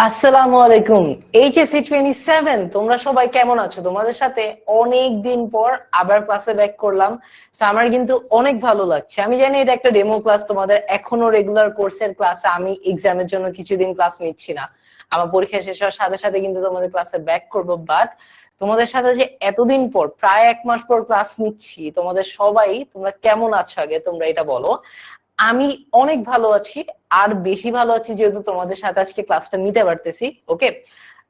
আসসালামু আলাইকুম। HSC 27, তোমরা সবাই কেমন আছো? তোমাদের সাথে অনেক দিন পর আবার ক্লাসে ব্যাক করলাম। তো আমার কিন্তু অনেক ভালো লাগছে। আমি জানি এটা একটা ডেমো ক্লাস, তোমাদের এখনো রেগুলার কোর্সের ক্লাসে আমি এক্সামের জন্য কিছুদিন ক্লাস নিচ্ছি না। আমার পরীক্ষা শেষ হওয়ার সাথে সাথে কিন্তু তোমাদের ক্লাসে ব্যাক করবো, বাট তোমাদের সাথে যে এতদিন পর প্রায় 1 মাস পর ক্লাস নিচ্ছি, তোমাদের সবাই তোমরা কেমন আছো আগে তোমরা এটা বলো। আমি অনেক ভালো আছি, আর বেশি ভালো আছি যেহেতু তোমাদের সাথে আজকে ক্লাসটা নিতে পারতেছি। ওকে,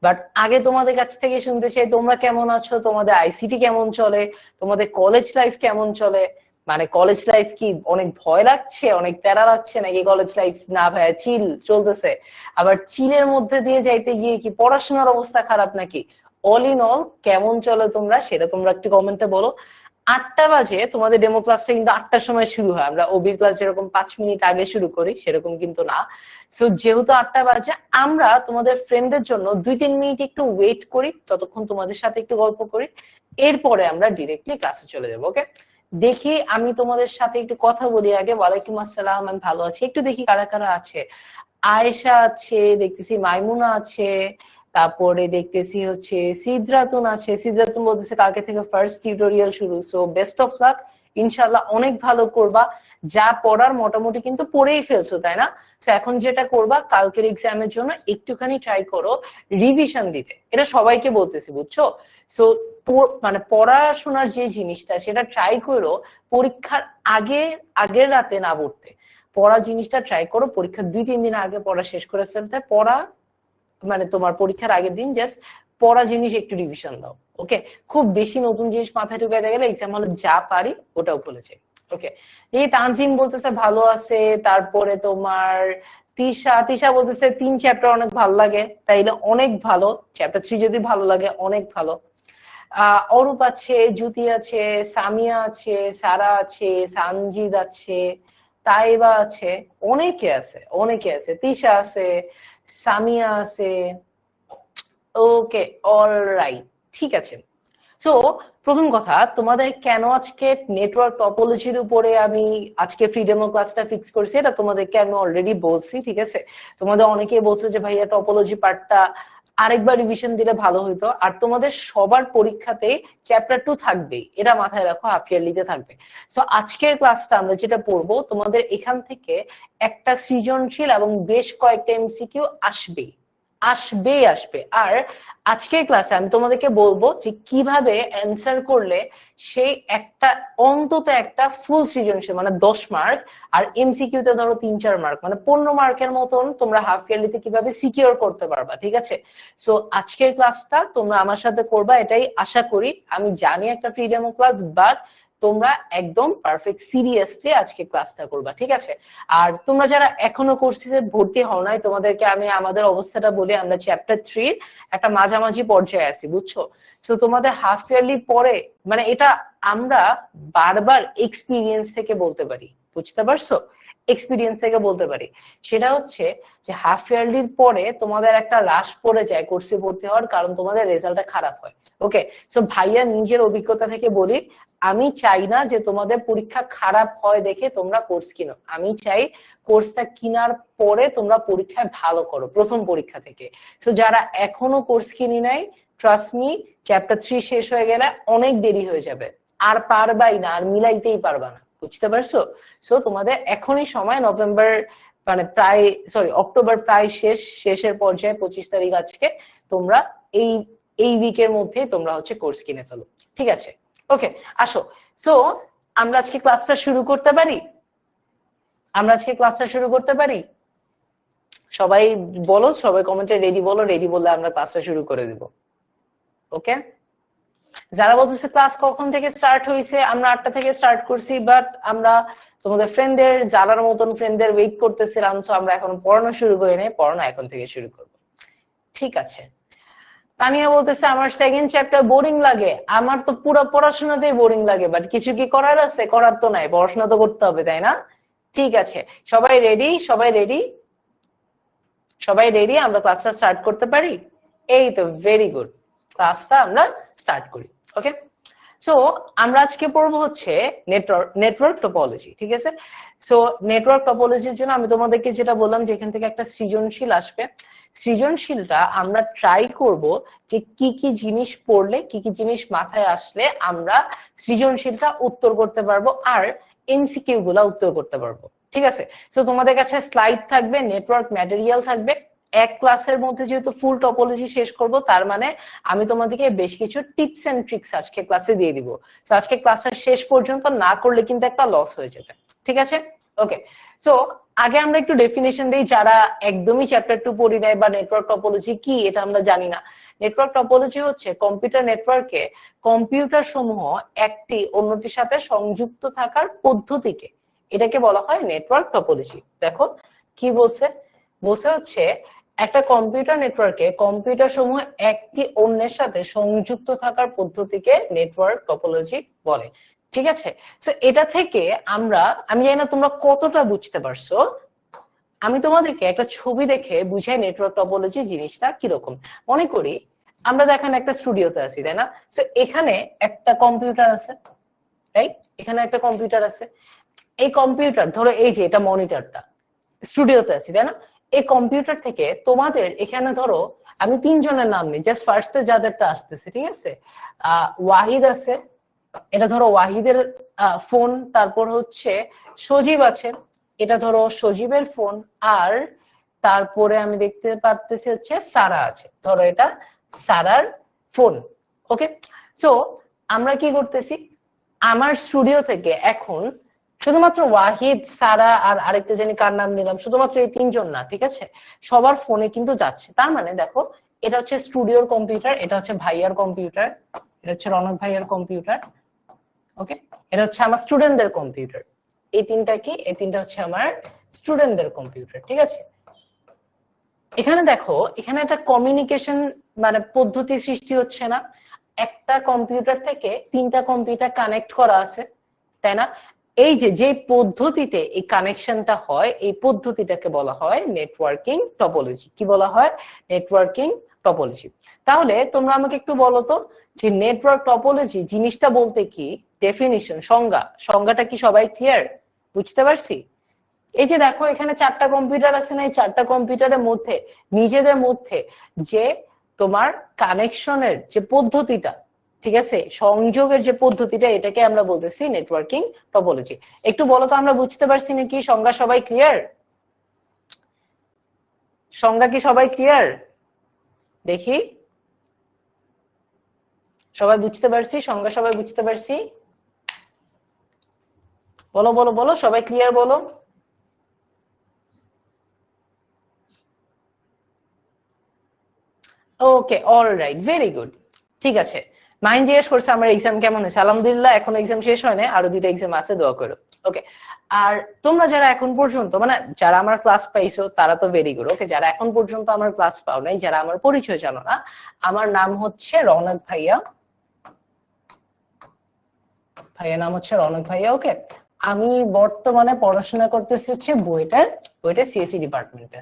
বাট আগে তোমাদের কাছ থেকে শুনতে চাই তোমরা কেমন আছো, তোমাদের আইসিটি কেমন চলে, তোমাদের কলেজ লাইফ কেমন চলে। মানে কলেজ লাইফ কি অনেক ভয় লাগছে, অনেক প্যারা লাগছে, নাকি কলেজ লাইফ না ভাইয়া চিল চলতেছে? আবার চিলের মধ্যে দিয়ে যাইতে গিয়ে কি পড়াশোনার অবস্থা খারাপ নাকি? অল ইন অল কেমন চলো তোমরা, সেটা তোমরা একটু কমেন্টে বলো। 8টা বাজে তোমাদের ডেমো ক্লাসটা, কিন্তু 8টার সময় শুরু হয়। আমরা ওবির ক্লাস যেরকম 5 মিনিট আগে শুরু করি সেরকম কিন্তু না। সো যেহেতু 8টা বাজে, আমরা তোমাদের ফ্রেন্ডের জন্য 2-3 মিনিট একটু ওয়েট করি, ততক্ষণ তোমাদের সাথে একটু গল্প করি, এরপরে আমরা ডিরেক্টলি ক্লাসে চলে যাবো। ওকে, দেখি আমি তোমাদের সাথে একটু কথা বলি আগে। ওয়ালাইকুম আসসালাম, আমি ভালো আছি। একটু দেখি কারা কারা আছে। আয়েশা আছে, দেখতেছি মাইমুনা আছে, তারপরে দেখতেছি হচ্ছে সিদ্রাতুন আছে। সিদ্রাতুন বলতেছে কালকে থেকে ফার্স্ট টিউটোরিয়াল শুরু, সো বেস্ট অফ লাক। ইনশাল্লাহ অনেক ভালো করবা। যা পড়ার মোটামুটি কিন্তু পড়েই ফেলছো, তাই না? তো এখন যেটা করবা, কালকের এক্সামের জন্য একটুখানি ট্রাই করো রিভিশন দিতে। এটা সবাইকে বলতেছি, বুঝছো? সো মানে পড়াশোনার যে জিনিসটা সেটা ট্রাই করো পরীক্ষার আগের রাতে না পড়তে। পড়া জিনিসটা ট্রাই করো পরীক্ষার 2-3 দিন আগে পড়া শেষ করে ফেলতে। পড়া মানে তোমার পরীক্ষার আগের দিন জাস্ট পড়া জিনিস একটু রিভিশন দাও। ওকে, খুব বেশি নতুন জিনিস মাথায় ঢুকাইতে গেলে এক্সাম হলে যা পারি ওটাও ভুলে যাই। ওকে, এই তানজিম বলতেছে ভালো আছে। তারপরে তোমার তিশা তিশা বলতেছে 3 চ্যাপ্টার অনেক ভালো লাগে, তাইলে অনেক ভালো। চ্যাপ্টার 3 যদি ভালো লাগে অনেক ভালো। অরূপ আছে, জ্যোতি আছে, সামিয়া আছে, সারা আছে, সানজিদ আছে, তাইবা আছে, অনেকে আছে, অনেকে আছে, তিশা আছে, সামিয়া আছে। ওকে, অলরাইট, ঠিক আছে। সো প্রথম কথা, তোমাদের কেন আজকে নেটওয়ার্ক টপোলজির উপরে আমি আজকে ফ্রিডেমো ক্লাসটা ফিক্স করছি, এটা তোমাদেরকে আমি অলরেডি বলছি, ঠিক আছে? তোমাদের অনেকেই বলছে যে ভাইয়া টপোলজি পার্টটা আরেকবার রিভিশন দিলে ভালো হইতো। আর তোমাদের সবার পরীক্ষাতে চ্যাপ্টার 2 থাকবেই, এটা মাথায় রাখো, হাফ ইয়ারলিতে থাকবে। সো আজকের ক্লাসটা আমরা যেটা পড়বো, তোমাদের এখান থেকে একটা সৃজনশীল এবং বেশ কয়েকটা এমসিকিউ আসবেই, আসবে। আর আজকের ক্লাসে আমি তোমাদেরকে বলবো যে কিভাবে অ্যান্সার করলে সেই একটা অন্তত একটা ফুল সৃজনশীল মানে 10 মার্ক, আর এমসিকিউ তে ধরো 3-4 মার্ক, মানে 15 মার্কের মতন তোমরা হাফ ইয়ারলিতে কিভাবে সিকিউর করতে পারবা, ঠিক আছে? সো আজকের ক্লাসটা তোমরা আমার সাথে করবা, এটাই আশা করি। আমি জানি একটা ফ্রিডেমো ক্লাস, বাট তোমরা একদম পারফেক্ট সিরিয়াসলি আজকে ক্লাসটা করবা, ঠিক আছে? আর তোমরা যারা এখনো কোর্সে ভর্তি হও নাই, তোমাদেরকে আমি আমাদের অবস্থাটা বলি। আমরা চ্যাপ্টার 3 একটা মাঝামাঝি পর্যায়ে আছি, বুঝছো? তো তোমাদের হাফ ইয়ারলি পরে, মানে এটা আমরা বারবার এক্সপিরিয়েন্স থেকে বলতে পারি, বুঝতে পারছো? এক্সপিরিয়েন্স থেকে বলতে পারি। সেটা হচ্ছে যে হাফ ইয়ারলির পরে তোমাদের একটা হ্রাস পড়ে যায় কোর্সে ভর্তি হওয়ার, কারণ তোমাদের রেজাল্টটা খারাপ হয়। ওকে, সো ভাইয়া নিজের অভিজ্ঞতা থেকে বলি, আমি চাই না যে তোমাদের পরীক্ষা খারাপ হয় দেখে তোমরা কোর্স কিনো। আমি চাই কোর্সটা কিনার পরে তোমরা পরীক্ষায় ভালো করো প্রথম পরীক্ষা থেকে। সো যারা এখনো কোর্স কিনি নাই, ট্রাস্ট মি, চ্যাপ্টার 3 শেষ হয়ে গেলে অনেক দেরি হয়ে যাবে, আর পারবাই না, আর মিলাইতেই পারবা না, বুঝতে পারছো? সো তোমাদের এখনই সময়, নভেম্বর মানে প্রায়, সরি অক্টোবর প্রায় শেষের পর্যায়ে, 25 তারিখ আজকে। তোমরা এই এই উইকের মধ্যেই তোমরা হচ্ছে কোর্স কিনে ফেলো, ঠিক আছে? ওকে, আসো। সো আমরা আজকে ক্লাসটা শুরু করতে পারি? সবাই বলো, সবাই কমেন্টে রেডি বলো, রেডি বললে আমরা ক্লাসটা শুরু করে দিব। ওকে, যারা বলতেছে ক্লাস কখন থেকে স্টার্ট হয়েছে, আমরা 8টা থেকে স্টার্ট করছি, বাট আমরা তোমাদের ফ্রেন্ডদের, জানার মতন ফ্রেন্ডদের ওয়েট করতেছিলাম। তো আমরা এখন পড়ানো শুরু করি নাই, পড়ানো এখন থেকে শুরু করবো, ঠিক আছে? তানিয়া বলতেছে আমার সেকেন্ড চ্যাপ্টার বোরিং লাগে। আমার তো পুরো পড়াশোনাতেই বোরিং লাগে, বাট কিছু কি করার আছে? করার তো নাই, পড়াশোনা তো করতে হবে, তাই না? ঠিক আছে, সবাই রেডি? আমরা ক্লাসটা স্টার্ট করতে পারি? এই তো, ভেরি গুড, ক্লাসটা আমরা স্টার্ট করি। ওকে, সো আমরা আজকে পড়বো হচ্ছে নেটওয়ার্ক টপোলজি, ঠিক আছে। সো নেটওয়ার্ক টপোলজির জন্য আমি তোমাদেরকে যেটা বললাম যে এখান থেকে একটা সৃজনশীল আসবে। সৃজনশীলটা আমরা ট্রাই করব যে কি কি জিনিস পড়লে, কি কি জিনিস মাথায় আসলে আমরা সৃজনশীলটা উত্তর করতে পারবো আর এমসিকিউ গুলা উত্তর করতে পারবো, ঠিক আছে। তো তোমাদের কাছে স্লাইড থাকবে, নেটওয়ার্ক ম্যাটেরিয়াল থাকবে। এক ক্লাসের মধ্যে যেহেতু ফুল টপোলজি শেষ করব, তার মানে আমি তোমাদেরকে বেশ কিছু টিপস এন্ড ট্রিক্স আজকে ক্লাসে দিয়ে দিব। তো আজকে ক্লাসের শেষ পর্যন্ত না করলে কিন্তু একটা লস হয়ে যাবে, ঠিক আছে। ওকে, সো আগে আমরা একটু ডেফিনেশন দিই, যারা একদমই চ্যাপ্টার 2 পড়ি নাই বা নেটওয়ার্ক টপোলজি কি এটা আমরা জানি না। নেটওয়ার্ক টপোলজি হচ্ছে কম্পিউটার নেটওয়ার্কে কম্পিউটার সমূহ একটি অন্যটির সাথে সংযুক্ত থাকার পদ্ধতিকে, এটাকে বলা হয় নেটওয়ার্ক টপোলজি। দেখো কি বলছে, বলছে হচ্ছে একটা কম্পিউটার নেটওয়ার্কে কম্পিউটার সমূহ একটি অন্যের সাথে সংযুক্ত থাকার পদ্ধতিকে নেটওয়ার্ক টপোলজি বলে, ঠিক আছে। তো এটা থেকে আমি জানি না তোমরা কতটা বুঝতে পারছো, আমি তোমাদেরকে একটা ছবি দেখে বুঝাই নেটওয়ার্ক টপোলজি জিনিসটা কিরকম। মনে করি আমরা দেখেন একটা স্টুডিওতে আছি, তাই না। তো এখানে একটা কম্পিউটার আছে, রাইট, এখানে একটা কম্পিউটার আছে। এই কম্পিউটার ধরো এই যে এটা মনিটরটা, স্টুডিওতে আছি, তাই না। এই কম্পিউটার থেকে তোমাদের এখানে ধরো আমি 3 জনের নাম নিই, জাস্ট ফার্স্টে যাদেরটা আসতেছে, ঠিক আছে। ওয়াহিদ আছে, এটা ধরো ওয়াহিদের ফোন। তারপর হচ্ছে সজীব আছে, এটা ধরো সজীবের ফোন। আর তারপরে আমি দেখতে পারতেছি হচ্ছে সারা আছে, ধরো এটা সারার ফোন। ওকে, সো আমরা কি করতেছি, আমার স্টুডিও থেকে এখন শুধুমাত্র ওয়াহিদ, সারা আর আরেকটা জানি কার নাম নিলাম, শুধুমাত্র এই 3 জন না, ঠিক আছে, সবার ফোনে কিন্তু যাচ্ছে। তার মানে দেখো এটা হচ্ছে স্টুডিওর কম্পিউটার, এটা হচ্ছে ভাইয়ার কম্পিউটার, এটা হচ্ছে রনক ভাইয়ার কম্পিউটার। ওকে, এটা হচ্ছে আমার স্টুডেন্টদের কম্পিউটার। এই তিনটা কি, এই তিনটা হচ্ছে আমার স্টুডেন্টদের কম্পিউটার, ঠিক আছে। এখানে দেখো এখানে একটা কমিউনিকেশন মানে পদ্ধতি সৃষ্টি হচ্ছে না, একটা কম্পিউটার থেকে 3টা কম্পিউটার কানেক্ট করা আছে, তাই না। এই যে পদ্ধতিতে এই কানেকশনটা হয়, এই পদ্ধতিটাকে বলা হয় নেটওয়ার্কিং টপোলজি। কি বলা হয়, নেটওয়ার্কিং টপোলজি। তাহলে তোমরা আমাকে একটু বলো তো যে নেটওয়ার্ক টপোলজি জিনিসটা বলতে কি, ডেফিনিশন, সংজ্ঞাটা কি সবাই ক্লিয়ার, বুঝতে পারছি। এই যে দেখো এখানে 4টা কম্পিউটার আছে না, এই 4টা কম্পিউটারের মধ্যে নিজেদের মধ্যে যে তোমার কানেকশনের যে পদ্ধতিটা, ঠিক আছে, সংযোগের যে পদ্ধতিটা, এটাকে আমরা বলতেছি নেটওয়ার্কিং টপোলজি। একটু বলো তো আমরা বুঝতে পারছি নাকি, সংজ্ঞা সবাই ক্লিয়ার, সংজ্ঞা কি সবাই ক্লিয়ার, দেখি সবাই বুঝতে পারছি, সংজ্ঞা সবাই বুঝতে পারছি, বলো বলো বলো, সবাই ক্লিয়ার বলো। ওকে, অলরাইট, ভেরি গুড, ঠিক আছে। মাহিন জিজ্ঞেস করছে আমার এক্সাম কেমন হয়েছে। আলহামদুলিল্লাহ, এখনো এক্সাম শেষ হয় না, আরো 2টা এক্সাম আছে, দোয়া করো। ওকে, আর তোমরা যারা এখন পর্যন্ত মানে যারা আমার ক্লাস পাইছো তারা তো ভেরি গুড। ওকে, যারা এখন পর্যন্ত আমার ক্লাস পাও নাই, যারা আমার পরিচয় জানো না, আমার নাম হচ্ছে রৌনক ভাইয়া, ভাইয়া নাম হচ্ছে রৌনক ভাইয়া। ওকে, আমি বর্তমানে পড়াশোনা করতেছি হচ্ছে বুয়েটের সিএসসি ডিপার্টমেন্টে।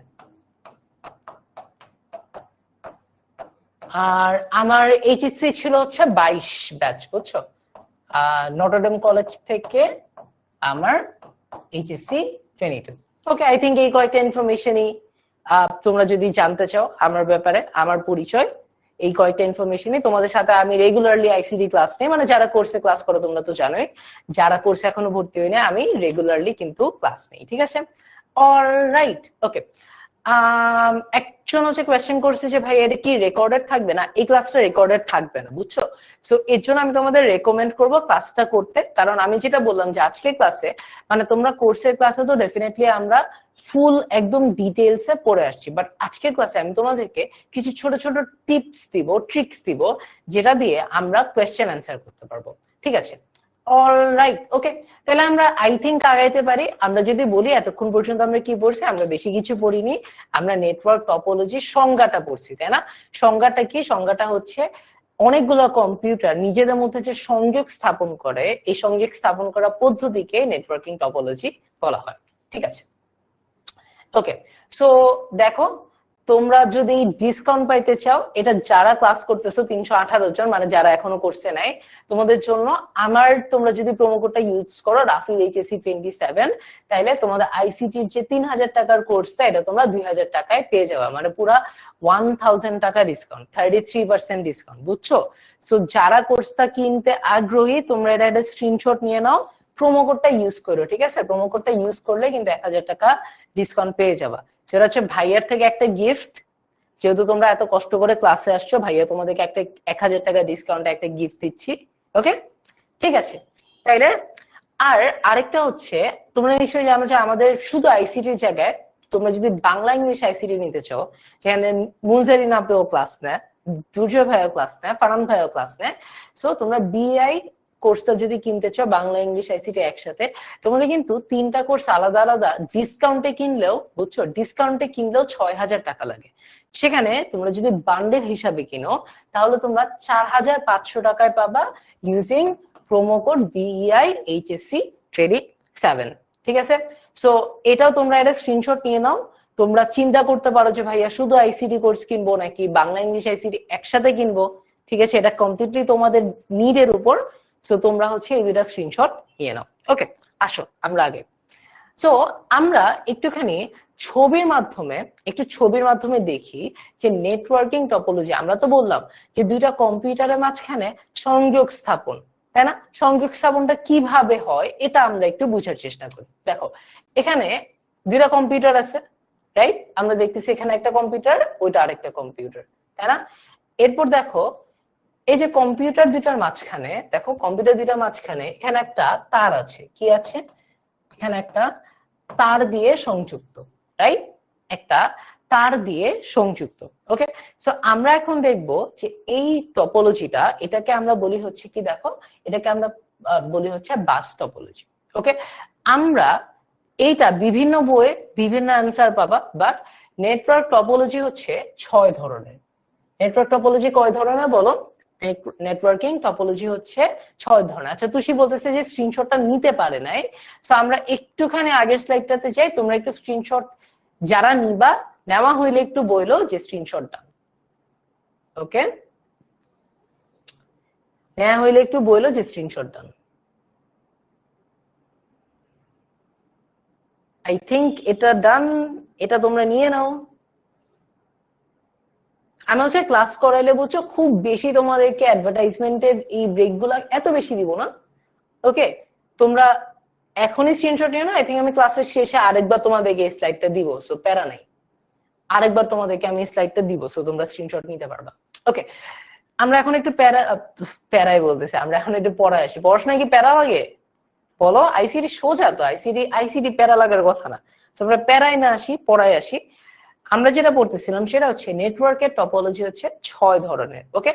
আর আমার এইচএসসি ছিল হচ্ছে 22 ব্যাচ, বুঝছো। নটরডেম কলেজ থেকে আমার এইচএসসি 22। ওকে, আই থিঙ্ক এই কয়েকটা ইনফরমেশনই তোমরা যদি জানতে চাও আমার ব্যাপারে, আমার পরিচয়, এই কয়েকটা ইনফরমেশনই তোমাদের সাথে আমি রেগুলারলি আইসিডি ক্লাস নেই, মানে যারা কোর্সে ক্লাস করো তোমরা তো জানোই, যারা কোর্সে এখনো ভর্তি হয়নি আমি রেগুলারলি কিন্তু ক্লাস নেই, ঠিক আছে। অলরাইট, ওকে। একজন হচ্ছে কোয়েশ্চেন করছে যে ভাই এটা কি রেকর্ডেড থাকবে না, এই ক্লাসটা রেকর্ডেড থাকবে না, বুঝছো। সো এর জন্য আমি তোমাদের রেকমেন্ড করব ক্লাসটা করতে, কারণ আমি যেটা বললাম যে আজকের ক্লাসে মানে তোমরা কোর্সের ক্লাসে তো ডেফিনেটলি আমরা ফুল একদম ডিটেইলসে পড়ে আসছি, বাট আজকের ক্লাসে আমি তোমাদেরকে কিছু ছোট ছোট টিপস দিব, ট্রিক্স দিব, যেটা দিয়ে আমরা কোয়েশ্চেন অ্যান্সার করতে পারবো, ঠিক আছে। অলরাইট, ওকে, তাহলে আমরা আই থিঙ্ক আগাইতে পারি। আমরা যদি বলি এতক্ষণ পর্যন্ত আমরা কি পড়ছি, আমরা বেশি কিছু পড়িনি, আমরা নেটওয়ার্ক টপোলজির সংজ্ঞাটা পড়ছি, তাই না। সংজ্ঞাটা কি, সংজ্ঞাটা হচ্ছে অনেকগুলো কম্পিউটার নিজেদের মধ্যে যে সংযোগ স্থাপন করে, এই সংযোগ স্থাপন করা পদ্ধতিকে নেটওয়ার্কিং টপোলজি বলা হয়, ঠিক আছে। ওকে, সো দেখো তোমরা যদি ডিসকাউন্ট পাইতে চাও, এটা যারা ক্লাস করতেছো 318 জন, মানে যারা এখনো কোর্সে নাই, তোমাদের জন্য তোমরা যদি প্রোমো কোডটা ইউজ করো রাফিল এইচএসসি 27, তাইলে তোমাদের আইসিটির যে 3000 টাকার কোর্সটা এটা তোমরা 2000 টাকায় পেয়ে যাবে, মানে পুরা 1000 টাকা ডিসকাউন্ট, 33% ডিসকাউন্ট, বুঝছো? সো যারা কোর্সটা কিনতে আগ্রহী তোমরা এটা একটা স্ক্রিনশট নিয়ে নাও, প্রোমো কোডটা ইউজ করো, ঠিক আছে? প্রোমো কোডটা ইউজ করলে কিন্তু 1000 টাকা ডিসকাউন্ট পেয়ে যাবা। সেটা হচ্ছে ভাইয়ার থেকে একটা গিফট, যেহেতু তোমরা এত কষ্ট করে ক্লাসে আসছো, ভাইয়া তোমাদেরকে একটা 1000 টাকা ডিসকাউন্টে একটা গিফট দিচ্ছি। ওকে, ঠিক আছে? তাইলে আর আরেকটা হচ্ছে, তোমরা নিশ্চয়ই জানো যে আমাদের শুধু আইসিটির জায়গায় তোমরা যদি বাংলা ইংলিশ আইসিটি নিতে চাও, যেখানে মুনজারিন আপেও ক্লাস নেয়, দুর্জয় ভাইও ক্লাস নেয়, ফারান ভাইও ক্লাস নেয়, সো তোমরা বিআই কোর্সটা যদি কিনতে চাও বাংলা ইংলিশ আইসিটি একসাথে, তোমাদের কিন্তু 3টা কোর্স আলাদা আলাদা ডিসকাউন্টে কিনলেও, বুঝছো, ডিসকাউন্টে কিনলেও 6000 টাকা লাগে। সেখানে তোমরা যদি বান্ডেল হিসাবে কিনো তাহলে তোমরা 4500 টাকায় পাবা using promo code BEI HSC Training 7, ঠিক আছে? সো এটাও তোমরা একটা স্ক্রিনশট নিয়ে নাও। তোমরা চিন্তা করতে পারো যে ভাইয়া শুধু আইসিটি কোর্স কিনবো নাকি বাংলা ইংলিশ আইসিটি একসাথে কিনবো, ঠিক আছে? এটা কমপ্লিটলি তোমাদের নিডের উপর। সো তোমরা হচ্ছে এই দুইটা স্ক্রিনশট নিয়ে নাও। ওকে, আসো আমরা আগে। সো আমরা একটুখানি ছবির মাধ্যমে দেখি যে নেটওয়ার্কিং টপোলজি, আমরা তো বললাম যে দুইটা কম্পিউটারের মাঝখানে সংযোগ স্থাপন, তাই না? সংযোগ স্থাপনটা কিভাবে হয় এটা আমরা একটু বোঝার চেষ্টা করি। দেখো এখানে দুইটা কম্পিউটার আছে, রাইট? আমরা দেখতেছি এখানে একটা কম্পিউটার, ওইটা আরেকটা কম্পিউটার, তাই না? এরপর দেখো এই যে কম্পিউটার দুটার মাঝখানে, দেখো কম্পিউটার দুটার মাঝখানে এখানে একটা তার আছে, কি আছে? এখানে একটা তার দিয়ে সংযুক্ত, রাইট? একটা তার দিয়ে সংযুক্ত। ওকে, সো আমরা এখন দেখব যে এই টপোলজিটা, এটাকে আমরা বলি হচ্ছে কি, দেখো এটাকে আমরা বলি হচ্ছে বাস টপোলজি। ওকে, আমরা এইটা বিভিন্ন বইয়ে বিভিন্ন অ্যান্সার পাবা, বাট নেটওয়ার্ক টপোলজি হচ্ছে 6 ধরনের। নেটওয়ার্ক টপোলজি কয় ধরনের বলো? নেটওয়ার্কিং টপোলজি হচ্ছে 6 ধরনের। আচ্ছা, তুষি বলতেছে যে স্ক্রিনশটটা নিতে পারে নাই, সো আমরা একটুখানি আগের স্লাইডটাতে যাই, তোমরা একটু স্ক্রিনশট যারা নিবা, নেওয়া হইলে একটু বইলো যে স্ক্রিনশটটা। ওকে, নেওয়া হইলে একটু বইলো যে স্ক্রিনশটটা। আই থিংক এটা ডান, এটা তোমরা নিয়ে নাও। আমি হচ্ছে ক্লাস করাইলে বুঝছো খুব বেশি তোমাদেরকে অ্যাডভার্টাইজমেন্টের এই ব্রেক গুলা এত বেশি দিব না। ওকে, তোমরা এখনই স্ক্রিনশট নিও না, আই থিঙ্ক আমি ক্লাসের শেষে আরেকবার তোমাদেরকে এই স্লাইডটা দিব, সো প্যারা নাই, আরেকবার তোমাদেরকে আমি স্লাইডটা দিব, সো তোমরা স্ক্রিনশট নিতে পারবা। ওকে, আমরা এখন একটু প্যারাই বলতেছি, আমরা এখন একটু পড়ায় আসি। পড়াশোনা কি প্যারা লাগে বলো? আইসিটি সোজা তো, আইসিটি প্যারা লাগার কথা না। আমরা প্যারায় না আসি, পড়ায় আসি। আমরা যেটা পড়তেছিলাম সেটা হচ্ছে নেটওয়ার্কের টপোলজি হচ্ছে 6 ধরনের। ওকে,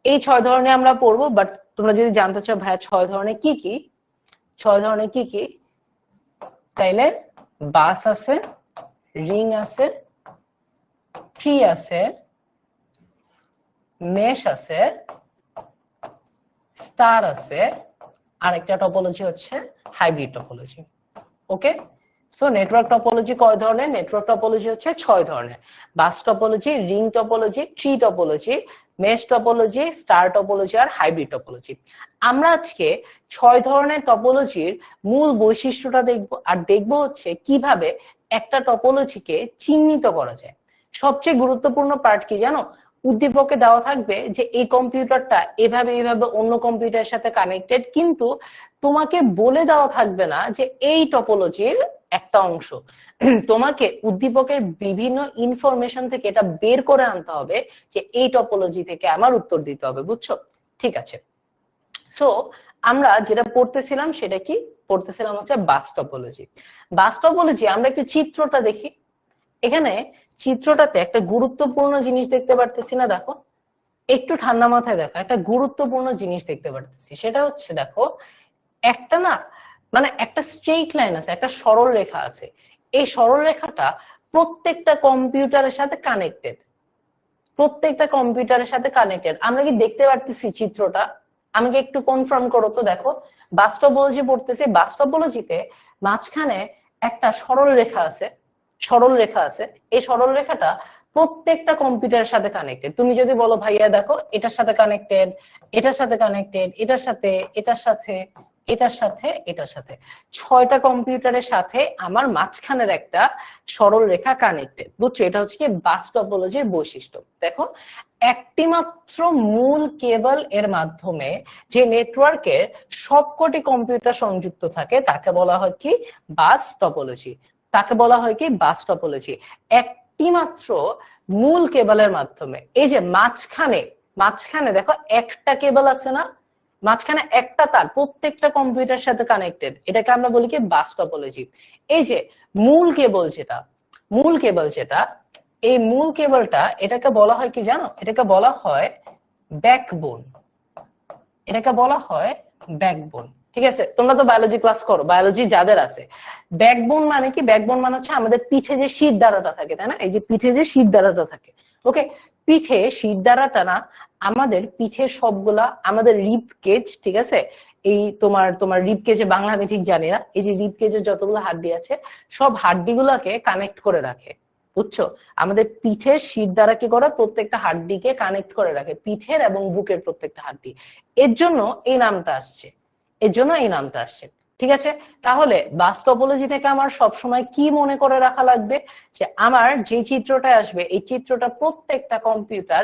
এই 6 ধরনের আমরা পড়বো, বাট তোমরা যদি জানতে চাও ভাইয়া 6 ধরনের কি কি, 6 ধরনের কি কি, তাইলে বাস আছে, রিং আছে, ট্রি আছে, মেশ আছে, স্টার আছে, আর একটা টপোলজি হচ্ছে hybrid topology. Okay, so network topology কয় ধরনের? নেটওয়ার্ক টপোলজি হচ্ছে 6 ধরনের। Bus topology, ring topology, tree topology, mesh topology, star topology আর হাইব্রিড টপোলজি। আমরা আজকে 6 ধরনের টপোলজির মূল বৈশিষ্ট্যটা দেখব, আর দেখব হচ্ছে কিভাবে একটা টপোলজিকে চিহ্নিত করা যায়। সবচেয়ে গুরুত্বপূর্ণ পার্ট কি জানো? উদ্দীপকে দেওয়া থাকবে যে এই কম্পিউটারটা এভাবে এভাবে অন্য কম্পিউটারের সাথে কানেক্টেড, কিন্তু তোমাকে বলে দেওয়া থাকবে না যে এই টপোলজির একটা অংশ। তোমাকে উদ্দীপকের বিভিন্ন ইনফরমেশন থেকে এটা বের করে আনতে হবে যে এই টপোলজি থেকে আমার উত্তর দিতে হবে, বুঝছো? ঠিক আছে, সো আমরা যেটা পড়তেছিলাম সেটা কি পড়তেছিলাম হচ্ছে বাস টপোলজি। বাস টপোলজি আমরা একটু চিত্রটা দেখি। এখানে চিত্রটাতে একটা গুরুত্বপূর্ণ জিনিস দেখতে পারতেছি না? দেখো, একটু ঠান্ডা মাথায় দেখো, একটা গুরুত্বপূর্ণ জিনিস দেখতে পারতেছি। সেটা হচ্ছে দেখো, একটা না মানে একটা স্ট্রেইট লাইন আছে, একটা সরল রেখা আছে। এই সরল রেখাটা প্রত্যেকটা কম্পিউটারের সাথে কানেক্টেড, প্রত্যেকটা কম্পিউটারের সাথে কানেক্টেড। আমরা কি দেখতে পারতেছি চিত্রটা? আমাকে একটু কনফার্ম করো তো। দেখো, বাস টপোলজি পড়তেছি, বাস টপোলজিতে মাঝখানে একটা সরল রেখা আছে, সরল রেখা আছে। এই সরল রেখাটা প্রত্যেকটা কম্পিউটারের সাথে কানেক্টেড। তুমি যদি বলো ভাইয়া দেখো এটার সাথে কানেক্টেড, এটার সাথে কানেক্টেড, এটার সাথে, এটার সাথে, এটার সাথে, এটার সাথে, 6টা কম্পিউটারের সাথে আমার মাঝখানের একটা সরল রেখা কানেক্টেড। বুঝছো, এটা হচ্ছে কি বাস টপোলজির বৈশিষ্ট্য। দেখো, একটি মাত্র মূল কেবল এর মাধ্যমে যে নেটওয়ার্কের সবকটি কম্পিউটার সংযুক্ত থাকে তাকে বলা হয় কি বাস টপোলজি। তাকে বলা হয় কি বাস টপোলজি। একটি মাত্র মূল কেবলের মাধ্যমে, এই যে মাঝখানে, মাঝখানে দেখো একটা কেবল আছে না, মাঝখানে একটা তার প্রত্যেকটা কম্পিউটার সাথে কানেক্টেড, এটাকে আমরা বলি কি বাস টপোলজি। এই যে মূল কেবল যেটা, মূল কেবল যেটা, এই মূল কেবলটা এটাকে বলা হয় কি জানো, এটাকে বলা হয় ব্যাকবোন। এটাকে বলা হয় ব্যাকবোন। ঠিক আছে, তোমরা তো বায়োলজি ক্লাস করো, বায়োলজি যাদের আছে, ব্যাকবোন মানে কি, ব্যাকবোন মানে হচ্ছে আমাদের পিঠে যে শির দ্বারাটা থাকে, তাই না, এই যে পিঠে যে শির দ্বারাটা থাকে, ওকে, পিঠে শির দ্বারাটা না, আমাদের পিঠের সবগুলা, আমাদের রিব কেজ, ঠিক আছে, এই তোমার তোমার রিব কেজে বাংলা আমি ঠিক জানি না, এই যে রিব কেজের যতগুলো হাড্ডি আছে সব হাড্ডি গুলাকে কানেক্ট করে রাখে। বুঝছো, আমাদের পিঠের শির দ্বারা কি করে প্রত্যেকটা হাড্ডিকে কানেক্ট করে রাখে, পিঠের এবং বুকের প্রত্যেকটা হাড্ডি। এর জন্য এই নামটা আসছে, এর জন্য এই নামটা আসছে। ঠিক আছে, তাহলে বাস টপোলজি থেকে আমার সবসময় কি মনে করে রাখা লাগবে, যে আমার যে চিত্রটা আসবে এই চিত্রটা প্রত্যেকটা কম্পিউটার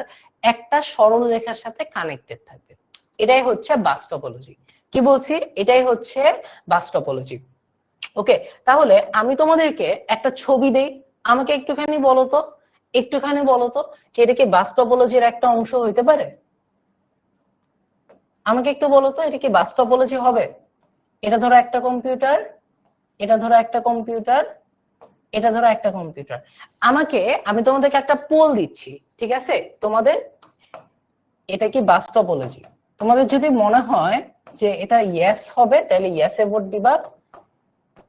একটা সরল রেখার সাথে কানেক্টেড থাকবে। এটাই হচ্ছে বাস টপোলজি। কি বলছি, এটাই হচ্ছে বাস টপোলজি। ওকে, তাহলে আমি তোমাদেরকে একটা ছবি দেই, আমাকে একটুখানি বলো তো, একটুখানি বলো তো যে এটা কি বাস টপোলজির একটা অংশ হইতে পারে? আমাকে একটু বলো তো, এটা কি বাস টপোলজি হবে? এটা ধরো একটা কম্পিউটার, এটা ধরো একটা কম্পিউটার, এটা ধরো একটা কম্পিউটার। আমাকে, আমি তোমাদেরকে একটা পোল দিচ্ছি, ঠিক আছে, তোমাদের এটা কি বাস টপোলজি? তোমাদের যদি মনে হয় যে এটা ইয়েস হবে তাহলে ইয়েসে ভোট দিবা,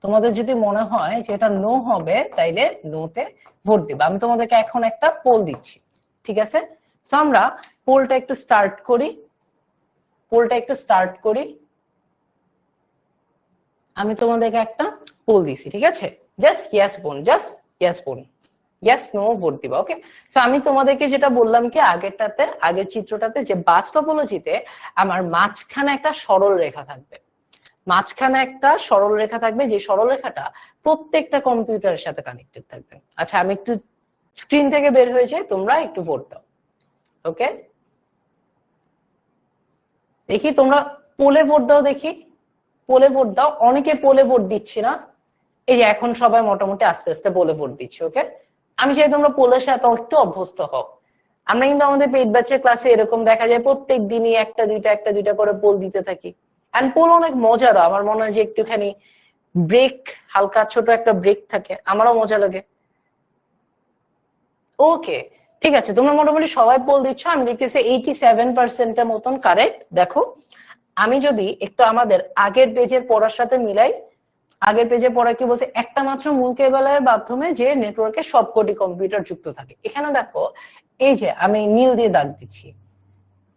তোমাদের যদি মনে হয় যে এটা নো হবে তাইলে নোতে ভোট দিবা। আমি তোমাদেরকে এখন একটা পোল দিচ্ছি, ঠিক আছে? সো আমরা পোলটা একটু স্টার্ট করি, পোলটা একটু স্টার্ট করি। আমি তোমাদেরকে একটা পোল দিছি, ঠিক আছে, জাস্ট ইয়েস বোন, জাস্ট ইয়েস বোন, ইয়েস নো ভোট দিবা। ওকে, সো আমি তোমাদেরকে যেটা বললাম কি আগেরটাতে, আগের চিত্রটাতে, যে বাস টপোলজিতে আমার মাঝখানে একটা সরল রেখা থাকবে, মাঝখানে একটা সরল রেখা থাকবে, যে সরল রেখাটা প্রত্যেকটা কম্পিউটারের সাথে কানেক্টেড থাকবে। আচ্ছা, আমি একটু স্ক্রিন থেকে বের হয়ে যাই, তোমরা একটু ভোট দাও। ওকে, দেখি তোমরা পোলে ভোট দাও, দেখি পোলে ভোট দাও। অনেকে পোলে ভোট দিচ্ছি না, এই যে এখন সবাই মোটামুটি আস্তে আস্তে পোলে ভোট দিচ্ছে। ওকে, আমি চাই তোমরা পোলের সাথে একটু অভ্যস্ত হও। আমরা কিন্তু আমাদের পেট ব্যাচের ক্লাসে এরকম দেখা যায় প্রত্যেক দিনই একটা দুইটা করে পোল দিতে থাকি। এন্ড পোল অনেক মজারও, আমার মনে হয় যে একটুখানি ব্রেক, হালকা ছোট একটা ব্রেক থাকে, আমারও মজা লাগে। ওকে, ঠিক আছে, তোমরা মোটামুটি সবাই পোল দিচ্ছ, আমি দেখতেছি 87% মতন কারেক্ট। দেখো, আমি যদি একটু আমাদের আগের পেজের পড়ার সাথে মিলাই, আগের পেজে পড়া কি বলছে, একটা মাত্র মূল কেবলের মাধ্যমে যে নেটওয়ার্কে সবকটি কম্পিউটার যুক্ত থাকে। এখানে দেখো, এই যে আমি নীল দিয়ে দাগ দিচ্ছি,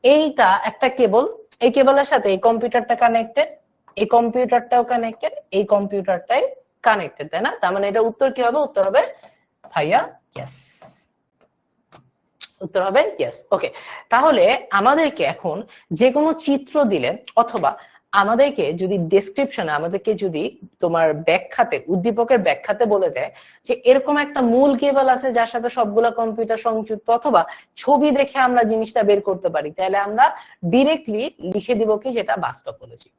এইটা একটা কেবল, এই কেবলের সাথে এই কম্পিউটারটা কানেক্টেড, এই কম্পিউটারটাও কানেক্টেড, এই কম্পিউটারটাই কানেক্টেড, তাই না? তার মানে এটা উত্তর কি হবে? উত্তর হবে ভাইয়া ইয়েস, উত্তর হবে ইয়েস। ওকে, তাহলে আমাদেরকে এখন যে কোনো চিত্র দিলে, অথবা আমাদেরকে যদি ডেসক্রিপশনে, আমাদেরকে যদি তোমার ব্যাখ্যাতে, উদ্দীপকের ব্যাখ্যাতে বলে দেয় যে এরকম একটা মূল কেবল আছে যার সাথে সবগুলা কম্পিউটার সংযুক্ত, অথবা ছবি দেখে আমরা জিনিসটা বের করতে পারি, তাহলে আমরা ডিরেক্টলি লিখে দিব কি যেটা বাস টপোলজি,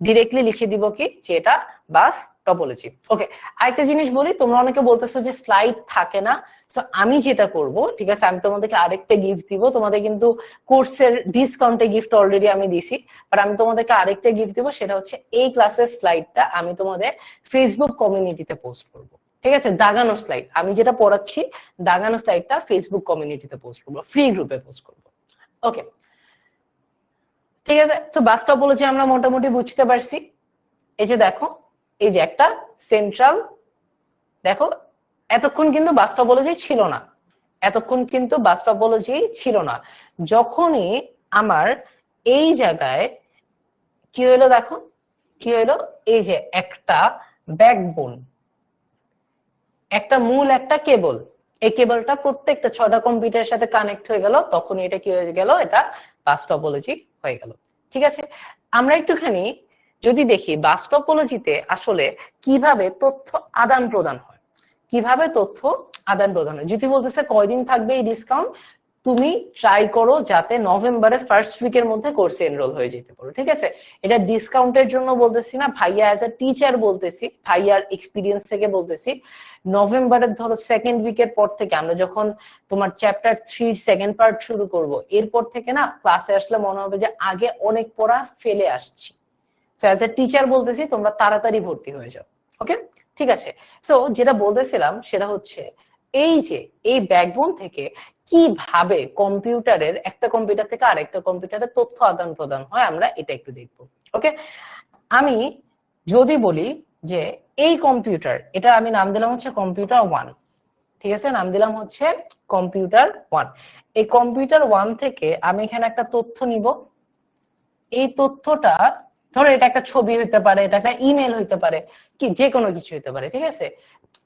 ডিরেক্টলি লিখে দিব কি যে এটা বাস টপোলজি। ওকে, আরেকটা জিনিস বলি, তোমরা অনেকে বলতেছো যে স্লাইড থাকে না, সো আমি যেটা করব, ঠিক আছে, আমি তোমাদেরকে আরেকটা গিফট দিব। তোমাদের কিন্তু কোর্সের ডিসকাউন্টে গিফট অলরেডি আমি দিছি, বাট আমি তোমাদেরকে আরেকটা গিফট দিব, সেটা হচ্ছে এই ক্লাসের স্লাইডটা আমি তোমাদের ফেসবুক কমিউনিটিতে পোস্ট করব। ঠিক আছে, দাগানো স্লাইড, আমি যেটা পড়াচ্ছি দাগানো স্লাইডটা ফেসবুক কমিউনিটিতে পোস্ট করব, ফ্রি গ্রুপে পোস্ট করব। ওকে, ঠিক আছে, তো বাস টপোলজি আমরা মোটামুটি বুঝতে পারছি। এই যে দেখো, এই যে একটা সেন্ট্রাল, দেখো এতক্ষণ কিন্তু বাস টপোলজি ছিল না, এতক্ষণ কিন্তু বাস টপোলজি ছিল না। যখনই আমার এই জায়গায় কি হইলো, দেখো কি হইলো, এই যে একটা ব্যাকবোন, একটা মূল একটা কেবল, এই কেবলটা প্রত্যেকটা 6টা কম্পিউটারের সাথে কানেক্ট হয়ে গেল, তখন এটা কি হয়ে গেল, এটা বাস টপোলজি হয়ে গেল। ঠিক আছে, আমরা একটুখানি যদি দেখি বাস টপোলজিতে আসলে কিভাবে তথ্য আদান প্রদান হয়, কিভাবে তথ্য আদান প্রদান হয়। যদি বলতেছে কয়দিন থাকবে এই ডিসকাউন্ট, তুমি ট্রাই করো যাতে নভেম্বরের ফার্স্ট উইকের মধ্যে কোর্সে এনরোল হয়ে যেতে পারো। ঠিক আছে, এটা ডিসকাউন্টের জন্য বলতেছি না, ভাইয়া অ্যাজ এ টিচার বলতেছি, ভাইয়ার এক্সপিরিয়েন্স থেকে বলতেছি। নভেম্বরের ধরো সেকেন্ড উইকের পর থেকে আমরা যখন তোমার চ্যাপ্টার 3 সেকেন্ড পার্ট শুরু করব, এরপর থেকে না ক্লাসে আসলে মনে হবে যে আগে অনেক পড়া ফেলে আসছি। সো অ্যাজ এ টিচার বলতেছি তোমরা তাড়াতাড়ি ভর্তি হয়ে যাও। ওকে, ঠিক আছে। সো যেটা বলতেছিলাম সেটা হচ্ছে এই যে এই ব্যাকবোন থেকে কিভাবে কম্পিউটারের একটা কম্পিউটার থেকে আরেকটা কম্পিউটারে তথ্য আদান প্রদান হয়, আমরা এটা একটু দেখবো। ওকে, আমি যদি বলি যে এই কম্পিউটার, এটা আমি নাম দিলাম হচ্ছে কম্পিউটার 1, ঠিক আছে, নাম দিলাম হচ্ছে কম্পিউটার 1। এই কম্পিউটার 1 থেকে আমি এখানে একটা তথ্য নিব। এই তথ্যটা ধরো এটা একটা ছবি হইতে পারে, এটা একটা ইমেল হইতে পারে, কি যে কোনো কিছু হইতে পারে। ঠিক আছে,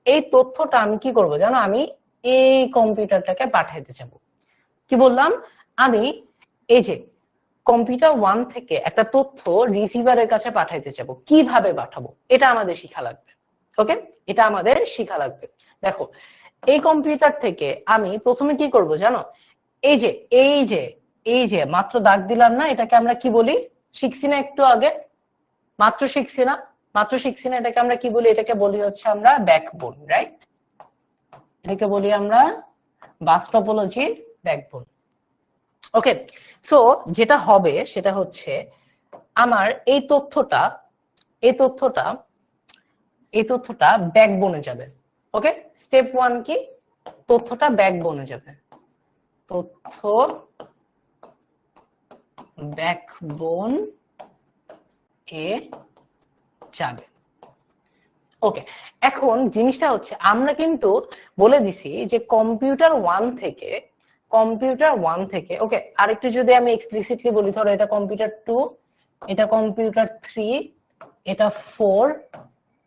এই তথ্যটা আমি কি করব জানো, আমি এই কম্পিউটারটাকে পাঠাইতে চাবো। কি বললাম, আমি এই যে কম্পিউটার 1 থেকে একটা তথ্য রিসিভারের কাছে পাঠাইতে চাবো। কিভাবে পাঠাবো এটা আমাদের শিখা লাগবে। ওকে, এটা আমাদের শিখা লাগবে। দেখো, এই কম্পিউটার থেকে আমি প্রথমে কি করব জানো, এই যে এই যে এই যে মাত্র দাগ দিলাম না, এটাকে আমরা কি বলি, শিখছি না একটু আগে, মাত্র শিখছি না, এটাকে আমরা কি বলি, এটাকে বলি হচ্ছে আমরা ব্যাকবোন, রাইট? এটাকে বলি আমরা বাস টপোলজির ব্যাকবোন। ওকে, সো যেটা হবে সেটা হচ্ছে আমার এই তথ্যটা ব্যাকবোনে যাবে। ওকে, স্টেপ 1 কি, তথ্যটা ব্যাকবোনে যাবে, তথ্য ব্যাকবোন এ যাবে। ওকে, এখন জিনিসটা হচ্ছে আমরা কিন্তু বলে দিছি যে কম্পিউটার 1 থেকে ওকে, আরেকটু যদি আমি এক্সপ্লিসিটলি বলি, ধরো এটা কম্পিউটার 2, এটা কম্পিউটার 3, এটা 4,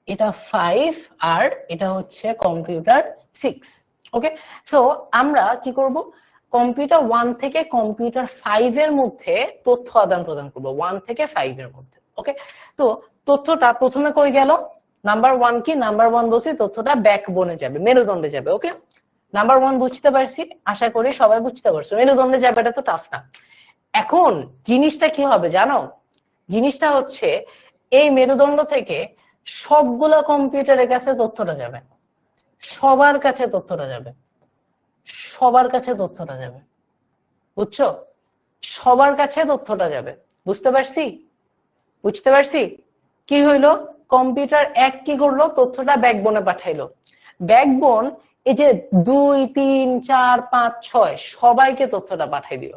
এটা 5, আর এটা হচ্ছে কম্পিউটার 6। ওকে, সো আমরা কি করব, কম্পিউটার 1 থেকে কম্পিউটার 5 এর মধ্যে তথ্য আদান প্রদান করব, 1 থেকে 5 এর মধ্যে। ওকে, তো তথ্যটা প্রথমে কই গেল, নাম্বার 1 কি, নাম্বার 1 বলছি তথ্যটা ব্যাকবোনে যাবে, মেরুদণ্ডে যাবে। ওকে, নাম্বার 1 বুঝতে পারছি, আশা করি সবাই বুঝতে পারছো, মেরুদণ্ডে যাবে, এটা তো টাফ না। এখন জিনিসটা কি হবে জানো, জিনিসটা হচ্ছে এই মেরুদণ্ড থেকে সবগুলা কম্পিউটারের কাছে তথ্যটা যাবে, সবার কাছে তথ্যটা যাবে, বুঝছো, সবার কাছে তথ্যটা যাবে। বুঝতে পারছি কি হইলো, কম্পিউটার 1 কি করলো, তথ্যটা ব্যাকবোনে পাঠাইলো। ব্যাকবোন এই যে 2, 3, 4, 5, 6 সবাইকে তথ্যটা পাঠাই দিল।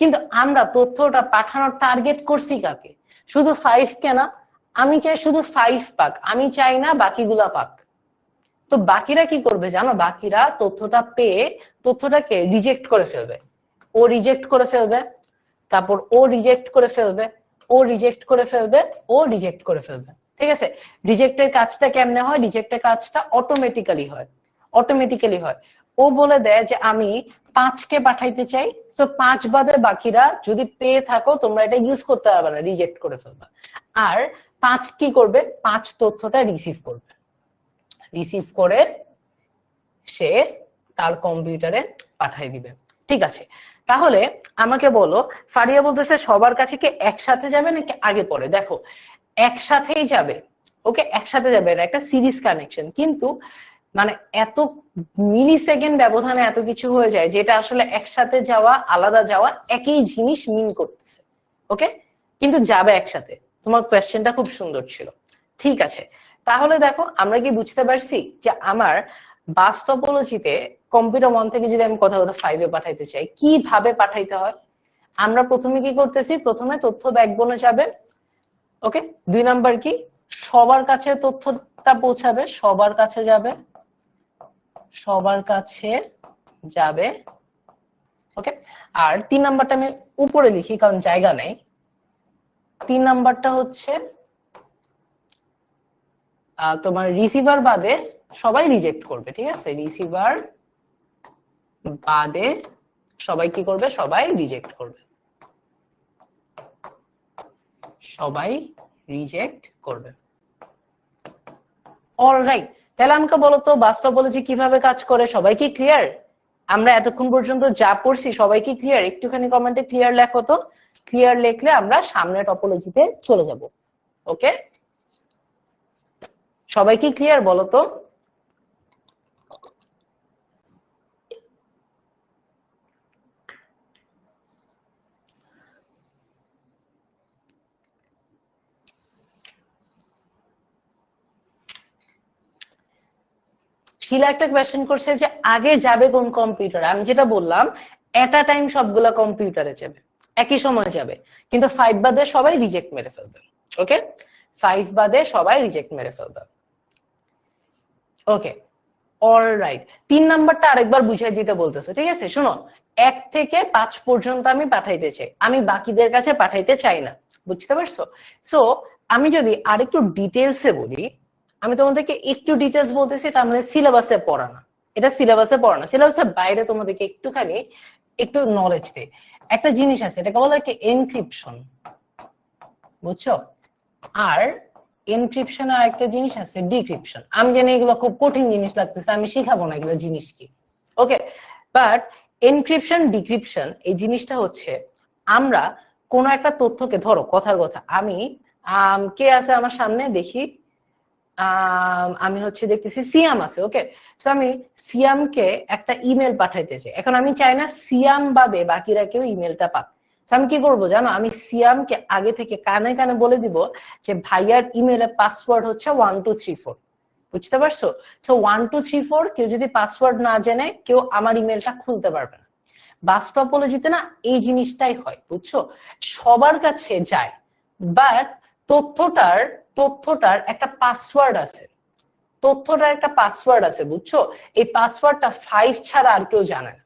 কিন্তু আমরা তথ্যটা পাঠানোর টার্গেট করছি কাকে, শুধু 5 কে না, আমি চাই শুধু 5 পাক, আমি চাই না বাকিগুলা পাক। তো বাকিরা কি করবে জানো, বাকিরা তথ্যটা পেয়ে তথ্যটাকে রিজেক্ট করে ফেলবে, ও রিজেক্ট করে ফেলবে, তারপর ও রিজেক্ট করে ফেলবে, ও রিজেক্ট করে ফেলবে, ও রিজেক্ট করে ফেলবে। ঠিক আছে, রিজেক্টের কাজটা কেমনে হয়, রিজেক্টের কাজটা অটোমেটিক্যালি হয়। ও বলে দেয় যে আমি 5 কে পাঠাইতে চাই, সো 5 বাদে বাকিরা যদি পেয়ে থাকো তোমরা এটা ইউজ করতে পারবে না, রিজেক্ট করে ফেলবা। আর 5 কি করবে, 5 তথ্যটা রিসিভ করে সে তার কম্পিউটারে পাঠিয়ে দিবে। ঠিক আছে, তাহলে আমাকে বলো, ফারিয়া বলতেছে সবার কাছে কি একসাথে যাবে নাকি আগে পরে? দেখো, একসাথেই যাবে। ওকে, একসাথে যাবে, এটা একটা সিরিজ কানেকশন, কিন্তু মানে এত মিলি সেকেন্ড ব্যবধানে এত কিছু হয়ে যায় যেটা আসলে একসাথে যাওয়া আলাদা যাওয়া একই জিনিস মিন করতেছে। ওকে, কিন্তু যাবে একসাথে। তোমার কোয়েশ্চেনটা খুব সুন্দর ছিল। ঠিক আছে, তাহলে দেখো আমরা কি বুঝতে পারছি যে আমার বাস টপোলজিতে কম্পিউটার 1 থেকে যদি আমি কথা 5 এ পাঠাইতে চাই, কিভাবে পাঠাইতে হয়। আমরা প্রথমে কি করতেছি, প্রথমে তথ্য ব্যাকবোনে যাবে। ওকে, 2 নাম্বার কি, সবার কাছে তথ্যটা পৌঁছাবে, সবার কাছে যাবে। ওকে, আর 3 নাম্বারটা আমি উপরে লিখি কারণ জায়গা নেই। 3 নাম্বারটা হচ্ছে তোমার রিসিভার বাদে সবাই রিজেক্ট করবে। ঠিক আছে, রিসিভার বাদে সবাই কি করবে? সবাই রিজেক্ট করবে, সবাই রিজেক্ট করবে। অলরাইট, তাহলে আমাকে বলো তো বাস টপোলজি কিভাবে কাজ করে? সবাই কি ক্লিয়ার? আমরা এতক্ষণ পর্যন্ত যা পড়ছি সবাই কি ক্লিয়ার? একটুখানি কমেন্টে ক্লিয়ার লেখো তো। ক্লিয়ার লিখলে আমরা সামনে টপোলজিতে চলে যাব। ওকে, সবাই কি ক্লিয়ার বলো তো? শিলা একটা কোয়েশ্চেন করছে যে আগে যাবে কোন কম্পিউটার? আমি যেটা বললাম, এট আ টাইম সবগুলা কম্পিউটারে যাবে, একই সময় যাবে, কিন্তু 5 বাদে সবাই রিজেক্ট মেরে ফেলবে। ওকে, 5 বাদে সবাই রিজেক্ট মেরে ফেলবে। ওকে, অলরাইট, 3 নাম্বারটা আরেকবার বুঝাই দিতে বলতেছে, ঠিক আছে? শোনো, 1 থেকে 5 পর্যন্ত আমি পাঠাইতে চাই, আমি বাকিদের কাছে পাঠাইতে চাই না, বুঝতে পারছো? সো আমি যদি আরেকটু ডিটেলসে বলি, আমি তোমাদেরকে একটু ডিটেলস বলতেছি, এটা আমাদের সিলেবাসে পড়া না, এটা সিলেবাসে পড়া না, সিলেবাসের বাইরে তোমাদেরকে একটুখানি একটু নলেজ দেয়। একটা জিনিস আছে, এটাকে বলা হয় এনক্রিপশন, বুঝছো? আর এনক্রিপশন আর একটা জিনিস আছে ডিক্রিপশন। আমি জানি এগুলো খুব কঠিন জিনিস লাগতেছে, আমি শিখাবো না এগুলো জিনিস কি। ওকে, বাট এনক্রিপশন ডিক্রিপশন এই জিনিসটা হচ্ছে, আমরা কোন একটা তথ্যকে, ধরো কথার কথা, আমি কে আছে আমার সামনে দেখি, আমি হচ্ছে দেখতেছি সিয়াম আছে। ওকে, তো আমি সিয়ামকে একটা ইমেল পাঠাইতে চাই, এখন আমি চাই না সিয়াম বাদে বাকিরা কেউ ইমেলটা পাক। আমি কি করবো জানো? আমি সিয়ামকে আগে থেকে কানে কানে বলে দিব যে ভাইয়ার ইমেলের পাসওয়ার্ড হচ্ছে 1234, বুঝতে পারছো? সো 1234 কেউ যদি পাসওয়ার্ড না জেনে, কেউ আমার ইমেলটা খুলতে পারবে না। বাস টপোলজিতে না এই জিনিসটাই হয়, বুঝছো? সবার কাছে যায়, বাট তথ্যটার একটা পাসওয়ার্ড আছে, তথ্যটার একটা পাসওয়ার্ড আছে, বুঝছো? এই পাসওয়ার্ডটা 5 ছাড়া আর কেউ জানে না।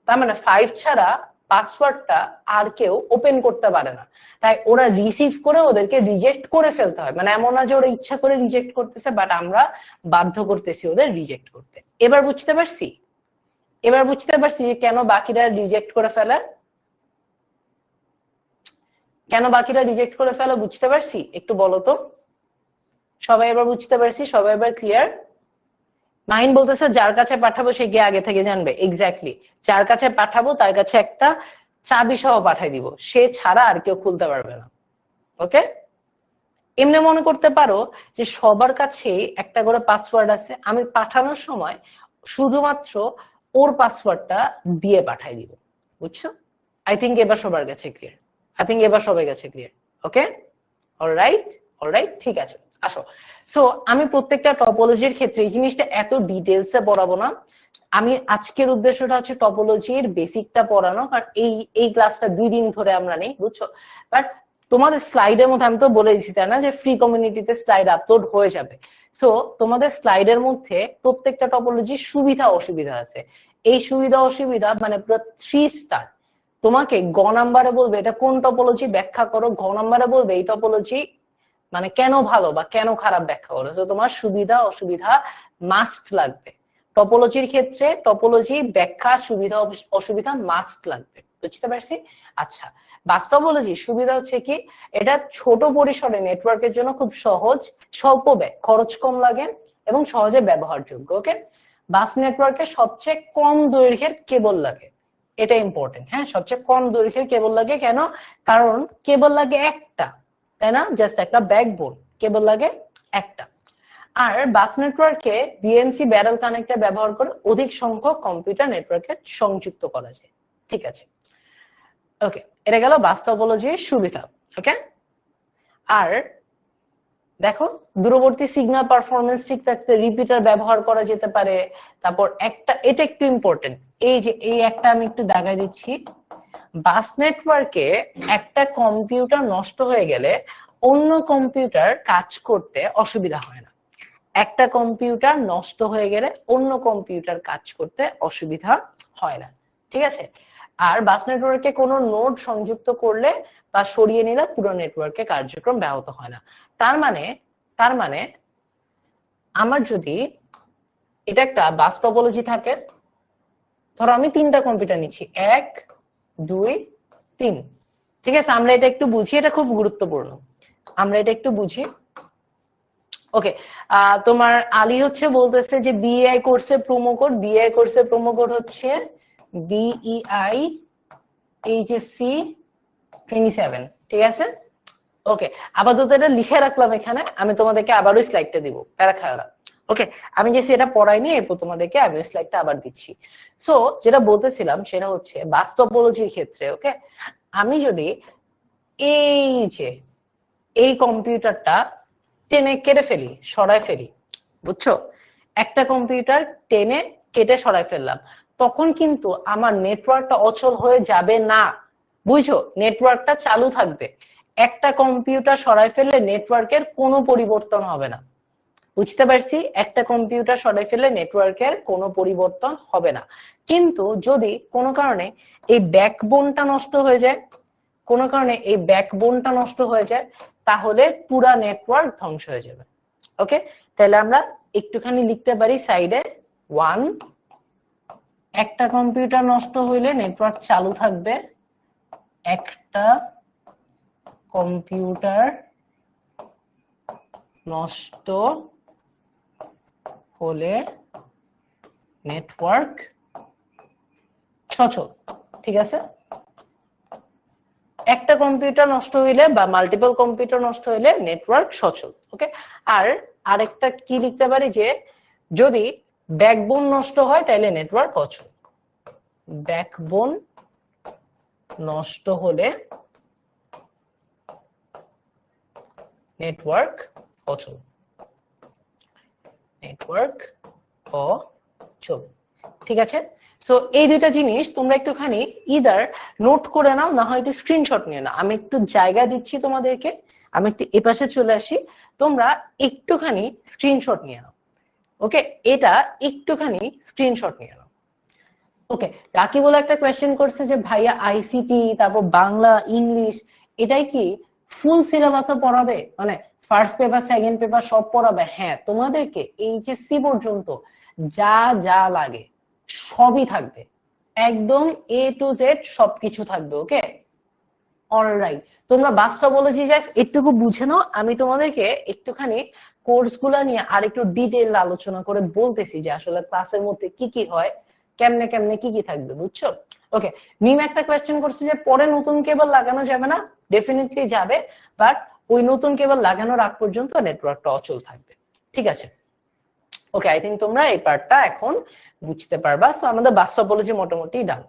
তার মানে 5 ছাড়া পাসওয়ার্ডটা আর কেউ ওপেন করতে পারে না, তাই ওরা রিসিভ করে ওদেরকে রিজেক্ট করে ফেলতে হয়। মানে এমন না যে ওরা ইচ্ছা করে রিজেক্ট করতেছে, বাট আমরা বাধ্য করতেছি ওদের রিজেক্ট করতে। এবার বুঝতে পারছি, এবার বুঝতে পারছি যে কেন বাকিরা রিজেক্ট করে ফেলে, কেন বাকিরা রিজেক্ট করে ফেলে, বুঝতে পারছি? একটু বলো তো সবাই। এবার বুঝতে পারছি, সবাই এবার ক্লিয়ার? মাহিন বলতেছে যার কাছে পাঠাবো সে গিয়ে আগে থেকে জানবে। এক্স্যাক্টলি, যার কাছে পাঠাবো তার কাছে একটা চাবি সহ পাঠাই দিব, সে ছাড়া আর কেউ খুলতে পারবে না। ওকে, এমনি মনে করতে পারো যে সবার কাছে একটা করে পাসওয়ার্ড আছে, আমি পাঠানোর সময় শুধুমাত্র ওর পাসওয়ার্ডটা দিয়ে পাঠাই দিব, বুঝছো? আই থিঙ্ক এবার সবার কাছে ক্লিয়ার, আই থিঙ্ক এবার সবার কাছে ক্লিয়ার। ওকে, অলরাইট, অলরাইট, ঠিক আছে, আসো। সো আমি প্রত্যেকটা টপোলজির ক্ষেত্রে এই জিনিসটা এত ডিটেলসে পড়াবো না। আমি আজকের উদ্দেশ্যটা হচ্ছে টপোলজির বেসিকটা পড়ানো, কারণ এই ক্লাসটা 2 দিন ধরে আমরা নেই, বুঝছো? বাট তোমাদের স্লাইডের মধ্যে আমি তো বলে দিচ্ছি তাই না যে ফ্রি কমিউনিটিতে স্লাইড আপলোড হয়ে যাবে। সো তোমাদের স্লাইডের মধ্যে প্রত্যেকটা টপোলজির সুবিধা অসুবিধা আছে। এই সুবিধা অসুবিধা মানে পুরো 3 স্টার। তোমাকে গ নাম্বারে বলবে এটা কোন টপোলজি ব্যাখ্যা করো, ঘ নাম্বারে বলবে এই টপোলজি মানে কেন ভালো বা কেন খারাপ ব্যাখ্যা করো। তো তোমার সুবিধা অসুবিধা মাস্ট লাগবে। টপোলজির ক্ষেত্রে টপোলজি ব্যাখ্যা সুবিধা অসুবিধা মাস্ট লাগবে, বুঝতে পারছি? আচ্ছা, বাস টপোলজি সুবিধা হচ্ছে কি, এটা ছোট পরিসরে নেটওয়ার্কের জন্য খুব সহজ, স্বল্প ব্যয়, খরচ কম লাগে এবং সহজে ব্যবহারযোগ্য। ওকে, বাস নেটওয়ার্কে সবচেয়ে কম দৈর্ঘ্যের কেবল লাগে, এটা ইম্পর্টেন্ট। হ্যাঁ, সবচেয়ে কম দৈর্ঘ্যের কেবল লাগে, কেন? কারণ কেবল লাগে একটা, তাই না? জাস্ট একটা ব্যাকবোন, কেবল লাগে একটা। আর বাস নেটওয়ার্কে বিএনসি ব্যারেল কানেক্টর ব্যবহার করে অধিক সংখ্যক কম্পিউটার নেটওয়ার্কে সংযুক্ত করা যায়। ঠিক আছে, ওকে, এটা গেল বাস টপোলজির সুবিধা। ওকে, আর দেখো দূরবর্তী সিগন্যাল পারফরমেন্স ঠিক থাকতে রিপিটার ব্যবহার করা যেতে পারে। তারপর একটা, এটা একটু ইম্পর্টেন্ট, এই যে এই একটা আমি একটু দাগাই দিচ্ছি, বাস নেটওয়ার্কে একটা কম্পিউটার নষ্ট হয়ে গেলে অন্য কম্পিউটার কাজ করতে অসুবিধা হয় না। একটা কম্পিউটার নষ্ট হয়ে গেলে অন্য কম্পিউটার কাজ করতে অসুবিধা হয় না, ঠিক আছে? আর বাস নেটওয়ার্কে কোনো নোড সংযুক্ত করলে বা সরিয়ে নিলে পুরো নেটওয়ার্কে কার্যক্রম ব্যাহত হয় না। তার মানে আমার যদি এটা একটা বাস টপোলজি থাকে, ধরো আমি 3টা কম্পিউটার নিচ্ছি, 1 2 3, ঠিক আছে? আমরা এটা একটু বুঝি, এটা খুব গুরুত্বপূর্ণ, আমরা এটা একটু বুঝি। ওকে, তোমার আলী হচ্ছে বলতেছে যে বিএআই কোর্সের প্রোমো কোড, বিএআই কোর্সের প্রোমো কোড হচ্ছে বিইআই এইচএসসি 27, ঠিক আছে? ওকে, আপাতত এটা লিখে রাখলাম এখানে, আমি তোমাদেরকে আবারও স্লাইডটা দিব, প্যারা খায় না। ওকে, আমি যে সেটা পড়াইনি, এরপর তোমাদেরকে আমি স্লাইডটা আবার দিচ্ছি। সো যেটা বলতেছিলাম সেটা হচ্ছে বাস্তবologyর ক্ষেত্রে, ওকে, আমি যদি এই যে এই কম্পিউটারটা টেনে কেটে ফেলি, সরাই ফেলি, বুঝছো? একটা কম্পিউটার টেনে কেটে সরাই ফেললাম, তখন কিন্তু আমার নেটওয়ার্কটা অচল হয়ে যাবে না, বুঝছো? নেটওয়ার্কটা চালু থাকবে। একটা কম্পিউটার সরাই ফেললে নেটওয়ার্কের কোনো পরিবর্তন হবে না, বুঝতে পারছি? একটা কম্পিউটার সরাই ফেললে নেটওয়ার্কের কোনো পরিবর্তন হবে না। কিন্তু যদি কোনো কারণে এই ব্যাকবোনটা নষ্ট হয়ে যায়, কোনো কারণে এই ব্যাকবোনটা নষ্ট হয়ে যায়, তাহলে পুরা নেটওয়ার্ক ধ্বংস হয়ে যাবে। ওকে, তাহলে আমরা একটুখানি লিখতে পারি সাইডে 1, একটা কম্পিউটার নষ্ট হইলে নেটওয়ার্ক চালু থাকবে, একটা কম্পিউটার নষ্ট হলে নেটওয়ার্ক সচল, ঠিক আছে? একটা কম্পিউটার নষ্ট হইলে বা মাল্টিপল কম্পিউটার নষ্ট হইলে নেটওয়ার্ক সচল। ওকে, আর আরেকটা কি লিখতে পারি যে যদি ব্যাকবোন নষ্ট হয় তাহলে নেটওয়ার্ক অচল, ব্যাকবোন নষ্ট হলে নেটওয়ার্ক অচল, নেটওয়ার্ক অচল, ঠিক আছে? সো এই দুইটা জিনিস তোমরা একটুখানি ইদার নোট করে নাও, না হয় একটু স্ক্রিনশট নিয়ে নাও। আমি একটু জায়গা দিচ্ছি তোমাদেরকে, আমি একটু এপাশে চলে আসি, তোমরা একটুখানি স্ক্রিনশট নিয়ে নাও। ওকে, এটা একটুখানি স্ক্রিনশট নিয়ে নাও। ওকে, রাকি বলে একটা কোয়েশ্চেন করছে যে ভাইয়া আইসিটি, তারপর বাংলা, ইংলিশ, এটাই কি ফুল সিলেবাসও পড়াবে? মানে ফার্স্ট পেপার, সেকেন্ড পেপার সব পড়াবে? হ্যাঁ, তোমাদেরকে এইচএসসি পর্যন্ত যা যা লাগে সবই থাকবে, একদম এ টু জেড সবকিছু থাকবে। ওকে, অলরাইট, তোমরা বাস্তবology জাস্ট একটুকু বুঝে নাও, আমি তোমাদেরকে একটুখানি কোর্স গুলা নিয়ে আর একটু ডিটেইল আলোচনা করে বলতেছি যে আসলে ক্লাসের মধ্যে কি কি হয়, কেমনে কেমনে কি কি থাকবে, বুঝছো? ওকে, মিম একটা কোয়েশ্চেন করছে যে পরে নতুন কেবল লাগানো যাবে না? ডেফিনেটলি যাবে, বাট ওই নতুন কেবল লাগানোর আগ পর্যন্ত নেটওয়ার্কটা অচল থাকবে, ঠিক আছে? ওকে, আই থিঙ্ক তোমরা এই পার্টটা এখন বুঝতে পারবা। সো আমাদের বাস্তবology মোটামুটি ডান।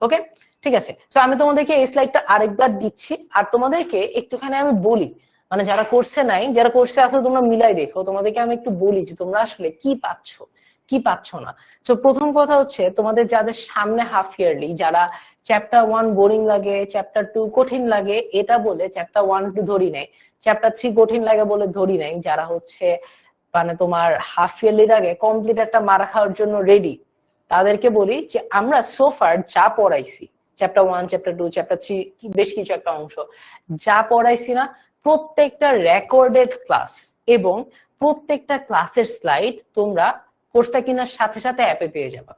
ওকে, ঠিক আছে। সো আমি তোমাদেরকে এই স্লাইডটা আরেকবার দিচ্ছি, আর তোমাদেরকে একটুখানি আমি বলি, মানে যারা কোর্সে নাই, যারা কোর্সে আছে তোমরা মিলাই দেখো, তোমাদেরকে আমি একটু বলি যে তোমরা আসলে কি পাচ্ছ কি পাচ্ছ না। তো প্রথম কথা হচ্ছে তোমাদের যাদের সামনে হাফ ইয়ারলি, যারা চ্যাপ্টার 1 বোরিং লাগে, চ্যাপ্টার 2 কঠিন লাগে, এটা বলে চ্যাপ্টার 1 2 ধরি নাই, চ্যাপ্টার 3 কঠিন লাগে বলে ধরি নাই, যারা হচ্ছে মানে তোমার হাফ ইয়ারলির আগে কমপ্লিট একটা মারা খাওয়ার জন্য রেডি, তাদেরকে বলি যে আমরা সোফার যা পড়াইছি, চ্যাপ্টার 1 চ্যাপ্টার 2 চ্যাপ্টার 3 বেশ কিছু একটা অংশ যা পড়াইছি না, প্রত্যেকটা রেকর্ডেড ক্লাস এবং প্রত্যেকটা ক্লাসের স্লাইড তোমরা কোর্সটা কেনার সাথে সাথে অ্যাপে পেয়ে যাবে।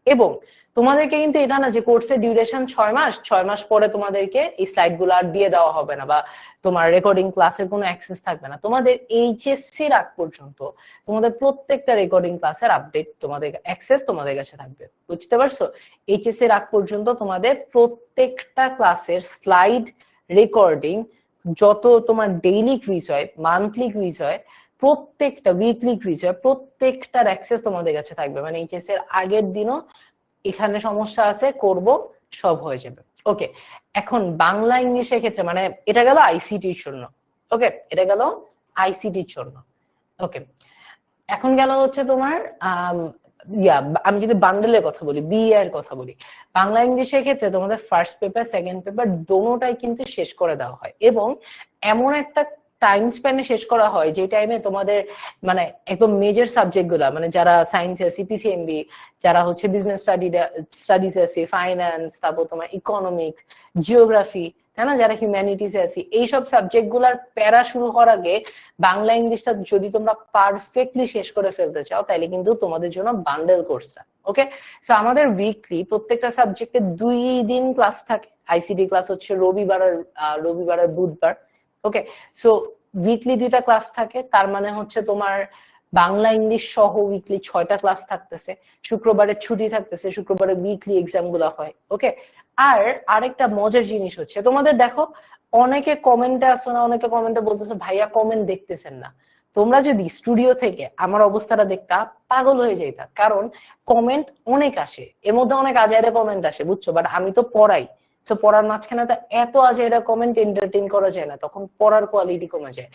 এবং তোমাদেরকে কিন্তু এটা না যে কোর্সের ডিউরেশন 6 মাস, 6 মাস পরে তোমাদেরকে এই স্লাইড গুলো আর দিয়ে দেওয়া হবে না, বা তোমার রেকর্ডিং ক্লাসের কোনো অ্যাক্সেস থাকবে না। তোমাদের এইচএসসি আগ পর্যন্ত তোমাদের প্রত্যেকটা রেকর্ডিং ক্লাসের আপডেট, তোমাদের অ্যাক্সেস তোমাদের কাছে থাকবে, বুঝতে পারছো? এইচএসসি আগ পর্যন্ত তোমাদের প্রত্যেকটা ক্লাসের স্লাইড রেকর্ডিং, যত তোমার ডেইলি কুইজ হয়, মান্থলি কুইজ হয়, প্রত্যেকটা উইকলি কুইজ হয়, প্রত্যেকটার অ্যাক্সেস তোমাদের কাছে থাকবে। মানে এইচএসসি এর আগের দিনও এখানে সমস্যা আছে, করব, সব হয়ে যাবে। ওকে, এখন বাংলা ইংলিশের ক্ষেত্রে মানে এটা গেল আইসিটির জন্য। ওকে, এটা গেল আইসিটির জন্য। ওকে, এখন গেল হচ্ছে তোমার আমি যদি বান্ডেলের কথা বলি, বি এর কথা বলি, বাংলা ইংলিশের ক্ষেত্রে তোমাদের ফার্স্ট পেপার, সেকেন্ড পেপার দোনোটাই কিন্তু শেষ করে দেওয়া হয়, এবং এমন একটা টাইম স্প্যানে শেষ করা হয় যে টাইমে তোমাদের মানে একদম মেজর সাবজেক্ট গুলা, মানে যারা সায়েন্স আছে, পিসিএমবি, যারা হচ্ছে বিজনেস স্টাডিজ আছে, ফাইন্যান্স, তারপর তোমার ইকোনমিক্স, জিওগ্রাফি, তাই না, যারা হিউম্যানিটিসে আছি, এইসব সাবজেক্ট গুলার প্যারা শুরু হওয়ার আগে বাংলা ইংলিশটা যদি তোমরা পারফেক্টলি শেষ করে ফেলতে চাও তাহলে কিন্তু তোমাদের জন্য বান্ডেল কোর্সটা। ওকে, সো আমাদের উইকলি প্রত্যেকটা সাবজেক্টে 2 দিন ক্লাস থাকে। আইসিটি ক্লাস হচ্ছে রবিবার আর বুধবার। ওকে, সো উইকলি 2টা ক্লাস থাকে, তার মানে হচ্ছে তোমার বাংলা ইংলিশ সহ উইকলি 6টা ক্লাস থাকতেছে। শুক্রবারে ছুটি থাকতেছে, শুক্রবারে উইকলি এক্সাম গুলা হয়। ওকে, আর আরেকটা মজার জিনিস হচ্ছে, তোমাদের দেখো অনেকে কমেন্টে আসো না, অনেকে কমেন্টে বলতেছে ভাইয়া কমেন্ট দেখতেছেন না। তোমরা যদি স্টুডিও থেকে আমার অবস্থাটা দেখতা পাগল হয়ে যাইতা, কারণ কমেন্ট অনেক আসে, এর মধ্যে অনেক আজাইরা কমেন্ট আসে, বুঝছো, বাট আমি তো পড়াই, তো পড়ার মাঝখানে তো এত আজাইরা কমেন্ট এন্টারটেইন করা যায় না, তখন পড়ার কোয়ালিটি কমে যায়।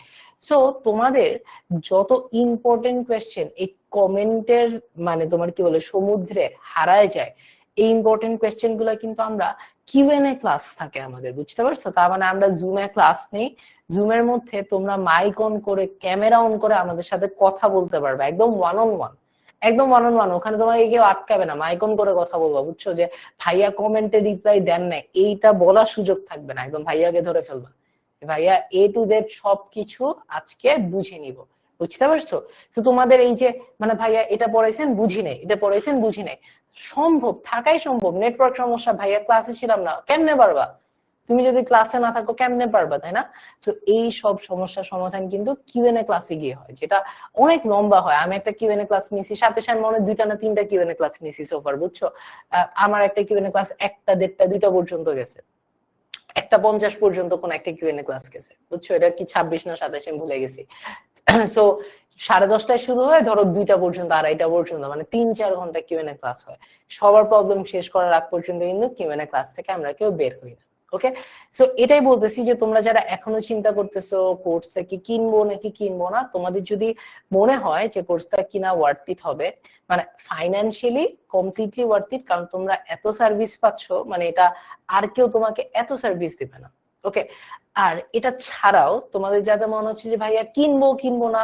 সো তোমাদের যত ইম্পর্টেন্ট কোয়েশ্চেন এই কমেন্টের মানে তোমার কি বলে সমুদ্রে হারায় যায়, এই ইম্পর্টেন্ট কোয়েশ্চেন গুলো কিন্তু আমরা কিউএনএ ক্লাস থাকে আমাদের, বুঝতে পারছো? তার মানে আমরা জুমে ক্লাস নেই, জুমের মধ্যে তোমরা মাইক অন করে ক্যামেরা অন করে আমাদের সাথে কথা বলতে পারবে, একদম ওয়ান অন ওয়ান, একদম ওয়ান অন ওয়ান। ওখানে তোমাকে কেউ আটকাবে না, মাইক অন করে কথা বলবা, বুঝছো, যে ভাইয়া কমেন্টে রিপ্লাই দেন না এইটা বলার সুযোগ থাকবে না, একদম ভাইয়াকে ধরে ফেলবা, ভাইয়া এ টু জেড সবকিছু আজকে বুঝে নিব, বুঝতে পারছো? তো তোমাদের এই যে মানে ভাইয়া এটা পড়াইছেন বুঝি নেই, এটা পড়াইছেন বুঝি নেই, সম্ভব থাকাই সম্ভব, নেটওয়ার্ক সমস্যা, ভাইয়া ক্লাসে ছিলাম না, কেমনে পারবা? তুমি যদি ক্লাসে না থাকো কেমনে পারবা, তাই না? তো এই সব সমস্যার সমাধান কিন্তু কিউএনএ ক্লাসে গিয়ে হয়, যেটা অনেক লম্বা হয়। আমি একটা কিউএনএ ক্লাস নিয়েছি, সাথে সাথে মনে 2টা না 3টা কিউএনএ ক্লাস নিয়েছি সোফার, বুঝছো। আমার একটা কিউএনএ ক্লাস 1টা 1:30 2টা পর্যন্ত গেছে, 1:50 পর্যন্ত কোন একটা কিউএনএ ক্লাস গেছে, বুঝছো। এটা কি 26 না 27 আমি ভুলে গেছি। সো 10:30টায় শুরু হয়, ধরো 2টা পর্যন্ত, 2:30টা পর্যন্ত, মানে 3-4 ঘন্টা কিউএনএ ক্লাস হয়। সবার প্রবলেম শেষ করার আগ পর্যন্ত কিন্তু কিউএনএ ক্লাস থেকে আমরা কেউ বের হই না। ওকে, সো এটাই বলতেছি যে তোমরা যারা এখনো চিন্তা করতেছো কোর্সটা কি কিনবো নাকি কিনবো না, তোমাদের যদি মনে হয় যে কোর্সটা কিনা ওয়ার্থ ইট হবে, মানে ফাইনান্সিয়ালি কমপ্লিটলি ওয়ার্থ ইট, কারণ তোমরা এত সার্ভিস পাচ্ছ, মানে এটা আর কেউ তোমাকে এত সার্ভিস দিবে না। ওকে, আর এটা ছাড়াও তোমাদের যাদের মনে হচ্ছে যে ভাইয়া কিনবো কিনবো না,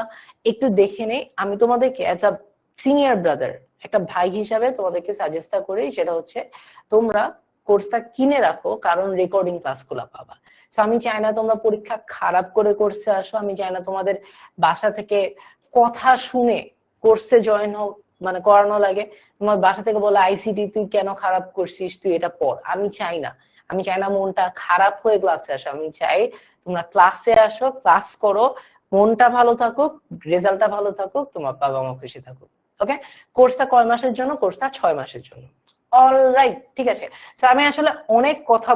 একটু দেখে নেই, আমি তোমাদেরকে অ্যাজ আ সিনিয়র ব্রাদার, একটা ভাই হিসাবে তোমাদেরকে সাজেস্টটা করি, সেটা হচ্ছে তোমরা কোর্সটা কিনে রাখো, কারণ রেকর্ডিং ক্লাসগুলো পাবা। তো আমি চাই না তোমরা পরীক্ষা খারাপ করে কোর্সে আসো, আমি চাই না তোমাদের বাসা থেকে কথা শুনে কোর্সে জয়েন হোক, মানে করানো লাগে, তোমার বাসা থেকে বলে আইসিটি তুই কেন খারাপ করছিস, তুই এটা পড়। আমি চাই না, আমি চাই না মনটা খারাপ হয়ে ক্লাসে আসো, আমি চাই তোমরা ক্লাসে আসো, ক্লাস করো, মনটা ভালো থাকুক, রেজাল্টটা ভালো থাকুক, তোমার বাবা মা খুশি থাকুক। ওকে, কোর্সটা কয় মাসের জন্য? কোর্সটা 6 মাসের জন্য। অলরাইট, ঠিক আছে। আমি আসলে অনেক কথা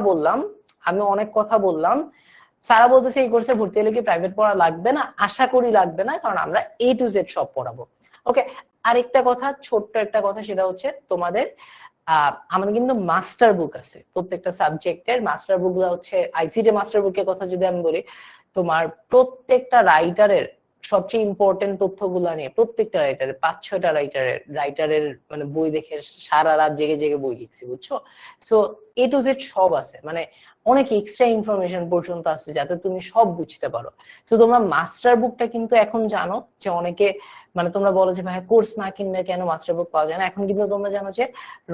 বললাম। সারা বলতেছে এই কোর্সে ভর্তি হলে কি প্রাইভেট পড়া লাগবে না? আশা করি লাগবে না, কারণ আমরা A to Z সব পড়াবো। ওকে, আরেকটা কথা, ছোট্ট একটা কথা, সেটা হচ্ছে তোমাদের আমাদের কিন্তু মাস্টার বুক আছে প্রত্যেকটা সাবজেক্টের। মাস্টার বুক গুলো হচ্ছে আইসিটি মাস্টার বুকের কথা যদি আমি বলি, তোমার প্রত্যেকটা রাইটারের সবচেয়ে ইম্পর্টেন্ট তথ্যগুলা নিয়ে, প্রত্যেকটা রাইটারের 5-6টা রাইটারের মানে বই দেখে সারা রাত জেগে জেগে বই লিখছি, বুঝছো। সো A to Z সব আছে, মানে অনেক এক্সট্রা ইনফরমেশন পর্যন্ত আছে যাতে তুমি সব বুঝতে পারো। তো তোমরা মাস্টার বুকটা কিন্তু এখন জানো যে অনেকে মানে তোমরা বলো যে ভাই কোর্স না কিনলে কেন মাস্টার বুক পাওয়া যায় না, এখন কিন্তু তোমরা জানো যে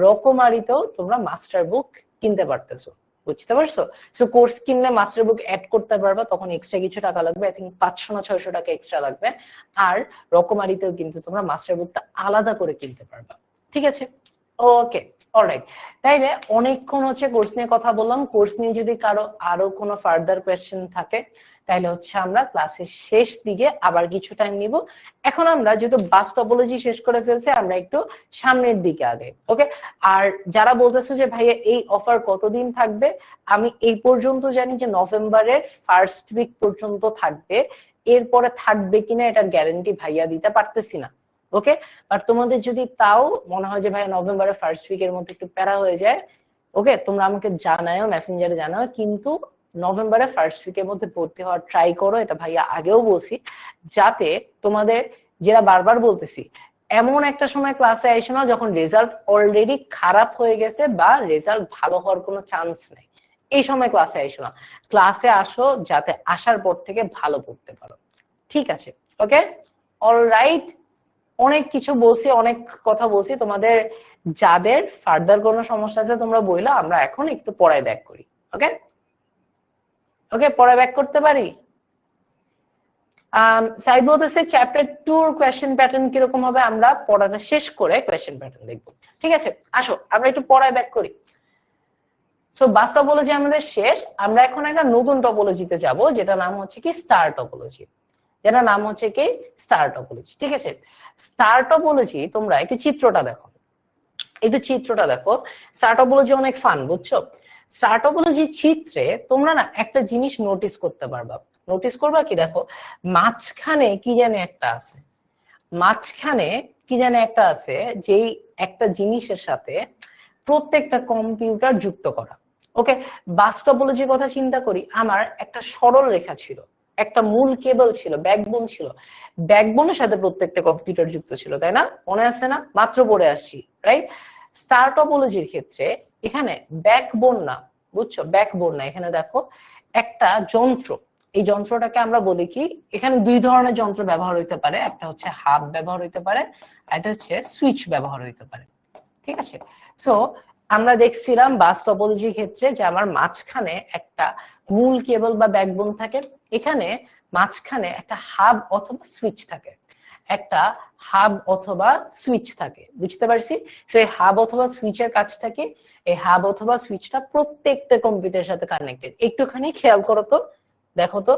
রকমারিতেও তোমরা মাস্টার বুক কিনতে পারতেছো, বুঝতে পারছো। সো কোর্স কিনলে মাস্টার বুক অ্যাড করতে পারবা, তখন এক্সট্রা কিছু টাকা লাগবে, আই থিঙ্ক 500 না 600 টাকা এক্সট্রা লাগবে। আর রকমারিতেও কিন্তু তোমরা মাস্টার বুকটা আলাদা করে কিনতে পারবা, ঠিক আছে। ওকে, অলরাইট, তাইলে অনেকক্ষণ হচ্ছে কোর্স নিয়ে কথা বললাম। কোর্স নিয়ে যদি কারো আরো কোনো ফার্দার কোয়েশ্চেন থাকে তাহলে হচ্ছে আমরা ক্লাসের শেষ দিকে আবার কিছু টাইম নিব। এখন আমরা যেহেতু বাস টপোলজি শেষ করে ফেলছি, আমরা একটু সামনের দিকে আগে। ওকে, আর যারা বলতেছে যে ভাইয়া এই অফার কতদিন থাকবে, আমি এই পর্যন্ত জানি যে নভেম্বরের ফার্স্ট উইক পর্যন্ত থাকবে, এরপরে থাকবে কিনা এটার গ্যারান্টি ভাইয়া দিতে পারতেছি না। ওকে, বাট তোমাদের যদি তাও মনে হয় যে ভাই নভেম্বরের ফার্স্ট উইকের মধ্যে একটু প্যারা হয়ে যায়, ওকে, তোমরা আমাকে জানাও, মেসেঞ্জারে জানাও, কিন্তু নভেম্বরের ফার্স্ট উইকের মধ্যে ভর্তি হওয়ার ট্রাই করো, এটা ভাইয়া আগেও বলছি, যাতে তোমাদের, যেটা বারবার বলতেছি, এমন একটা সময় ক্লাসে আইসো না যখন রেজাল্ট অলরেডি খারাপ হয়ে গেছে বা রেজাল্ট ভালো হওয়ার কোনো চান্স নেই, এই সময় ক্লাসে আইসো না। ক্লাসে আসো যাতে আসার পর থেকে ভালো পড়তে পারো, ঠিক আছে। ওকে, অলরাইট, অনেক কিছু বলছি, অনেক কথা বলছি, তোমাদের যাদের ফার্দার কোনো সমস্যা আছে তোমরা বইলো, আমরা এখন একটু পড়ায় ব্যাক করি। ওকে। ওকে, পরে ব্যাক করতে পারি। সাইড বলতেছে চ্যাপ্টার 2 এর কোয়েশ্চেন প্যাটার্ন কিরকম হবে, আমরা পড়াটা শেষ করে কোয়েশ্চেন প্যাটার্ন দেখবো। ঠিক আছে, আসো আমরা একটু পড়ায় ব্যাক করি। সো বাস টপোলজি আমাদের শেষ, আমরা এখন একটা নতুন টপোলজিতে যাব, যেটা নাম হচ্ছে কি স্টার টপোলজি। যেটা নাম হচ্ছে কি স্টার টপোলজি। ঠিক আছে, স্টার টপোলজি তোমরা একটু চিত্রটা দেখো, একটু চিত্রটা দেখো। স্টার টপোলজি অনেক ফান, বুঝছো? স্টার টপোলজি চিত্রে তোমরা না একটা জিনিস নোটিস করতে পারবা। নোটিস করবা কি, দেখো মাঝখানে কি জানি একটা আছে, মাঝখানে কি জানি একটা আছে, যেই একটা জিনিসের সাথে প্রত্যেকটা কম্পিউটার যুক্ত করা। ওকে, বাস টপোলজির কথা চিন্তা করি, আমার একটা সরল রেখা ছিল, একটা মূল কেবল ছিল, ব্যাকবোন ছিল, ব্যাকবোনের সাথে প্রত্যেকটা কম্পিউটার যুক্ত ছিল, তাই না? মনে আছে না? মাত্র পড়ে আসছি, রাইট? স্টার টপোলজির ক্ষেত্রে এখানে ব্যাকবোন না, বুঝছো? ব্যাকবোন না, এখানে দেখো একটা যন্ত্র, এই যন্ত্রটাকে আমরা বলি কি, এখানে দুই ধরনের যন্ত্র ব্যবহার হইতে পারে, একটা হচ্ছে হাব ব্যবহার হইতে পারে, একটা হচ্ছে সুইচ ব্যবহার হইতে পারে। ঠিক আছে, সো আমরা দেখছিলাম বাস টপোলজির ক্ষেত্রে যে আমার মাঝখানে একটা মূল কেবল বা ব্যাকবোন থাকে, এখানে মাঝখানে একটা হাব অথবা সুইচ থাকে, একটা হাব অথবা সুইচ থাকে, বুঝতে পারছি? সেই হাব অথবা সুইচের কাজটা কি, এই হাব অথবা সুইচটা প্রত্যেকটা কম্পিউটারের সাথে কানেক্টেড। একটুখানি খেয়াল করো তো, দেখো তো,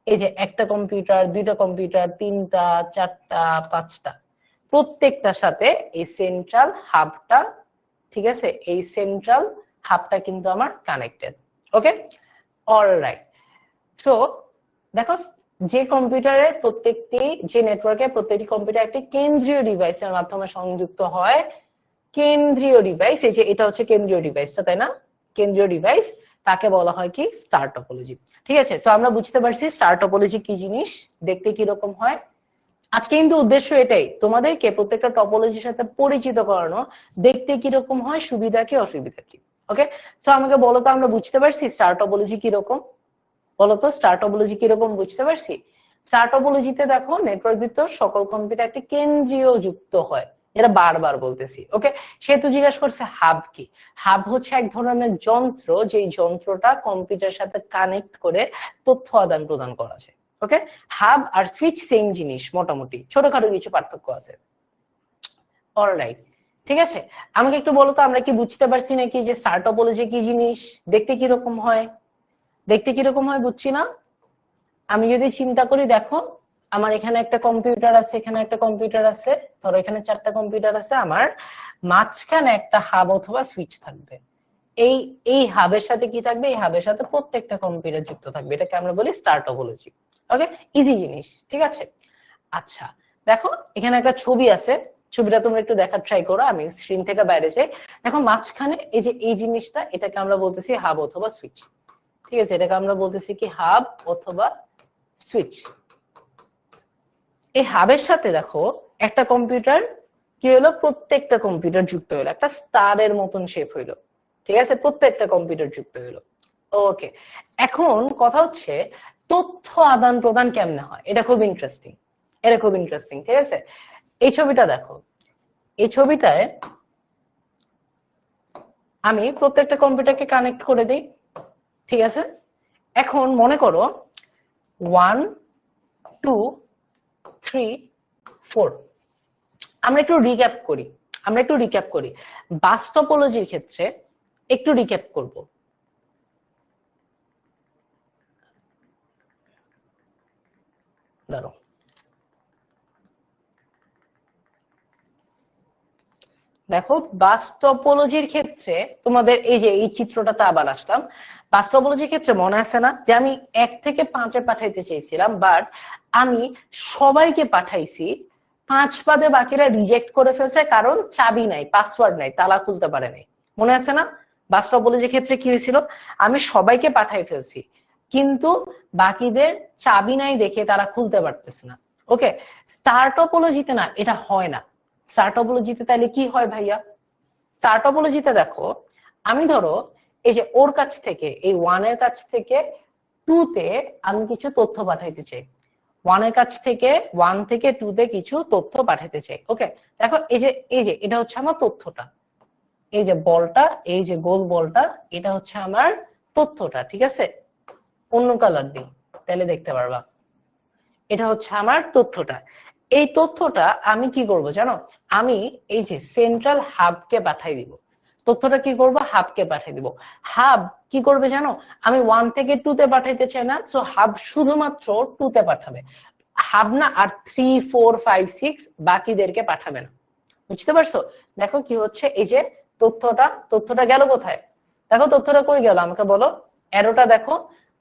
এই যে একটা কম্পিউটার, দুইটা কম্পিউটার, তিনটা, চারটা, পাঁচটা, প্রত্যেকটার সাথে এই সেন্ট্রাল হাবটা, ঠিক আছে, এই সেন্ট্রাল হাবটা কিন্তু আমার কানেক্টেড। ওকে, অলরাইট। সো দেখো, যে কম্পিউটারের প্রত্যেকটি, যে নেটওয়ার্কের প্রত্যেকটি কম্পিউটার একটি কেন্দ্রীয় ডিভাইসের মাধ্যমে সংযুক্ত হয়, কেন্দ্রীয় ডিভাইস, এই যে এটা হচ্ছে কেন্দ্রীয় ডিভাইসটা, তাই না? কেন্দ্রীয় ডিভাইস, তাকে বলা হয় কি স্টার টপোলজি। ঠিক আছে, সো আমরা বুঝতে পারছি স্টার টপোলজি কি জিনিস, দেখতে কি রকম হয়। আজকে কিন্তু উদ্দেশ্য এটাই, তোমাদেরকে প্রত্যেকটা টপোলজির সাথে পরিচিত করানো, দেখতে কিরকম হয়, সুবিধা কি অসুবিধা কি। ওকে, সো আমাকে বলো তো, আমরা বুঝতে পারছি স্টার টপোলজি কিরকম? বলো তো স্টার টপোলজি কিরকম, বুঝতে পারছি? স্টার টপোলজিতে দেখো নেটওয়ার্ক ভিতর সকল কম্পিউটার একটি কেন্দ্রীয় যুক্ত হয়, এটা বারবার বলতেছি। ওকে, সে তো জিজ্ঞাসা করছে হাব কি। হাব হচ্ছে এক ধরনের যন্ত্র, যেই যন্ত্রটা কম্পিউটারের সাথে কানেক্ট করে তথ্য আদান প্রদান করা যায়। ওকে, হাব আর সুইচ সেম জিনিস, মোটামুটি ছোটখাটো কিছু পার্থক্য আছে। অলরাইট, ঠিক আছে, আমাকে একটু বলো তো, আমরা কি বুঝতে পারছি নাকি যে স্টার টপোলজি কি জিনিস, দেখতে কিরকম হয়? দেখতে কিরকম হয় বুঝছি না? আমি যদি চিন্তা করি, দেখো আমার এখানে একটা কম্পিউটার আছে, এখানে একটা কম্পিউটার আছে, ধরো এখানে চারটা কম্পিউটার আছে, আমার মাঝখানে একটা হাব অথবা সুইচ থাকবে। এই এই হাবের সাথে কি থাকবে, এই হাবের সাথে প্রত্যেকটা কম্পিউটার যুক্ত থাকবে, এটাকে আমরা বলি স্টার টপোলজি। ওকে, ইজি জিনিস, ঠিক আছে। আচ্ছা, দেখো এখানে একটা ছবি আছে, ছবিটা তোমরা একটু দেখার ট্রাই করো, আমি স্ক্রিন থেকে বাইরে যাই। দেখো মাঝখানে এই যে এই জিনিসটা, এটাকে আমরা বলতেছি হাব অথবা সুইচ। ঠিক আছে, এটাকে আমরা বলতেছি কি হাব অথবা সুইচ। এই হাবের সাথে দেখো একটা কম্পিউটার কি হলো, প্রত্যেকটা কম্পিউটার যুক্ত হলো, একটা স্টারের মতন শেপ হইলো। ঠিক আছে, প্রত্যেকটা কম্পিউটার যুক্ত হলো। ওকে, এখন কথা হচ্ছে তথ্য আদান প্রদান কেমনে হয়, এটা খুব ইন্টারেস্টিং, এটা খুব ইন্টারেস্টিং। ঠিক আছে, এই ছবিটা দেখো, এই ছবিটায় আমি প্রত্যেকটা কম্পিউটারকে কানেক্ট করে দিই। ঠিক আছে, এখন মনে করো 1 2 3 4, আমরা একটু রিক্যাপ করি, আমরা একটু রিক্যাপ করি বাস টপোলজির ক্ষেত্রে, একটু রিক্যাপ করব। দাঁড়াও, দেখো বাস টপোলজির ক্ষেত্রে তোমাদের এই যে এই চিত্রটাতে আবার আসলাম। বাস টপোলজির ক্ষেত্রে মনে আছে না যে আমি 1 থেকে 5-এ পাঠাইতে চেয়েছিলাম, বাট আমি সবাইকে পাঠাইছি 5 বাদে বাকিরা রিজেক্ট করে ফেলছে, কারণ চাবি নাই, পাসওয়ার্ড নাই, তালা খুলতে পারে নাই। মনে আছে না বাস টপোলজির ক্ষেত্রে কি হয়েছিল? আমি সবাইকে পাঠাই ফেলছি, কিন্তু বাকিদের চাবি নাই দেখে তারা খুলতে পারতেছে না। ওকে, স্টার টপোলজিতে না এটা হয় না। স্টার টপোলজিতে তাহলে কি হয় ভাইয়া? স্টার টপোলজিতে দেখো, আমি ধরো এই যে ওর কাছ থেকে, এই 1 এর কাছ থেকে 2 তে আমি কিছু তথ্য পাঠাইতে চাই, 1 এর কাছ থেকে 1 থেকে 2 তে কিছু তথ্য পাঠাইতে চাই। ওকে, দেখো এই যে এটা হচ্ছে আমার তথ্যটা, এই যে বলটা, এই যে গোল বলটা, এটা হচ্ছে আমার তথ্যটা। ঠিক আছে, অন্য কালার দিই, তাহলে দেখতে পারবা। এটা হচ্ছে আমার তথ্যটা। এই তথ্যটা আমি কি করব জানো, আমি এই যে সেন্ট্রাল হাবকে পাঠাই দিব। তথ্যটা কি করব, হাবকে পাঠাই দিব। হাব কি করবে জানো, আমি 1 থেকে 2 তে পাঠাইতে চাই না, সো হাব শুধুমাত্র 2 তে পাঠাবে। হাব না আর 3, 4, 5, 6 বাকিদেরকে পাঠাবে না। বুঝতে পারছো? দেখো কি হচ্ছে, এই যে তথ্যটা গেল কোথায়, দেখো তথ্যটা কই গেল আমাকে বলো, অ্যারোটা দেখো।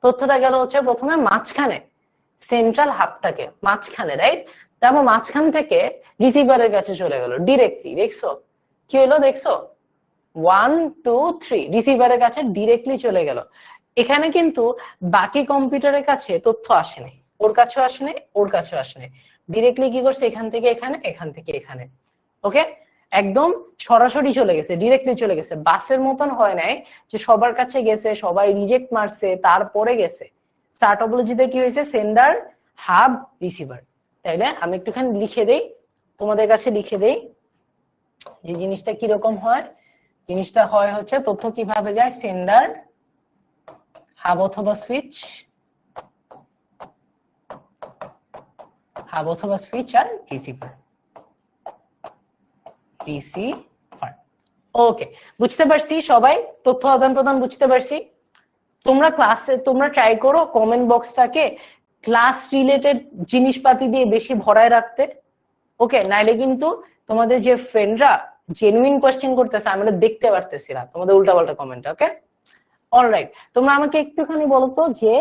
তথ্যটা গেল হচ্ছে প্রথমে মাঝখানে, সেন্ট্রাল হাবটাকে মাঝখানে, রাইট? তারপর মাঝখান থেকে রিসিভারের কাছে চলে গেল ডিরেক্টলি। দেখছো কি হলো, দেখছো 1, 2, 3 রিসিভারের কাছে ডিরেক্টলি চলে গেল। এখানে কিন্তু বাকি কম্পিউটারের কাছে তথ্য আসেনি, ওর কাছেও আসেনি, ওর কাছেও আসেনি, ডিরেক্টলি কি করছে, এখান থেকে এখানে, এখান থেকে এখানে। ওকে, একদম সরাসরি চলে গেছে, ডিরেক্টলি চলে গেছে। বাসের মতন হয় নাই যে সবার কাছে গেছে, সবাই রিজেক্ট মারছে তারপরে গেছে। স্টার টপোলজিতে কি হয়েছে, সেন্ডার, হাব, রিসিভার। তাইলে আমি একটুখানি লিখে দেই, তোমাদের কাছে লিখে দেই যে জিনিসটা কিরকম হয়। জিনিসটা হয় হচ্ছে, তথ্য কিভাবে যায়, সেন্ডার, হাব অথবা সুইচ, হাব অথবা সুইচ আর রিসিভার। ওকে, বুঝতে পারছি সবাই, তথ্য আদান প্রদান বুঝতে পারছি। তোমরা ক্লাসে তোমরা ট্রাই করো কমেন্ট বক্সটাকে ক্লাস রিলেটেড জিনিসপাতি দিয়ে বেশি ভরায় রাখতে। ওকে, নাইলে কিন্তু তোমাদের যে ফ্রেন্ডরা জেনুইন কোয়েশ্চেন করতেছে আমরা দেখতে পারতেছি না তোমাদের উল্টাপাল্টা কমেন্ট। ওকে, অলরাইট, তোমরা আমাকে একটুখানি বলো তো যে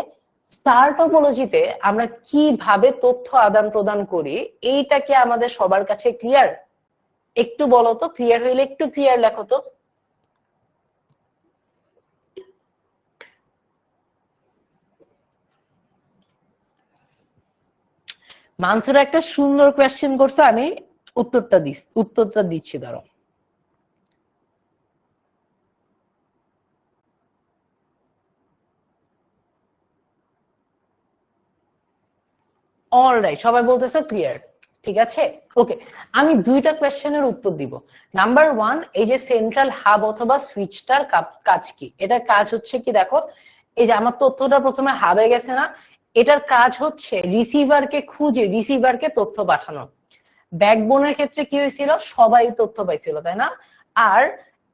স্টার টপোলজিতে আমরা কিভাবে তথ্য আদান প্রদান করি, এইটা কি আমাদের সবার কাছে ক্লিয়ার? একটু বলো তো, ক্লিয়ার হইলে একটু ক্লিয়ার লেখো তো। মানসুর একটা সুন্দর কোয়েশ্চেন করছে, আমি উত্তরটা দিচ্ছি, ধরো। অলরাইট, সবাই বলতেছে ক্লিয়ার, ঠিক আছে। ওকে, আমি দুইটা কোয়েশ্চেনের উত্তর দিব। নাম্বার 1, এই যে সেন্ট্রাল হাব অথবা সুইচটার কাজ কি? এটার কাজ হচ্ছে কি, দেখো এই যে আমার তথ্যটা প্রথমে হাবে গেছে না, এটার কাজ হচ্ছে রিসিভারকে খুঁজে রিসিভারকে তথ্য পাঠানো। ব্যাকবোনের ক্ষেত্রে কি হয়েছিল, সবাই তথ্য পাইছিল, তাই না? আর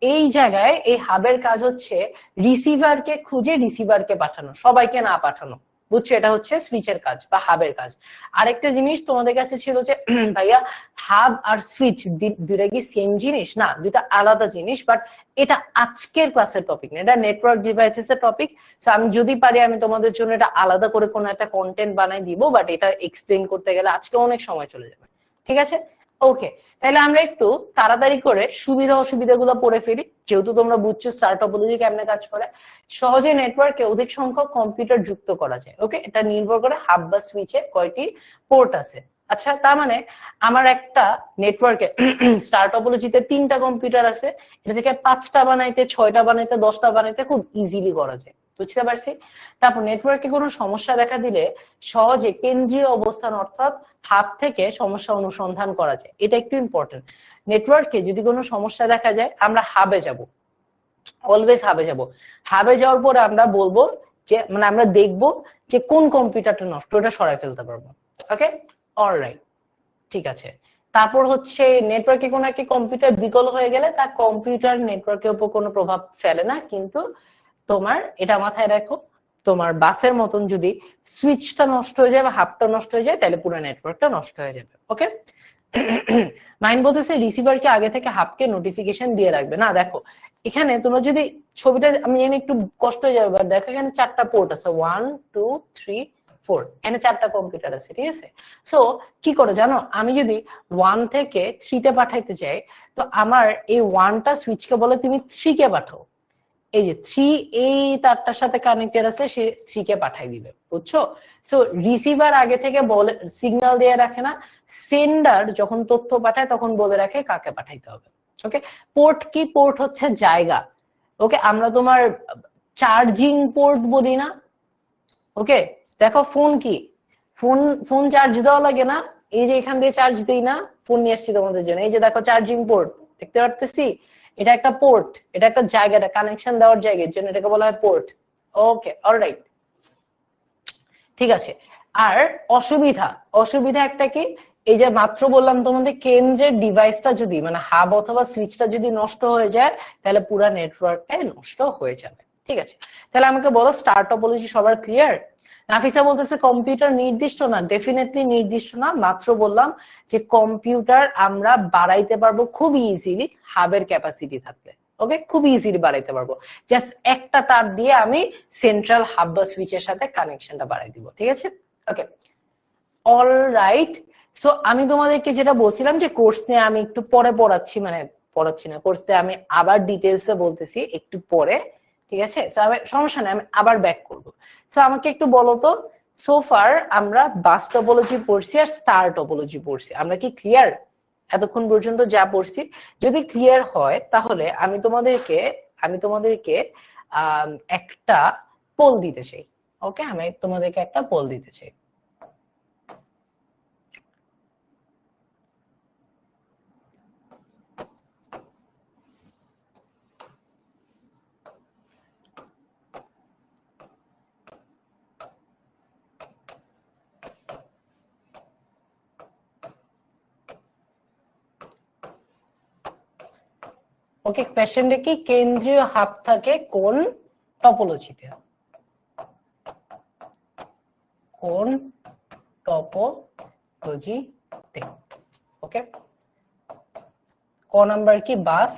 এই জায়গায় এই হাবের কাজ হচ্ছে রিসিভারকে খুঁজে রিসিভারকে পাঠানো, সবাইকে না পাঠানো। বুঝছো, এটা হচ্ছে সুইচের কাজ বা হাবের কাজ। আরেকটা জিনিস তোমাদের কাছে ছিল যে ভাইয়া হাব আর সুইচ দুইটা কি সেম জিনিস? না, দুইটা আলাদা জিনিস, বাট এটা আজকের ক্লাসের টপিক না, এটা নেটওয়ার্ক ডিভাইসেস এর টপিক। সো আমি যদি পারি আমি তোমাদের জন্য এটা আলাদা করে কোনো একটা কন্টেন্ট বানাই দিব, বাট এটা এক্সপ্লেন করতে গেলে আজকে অনেক সময় চলে যাবে। ঠিক আছে, ওকে, তাহলে আমরা একটু তাড়াতাড়ি করে সুবিধা অসুবিধাগুলো পড়ে ফেলি, যেহেতু তোমরা বুঝছো স্টার টপোলজি কেমনে কাজ করে। সহজে নেটওয়ার্কে অধিক সংখ্যক কম্পিউটার যুক্ত করা যায়। ওকে, এটা নির্ভর করে হাব বা সুইচে কয়টি পোর্ট আছে। আচ্ছা, তার মানে আমার একটা নেটওয়ার্কে স্টার টপোলজিতে 3টা কম্পিউটার আছে, এটা থেকে 5টা বানাইতে, 6টা বানাইতে, 10টা বানাইতে খুব ইজিলি করা যায়। বুঝতে পারছি। তারপর নেটওয়ার্কে কোনো সমস্যা দেখা দিলে সহজে কেন্দ্রীয় অবস্থান অর্থাৎ হাব থেকে সমস্যা অনুসন্ধান করা যায়। এটা একটু ইম্পর্টেন্ট। নেটওয়ার্কে যদি কোনো সমস্যা দেখা যায় আমরা হাবে যাব, অলওয়েজ হাবে যাব। হাবে যাওয়ার পরে আমরা বলবো যে মানে আমরা দেখবো যে কোন কম্পিউটারটা নষ্ট, ওটা সরাই ফেলতে পারবো। ওকে, অলরাইট, ঠিক আছে। তারপর হচ্ছে নেটওয়ার্কে কোনো একটি কম্পিউটার বিকল হয়ে গেলে তা কম্পিউটার নেটওয়ার্কের উপর কোনো প্রভাব ফেলে না, কিন্তু তোমার এটা মাথায় রাখো, তোমার বাসের মতন যদি সুইচটা নষ্ট হয়ে যায় বা হাবটা নষ্ট হয়ে যায় তাহলে পুরো নেটওয়ার্কটা নষ্ট হয়ে যাবে। ওকে, মাইন্ড বলতেছে রিসিভারকে আগে থেকে হাবকে নোটিফিকেশন দিয়ে রাখবে না। দেখো এখানে তোমরা যদি ছবিটা, আমি জানি একটু কষ্ট হয়ে যাবে, দেখো এখানে 4টা পোর্ট আছে, 1, 2, 3, 4, এখানে 4টা কম্পিউটার আছে, ঠিক আছে। সো কি করে জানো, আমি যদি 1 থেকে 3 তে পাঠাইতে চাই, তো আমার এই 1টা সুইচকে বলে তুমি 3 কে পাঠাও। এই যে 3 এই তারটার সাথে কানেক্টেড আছে, সে 3 কে পাঠাই দিবে। বুঝছো? সো রিসিভার আগে থেকে বলে সিগন্যাল দিয়ে রাখে না, সেন্ডার যখন তথ্য পাঠায় তখন বলে রাখে কাকে পাঠাইতে হবে। ওকে, পোর্ট কি? পোর্ট হচ্ছে জায়গা। ওকে, আমরা তোমার চার্জিং পোর্ট বলি না। ওকে, দেখো ফোন কি, ফোন চার্জ দেওয়া লাগে না, এই যে এখান দিয়ে চার্জ দিই না, ফোন নিয়ে আসছি তোমাদের জন্য, এই যে দেখো চার্জিং পোর্ট দেখতে পারতেছি, এটা একটা পোর্ট, এটা একটা জায়গা, এটা কানেকশন দেওয়ার জায়গা, এর জন্য এটাকে বলা হয় পোর্ট। ওকে, অলরাইট, ঠিক আছে। আর অসুবিধা একটা কি, এই যে মাত্র বললাম তোমাদের কেন্দ্রের ডিভাইসটা যদি মানে হাব অথবা সুইচটা যদি নষ্ট হয়ে যায় তাহলে পুরো নেটওয়ার্কটাই নষ্ট হয়ে যাবে। ঠিক আছে, তাহলে আমাকে বলো স্টার টপোলজি সবার ক্লিয়ার? নাফিসা বলতেছে কম্পিউটার নির্দিষ্ট না, ডেফিনেটলি নির্দিষ্ট না। মাত্র বললাম যে কম্পিউটার আমরা বাড়াইতে পারবো খুব ইজিলি হাবের ক্যাপাসিটি থাকলে। ওকে, খুব ইজিলি বাড়াইতে পারবো, জাস্ট একটা তার দিয়ে আমি সেন্ট্রাল হাব বা সুইচের সাথে কানেকশনটা বাড়াই দিব। ঠিক আছে, ওকে অল রাইট। সো আমি তোমাদেরকে যেটা বলছিলাম যে কোর্স নিয়ে আমি একটু পরে পড়াচ্ছি, মানে পড়াচ্ছি না, কোর্সে আমি আবার ডিটেলসে বলতেছি একটু পরে। ঠিক আছে, সো আমি সমস্যা নেই, আমি আবার ব্যাক করব। সো আমাকে একটু বলো তো, সোফার আমরা বাস টপোলজি পড়ছি আর স্টার টপোলজি পড়ছি, আমরা কি ক্লিয়ার এতক্ষণ পর্যন্ত যা পড়ছি? যদি ক্লিয়ার হয় তাহলে আমি তোমাদেরকে একটা পোল দিতে চাই। ওকে, আমি তোমাদেরকে একটা পোল দিতে চাই। ওকে, কোয়েশ্চেনটা কি, কেন্দ্রীয় হাব থাকে কোন টপোলজিতে? কোন টপোলজিতে? ওকে, ক নাম্বার কি বাস,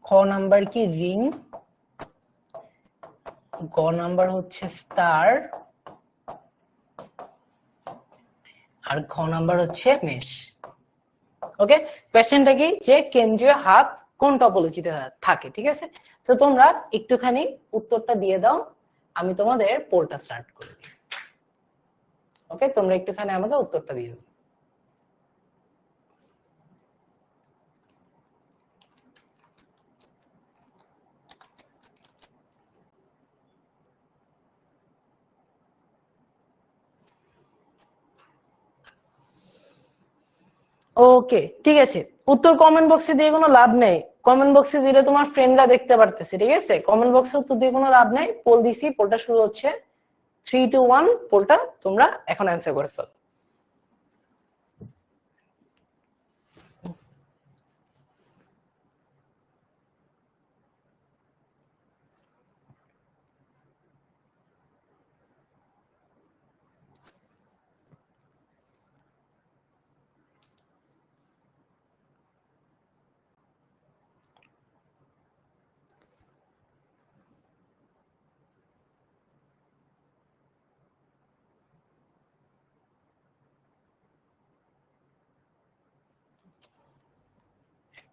খ নাম্বার কি রিং, গ নাম্বার হচ্ছে স্টার, আর ঘ নাম্বার হচ্ছে মেশ। ওকে, কোয়েশ্চেনটা কি যে কেন্দ্রীয় হাব কোন টপোলজিতে থাকে। ঠিক আছে, তো তোমরা একটুখানি উত্তরটা দিয়ে দাও, আমি তোমাদের পোলটা স্টার্ট করে দিই। ওকে, তোমরা একটুখানি আমাকে উত্তরটা দিয়ে দাও। ওকে, ঠিক আছে, উত্তর কমেন্ট বক্সে দিয়ে কোনো লাভ নেই, কমেন্ট বক্সে দিলে তোমার ফ্রেন্ডরা দেখতে পারতেছে। ঠিক আছে, কমেন্ট বক্সে উত্তর দিয়ে কোনো লাভ নেই। পোল দিছি, পোলটা শুরু হচ্ছে 3, 2, 1, পোলটা তোমরা এখন অ্যান্সার করে ফেলো।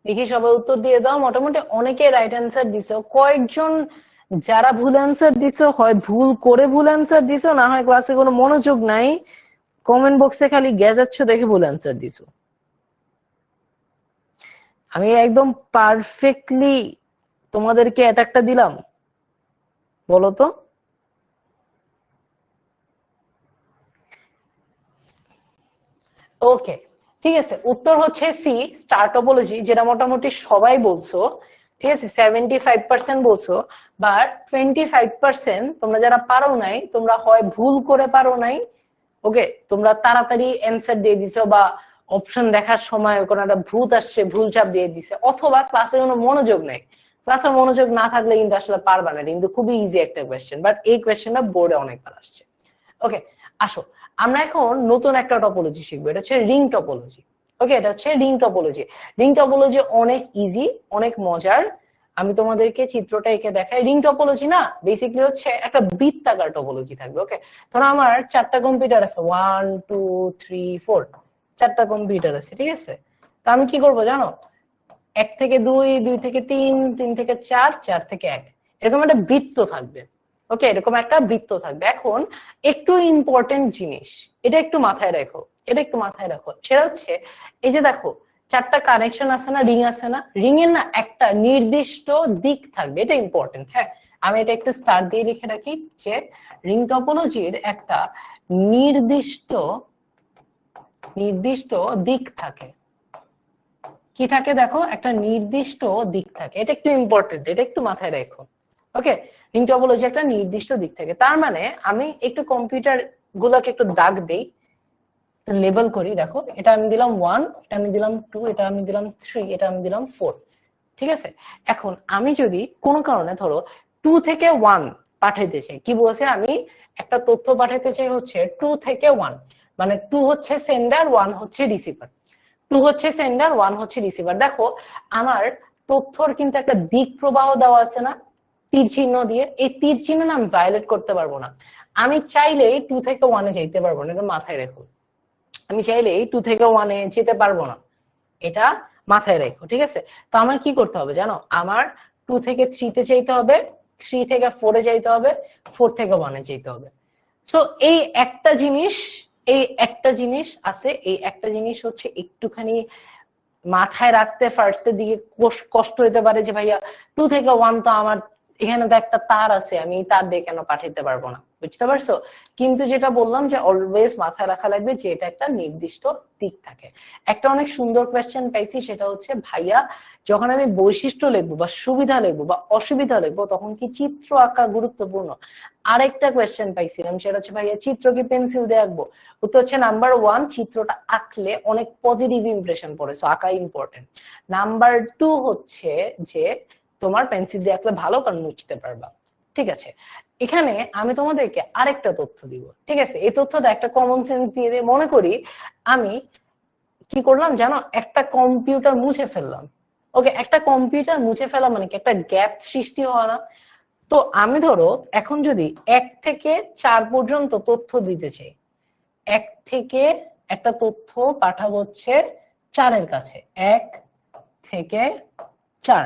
দেখি সবাই উত্তর দিয়ে দাও। মোটামুটি অনেকে রাইট অ্যান্সার দিছো, কয়েকজন যারা ভুল অ্যান্সার দিছো হয় ভুল করে ভুল অ্যান্সার দিছো, না হয় ক্লাসে কোনো মনোযোগ নাই, কমেন্ট বক্সে খালি গেজাচ্ছ দেখে ভুল অ্যান্সার দিছো। আমি একদম পারফেক্টলি তোমাদেরকে অ্যাটাকটা দিলাম, বলো তো? ওকে, ঠিক আছে, উত্তর হচ্ছে সি, স্টার টপোলজি, যেটা মোটামুটি সবাই বলছো। ঠিক আছে, 75% বলছো, বাট 25% তোমরা যারা পারো নাই, তোমরা হয় ভুল করে পারো নাই, ওকে, তোমরা তাড়াতাড়ি অ্যান্সার দিয়ে দিছো, বা অপশন দেখার সময় কোনো একটা ভূত আসছে ভুল চাপ দিয়ে দিছে, অথবা ক্লাসে কোনো মনোযোগ নেই। ক্লাসে মনোযোগ না থাকলে কিন্তু আসলে পারবা না, কিন্তু খুবই ইজি একটা কোয়েশ্চেন, বাট এই কোয়েশ্চেনটা বোর্ডে অনেকবার আসছে। ওকে, আসো আমরা এখন নতুন একটা টপোলজি শিখবো, এটা হচ্ছে রিং টপোলজি। ওকে, এটা হচ্ছে রিং টপোলজি। রিং টপোলজি অনেক ইজি, অনেক মজার। আমি তোমাদেরকে চিত্রটা এঁকে দেখাই। রিং টপোলজি না বেসিক্যালি হচ্ছে একটা বৃত্তাকার টপোলজি থাকবে। ওকে, ধরো আমার 4টা কম্পিউটার আছে, 1, 2, 3, 4, 4টা কম্পিউটার আছে। ঠিক আছে, তো আমি কি করবো জানো, 1 থেকে 2, 2 থেকে 3, 3 থেকে 4, 4 থেকে 1, এরকম একটা বৃত্ত থাকবে। ওকে, এরকম একটা বৃত্ত থাকবে। এখন একটু ইম্পর্টেন্ট জিনিস, এটা একটু মাথায় রাখো, এটা একটু মাথায় রাখো, সেটা হচ্ছে এই যে দেখো 4টা কানেকশন আছে না, রিং আছে না, রিং এর না একটা নির্দিষ্ট দিক থাকবে, এটা ইম্পর্টেন্ট। হ্যাঁ, আমি এটা একটু স্টার দিয়ে লিখে রাখি যে রিং টপোলজির একটা নির্দিষ্ট নির্দিষ্ট দিক থাকে। কি থাকে দেখো, একটা নির্দিষ্ট দিক থাকে, এটা একটু ইম্পর্টেন্ট, এটা একটু মাথায় রাখো। ওকে, রিং টপোলজি একটা নির্দিষ্ট দিক থেকে, তার মানে আমি একটু কম্পিউটার গুলাকে একটু দাগ দেই, লেবেল করি। দেখো এটা আমি দিলাম 1, এটা আমি দিলাম 2, এটা আমি দিলাম 3, এটা আমি দিলাম 4। ঠিক আছে, এখন আমি যদি কোনো কারণে ধরো 2 থেকে 1 পাঠাইতে চাই, কি বলছে, আমি একটা তথ্য পাঠাইতে চাই হচ্ছে 2 থেকে 1, মানে 2 হচ্ছে সেন্ডার, 1 হচ্ছে রিসিভার। 2 হচ্ছে সেন্ডার, 1 হচ্ছে রিসিভার। দেখো আমার তথ্যর কিন্তু একটা দিক প্রবাহ দেওয়া আছে না, তীর চিহ্ন দিয়ে। এই তীর চিহ্ন না আমি ভায়োলেট করতে পারবো না। আমি চাইলেই 2 থেকে 1 এ যাইতে পারবো না, এটা মাথায় রেখো। আমি চাইলেই 2 থেকে 1 এ যেতে পারবো না, এটা মাথায় রেখো। ঠিক আছে, তো আমার কি করতে হবে জানো, আমার 2 থেকে 3 তে চাইতে হবে, 3 থেকে 4 এ যাইতে হবে, 4 থেকে 1 এ যেতে হবে। সো এই একটা জিনিস, এই একটা জিনিস আছে, এই একটা জিনিস হচ্ছে একটুখানি মাথায় রাখতে ফার্স্টের দিকে কষ্ট হতে পারে যে ভাইয়া 2 থেকে 1 তো আমার এখানে তো একটা তার আছে, আমি তার দিয়ে কেন পাঠাইতে পারবো না, বুঝতে পারছো? কিন্তু যেটা বললাম যে অলওয়েজ মাথায় রাখা লাগবে যে এটা একটা নির্দিষ্ট দিক থাকে। একটা অনেক সুন্দর কোয়েশ্চেন পাইছি, সেটা হচ্ছে ভাইয়া যখন আমি বৈশিষ্ট্য লিখবো বা সুবিধা লিখবো বা অসুবিধা লিখবো তখন কি চিত্র আঁকা গুরুত্বপূর্ণ? আরেকটা কোয়েশ্চেন পাইছিলাম, সেটা হচ্ছে ভাইয়া চিত্র কি পেন্সিল দিয়ে আঁকবো? উত্তর হচ্ছে নাম্বার 1, চিত্রটা আঁকলে অনেক পজিটিভ ইমপ্রেশন পড়ে, সো আঁকা ইম্পর্টেন্ট। নাম্বার 2 হচ্ছে যে তোমার পেন্সিল দিয়ে আঁকলে ভালো, কারণ মুছতে পারবা। ঠিক আছে, এখানে আমি তোমাদেরকে আরেকটা তথ্য দিব। ঠিক আছে, এই তথ্যটা একটা কমন সেন্স দিয়ে দিয়ে মনে করি আমি কি করলাম জানো, একটা কম্পিউটার মুছে ফেললাম। ওকে, একটা কম্পিউটার মুছে ফেলা মানে কি একটা গ্যাপ সৃষ্টি হওয়া না? তো আমি ধরো এখন যদি 1 থেকে 4 পর্যন্ত তথ্য দিতে চাই, 1 থেকে একটা তথ্য পাঠাবো হচ্ছে 4 এর কাছে, 1 থেকে 4,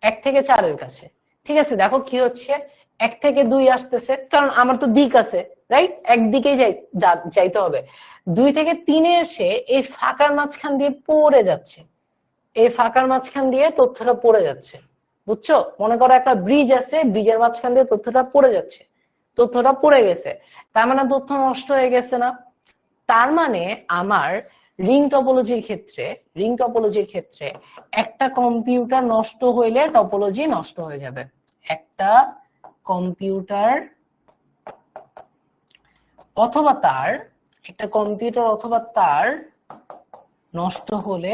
1 থেকে 4 এর কাছে। ঠিক আছে, দেখো কি হচ্ছে, 1 থেকে 2 আসতেছে, কারণ আমার তো দিক আছে, রাইট, একদিকেই যাইতে হবে। 2 থেকে 3 এ এসে এই ফাঁকার মাঝখান দিয়ে পড়ে যাচ্ছে, এই ফাঁকার মাঝখান দিয়ে তথ্যটা পড়ে যাচ্ছে, বুঝছো? মনে করো একটা ব্রিজ আছে, ব্রিজের মাঝখান দিয়ে তথ্যটা পড়ে যাচ্ছে, তথ্যটা পড়ে গেছে, তার মানে তথ্য নষ্ট হয়ে গেছে না? তার মানে আমার রিং টপোলজির ক্ষেত্রে, রিং টপোলজির ক্ষেত্রে একটা কম্পিউটার নষ্ট হইলে টপোলজি নষ্ট হয়ে যাবে। একটা কম্পিউটার অথবা তার, একটা কম্পিউটার অথবা তার নষ্ট হলে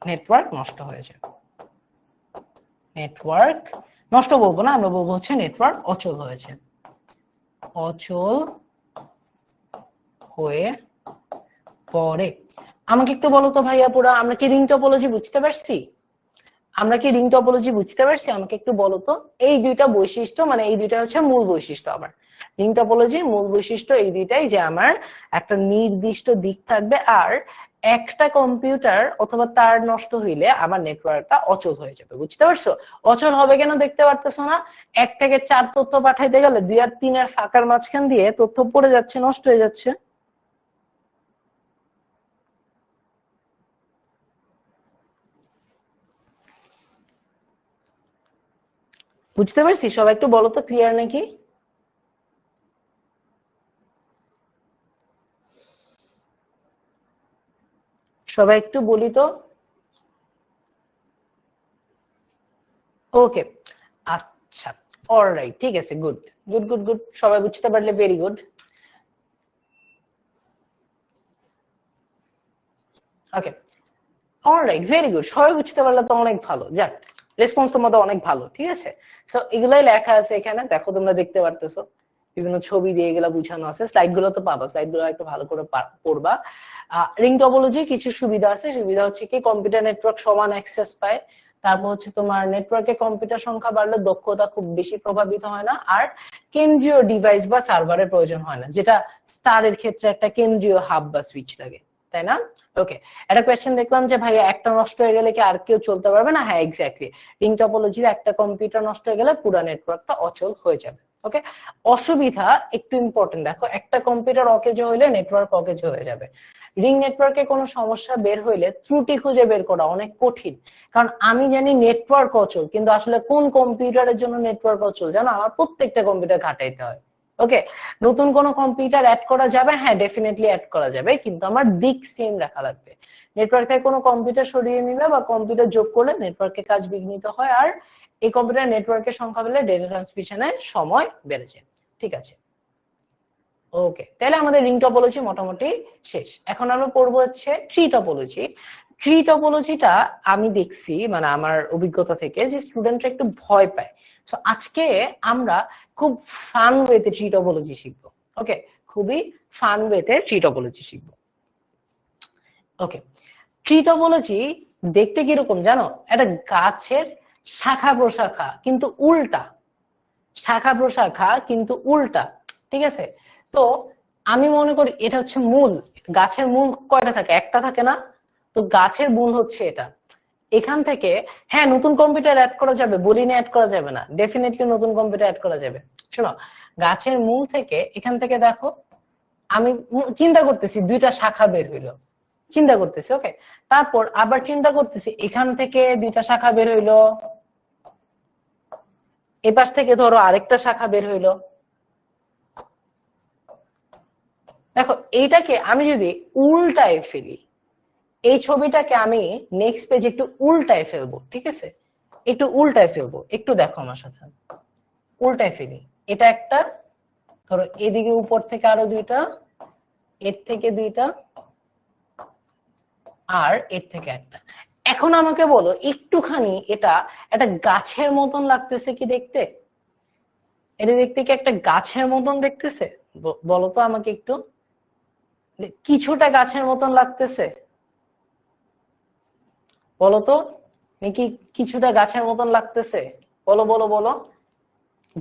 নেটওয়ার্ক নষ্ট হয়ে যাবে। নেটওয়ার্ক নষ্ট বলবো না, আমরা বলবো হচ্ছে নেটওয়ার্ক অচল হয়েছে, অচল হয়ে পড়ে। আমাকে একটু বলো তো ভাইয়া পুরা আমরা কি রিং টপোলজি বুঝতে পারছি? আমরা কি রিং টপোলজি বুঝতে পারছি? আমাকে একটু বলো তো। এই দুইটা বৈশিষ্ট্য, মানে এই দুইটা হচ্ছে মূল বৈশিষ্ট্য আমার রিং টপোলজির মূল বৈশিষ্ট্য এই দুইটাই, যে আমার একটা নির্দিষ্ট দিক থাকবে, আর একটা কম্পিউটার অথবা তার নষ্ট হইলে আমার নেটওয়ার্কটা অচল হয়ে যাবে। বুঝতে পারছো? অচল হবে কেন দেখতে পারতেছো না? 1 থেকে 4 তথ্য পাঠাইতে গেলে 2 আর 3 এর ফাঁকার মাঝখান দিয়ে তথ্য পড়ে যাচ্ছে, নষ্ট হয়ে যাচ্ছে। বুঝতে পারছি? সবাই একটু বলো তো, ক্লিয়ার নাকি? সবাই একটু বলি তো। ওকে, আচ্ছা, অলরাইট, ঠিক আছে, গুড গুড গুড গুড, সবাই বুঝতে পারলে ভেরি গুড। ওকে, অলরাইট, ভেরি গুড, সবাই বুঝতে পারলে তো অনেক ভালো। যাক, রেসপন্স তোমাদের অনেক ভালো। ঠিক আছে, সো এগুলাই লেখা আছে এখানে, দেখো তোমরা দেখতে পারতেছো, বিভিন্ন ছবি দিয়ে এগুলা বুঝানো আছে। স্লাইড গুলো তো পাবা, স্লাইড গুলো একটু ভালো করে পড়বা। রিং টপোলজি কিছু সুবিধা আছে, সুবিধা হচ্ছে কি কম্পিউটার নেটওয়ার্ক সমান অ্যাক্সেস পায়। তারপর হচ্ছে তোমার নেটওয়ার্কে কম্পিউটার সংখ্যা বাড়লে দক্ষতা খুব বেশি প্রভাবিত হয় না, আর কেন্দ্রীয় ডিভাইস বা সার্ভারের প্রয়োজন হয় না, যেটা স্টারের ক্ষেত্রে একটা কেন্দ্রীয় হাব বা সুইচ লাগে, তাই না? ওকে, একটা কোয়েশ্চেন দেখলাম যে ভাইয়া একটা নষ্ট হয়ে গেলে কি আর কেউ চলতে পারবে না? হ্যাঁ, এক্স্যাক্টলি, রিং টপোলজিতে একটা কম্পিউটার নষ্ট হয়ে গেলে পুরো নেটওয়ার্কটা অচল হয়ে যাবে। ওকে, অসুবিধা একটু ইম্পর্টেন্ট, দেখো একটা কম্পিউটার অকেজ হইলে নেটওয়ার্ক অকেজ হয়ে যাবে। রিং নেটওয়ার্কে কোনো সমস্যা বের হইলে ত্রুটি খুঁজে বের করা অনেক কঠিন, কারণ আমি জানি নেটওয়ার্ক অচল, কিন্তু আসলে কোন কম্পিউটারের জন্য নেটওয়ার্ক অচল জানো, আমার প্রত্যেকটা কম্পিউটার ঘাটাইতে হয়। ওকে, নতুন কোনো কম্পিউটার অ্যাড করা যাবে? হ্যাঁ, ডেফিনেটলি অ্যাড করা যাবে, কিন্তু আমার দিক সেম রাখা লাগবে। নেটওয়ার্ক থেকে কোনো কম্পিউটার সরিয়ে নিলে বা কম্পিউটার যোগ করলে নেটওয়ার্কের কাজ বিঘ্নিত হয়, আর এই কম্পিউটার নেটওয়ার্কের সংখ্যা বেড়ে ডেটা ট্রান্সমিশনের সময় বেড়ে যায়। ঠিক আছে, ওকে, তাহলে আমাদের রিং টপোলজি মোটামুটি শেষ। এখন আমরা পড়বো হচ্ছে ট্রি টপোলজি। ট্রি টপোলজিটা আমি দেখছি মানে আমার অভিজ্ঞতা থেকে যে স্টুডেন্টরা একটু ভয় পায়। তো আজকে আমরা খুব ফান ওয়েতে ট্রি টপোলজি শিখবো। ওকে, খুবই ফান ওয়েতে ট্রি টপোলজি শিখবো। ওকে, ট্রি টপোলজি দেখতে কিরকম জানো? একটা গাছের শাখা প্রশাখা কিন্তু উল্টা, শাখা প্রশাখা কিন্তু উল্টা। ঠিক আছে, তো আমি মনে করি এটা হচ্ছে মূল। গাছের মূল কয়টা থাকে? একটা থাকে না? তো গাছের মূল হচ্ছে এটা। এখান থেকে হ্যাঁ নতুন কম্পিউটার অ্যাড করা যাবে, বলি না অ্যাড করা যাবে না, ডেফিনেটলি নতুন কম্পিউটার অ্যাড করা যাবে। শোনো, গাছের মূল থেকে এখান থেকে দেখো, আমি চিন্তা করতেছি দুইটা শাখা বের হইলো, চিন্তা করতেছি। ওকে, তারপর আবার চিন্তা করতেছি এখান থেকে দুইটা শাখা বের হইলো, এপাশ থেকে ধরো আরেকটা শাখা বের হইলো। দেখো এইটাকে আমি যদি উল্টায় ফেলি, এই ছবিটাকে আমি নেক্সট পেজে একটু উল্টায় ফেলবো। ঠিক আছে, একটু উল্টায় ফেলবো, একটু দেখো আমার সাথে, উল্টায় ফেলি। এটা একটা, ধরো এদিকে উপর থেকে আরো দুইটা, এর থেকে দুইটা, আর এর থেকে একটা। এখন আমাকে বলো একটুখানি এটা একটা গাছের মতন লাগতেছে কি দেখতে? এটা দেখতে কি একটা গাছের মতন দেখতেছে? বলো তো আমাকে একটু, কিছুটা গাছের মতন লাগতেছে? বলো তো, নাকি কিছুটা গাছের মতন লাগতেছে? বলো বলো বলো।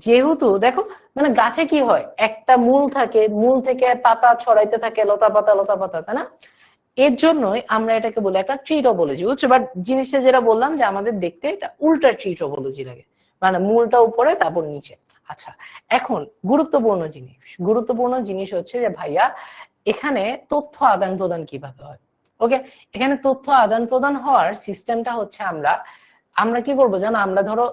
যেহেতু দেখো মানে গাছে কি হয়, একটা মূল থাকে, মূল থেকে পাতা ছড়াইতে থাকে, লতা পাতা লতা পাতা, তাই না? এর জন্যই আমরা এটাকে বলি একটা ট্রি টপোলজি, বুঝছো? বাট জিনিসটা যেটা বললাম যে আমাদের দেখতে এটা উল্টা ট্রি টপোলজি লাগে, মানে মূলটা উপরে তারপর নিচে। আচ্ছা, এখন গুরুত্বপূর্ণ জিনিস হচ্ছে যে ভাইয়া এখানে তথ্য আদান প্রদান কিভাবে হয়। ওকে, এখানে তথ্য আদান প্রদান হওয়ার সিস্টেমটা হচ্ছে আমরা আমরা কি করবো জানো? আমরা ধরো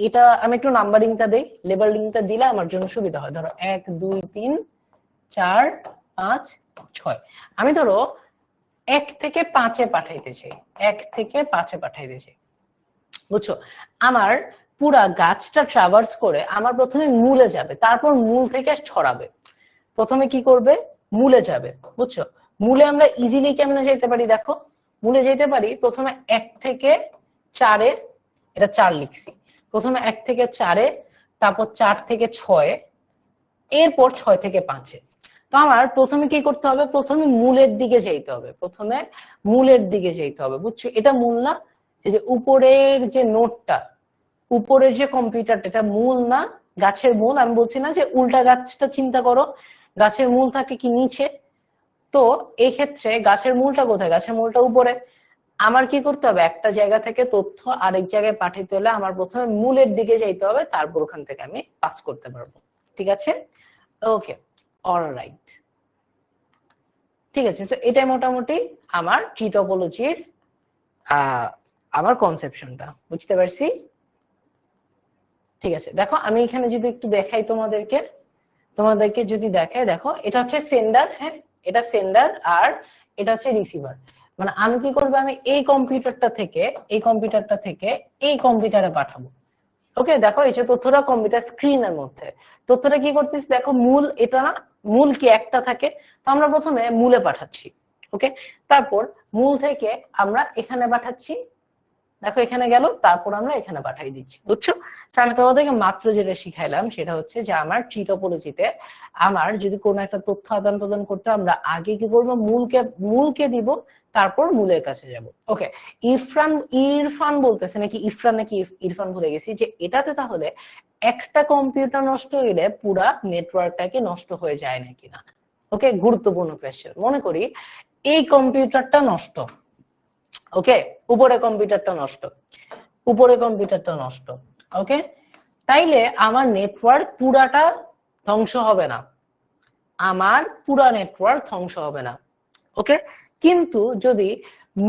এটা আমি একটু নাম্বারিংটা দেই, লেবেলিংটা দিলে আমার জন্য সুবিধা হয়। ধরো 1 2 3 4 5 6, আমি ধরো 1 থেকে 5-এ পাঠাইতে চাই, 1 থেকে 5-এ পাঠাইতে চাই, বুঝছো? আমার পুরা গাছটা ট্রাভার্স করে আমার প্রথমে মূলে যাবে, তারপর মূল থেকে ছড়াবে। প্রথমে কি করবে? মূলে যাবে, বুঝছো? মূলে আমরা ইজিলি কেমনে যেতে পারি দেখো, মূলে যেতে পারি প্রথমে 1 থেকে 4-এ, এটা 4 লিখছি, প্রথমে 1 থেকে 4-এ, তারপর 4 থেকে 6-এ, এরপর 6 থেকে 5-এ। তো আমার প্রথমে কি করতে হবে? প্রথমে মূলের দিকে যেতে হবে, প্রথমে মূলের দিকে যেতে হবে, বুঝছো? এটা মূল না? এই যে উপরের যে নোটটা, উপরের যে কম্পিউটারটা, এটা মূল না? গাছের মূল। আমি বলছি না যে উল্টা গাছটা চিন্তা করো, গাছের মূল থাকে কি নিচে? তো এই ক্ষেত্রে গাছের মূলটা কোথায়? গাছের মূলটা উপরে। আমার কি করতে হবে? একটা জায়গা থেকে তথ্য আরেক জায়গায় পাঠাতে হলে আমার প্রথমে মূলের দিকে যাইতে হবে, তারপর ওখান থেকে আমি পাস করতে পারবো। ঠিক আছে, ওকে, অলরাইট, ঠিক আছে। তো এটাই মোটামুটি আমার ট্রি টপোলজির আমার কনসেপশনটা, বুঝতে পারছি? ঠিক আছে, দেখো আমি এখানে যদি একটু দেখাই তোমাদেরকে যদি দেখাই, দেখো এটা হচ্ছে সেন্ডার, হ্যাঁ এটা সেন্ডার, আর এটা হচ্ছে রিসিভার। মানে আমি কি করবো? আমি এই কম্পিউটারটা থেকে এই কম্পিউটারে পাঠাবো। ওকে, দেখো এই যে তথ্যটা কম্পিউটার স্ক্রিনের মধ্যে, তথ্যটা কি করতেছি দেখো, মূল এটা না, মূল কি একটা থাকে, তো আমরা প্রথমে মূলে পাঠাচ্ছি। ওকে, তারপর মূল থেকে আমরা এখানে পাঠাচ্ছি, দেখো এখানে গেল, তারপর আমরা এখানে পাঠাই দিচ্ছি, বুঝছো? আমি তোমাদেরকে মাত্র যেটা শিখাইলাম সেটা হচ্ছে যে আমার ট্রি টপোলজিতে আমার যদি কোনো একটা তথ্য আদান প্রদান করতে, আমরা আগে কি করবো? মূলকে দিব, তারপর মূলের কাছে যাব। ওকে, ইরফান বলতেছে নাকি ইরফান, নাকি ইরফান ভুলে গেছি, যে এটাতে তাহলে একটা কম্পিউটার নষ্ট হইলে পুরা নেটওয়ার্কটাকে নষ্ট হয়ে যায় নাকি না? ওকে, গুরুত্বপূর্ণ কোয়েশ্চেন। মনে করি এই কম্পিউটারটা নষ্ট, ওকে, উপরে কম্পিউটারটা নষ্ট, ওকে, তাইলে আমার নেটওয়ার্ক পুরাটা ধ্বংস হবে না, আমার পুরা নেটওয়ার্ক ধ্বংস হবে না। ওকে, কিন্তু যদি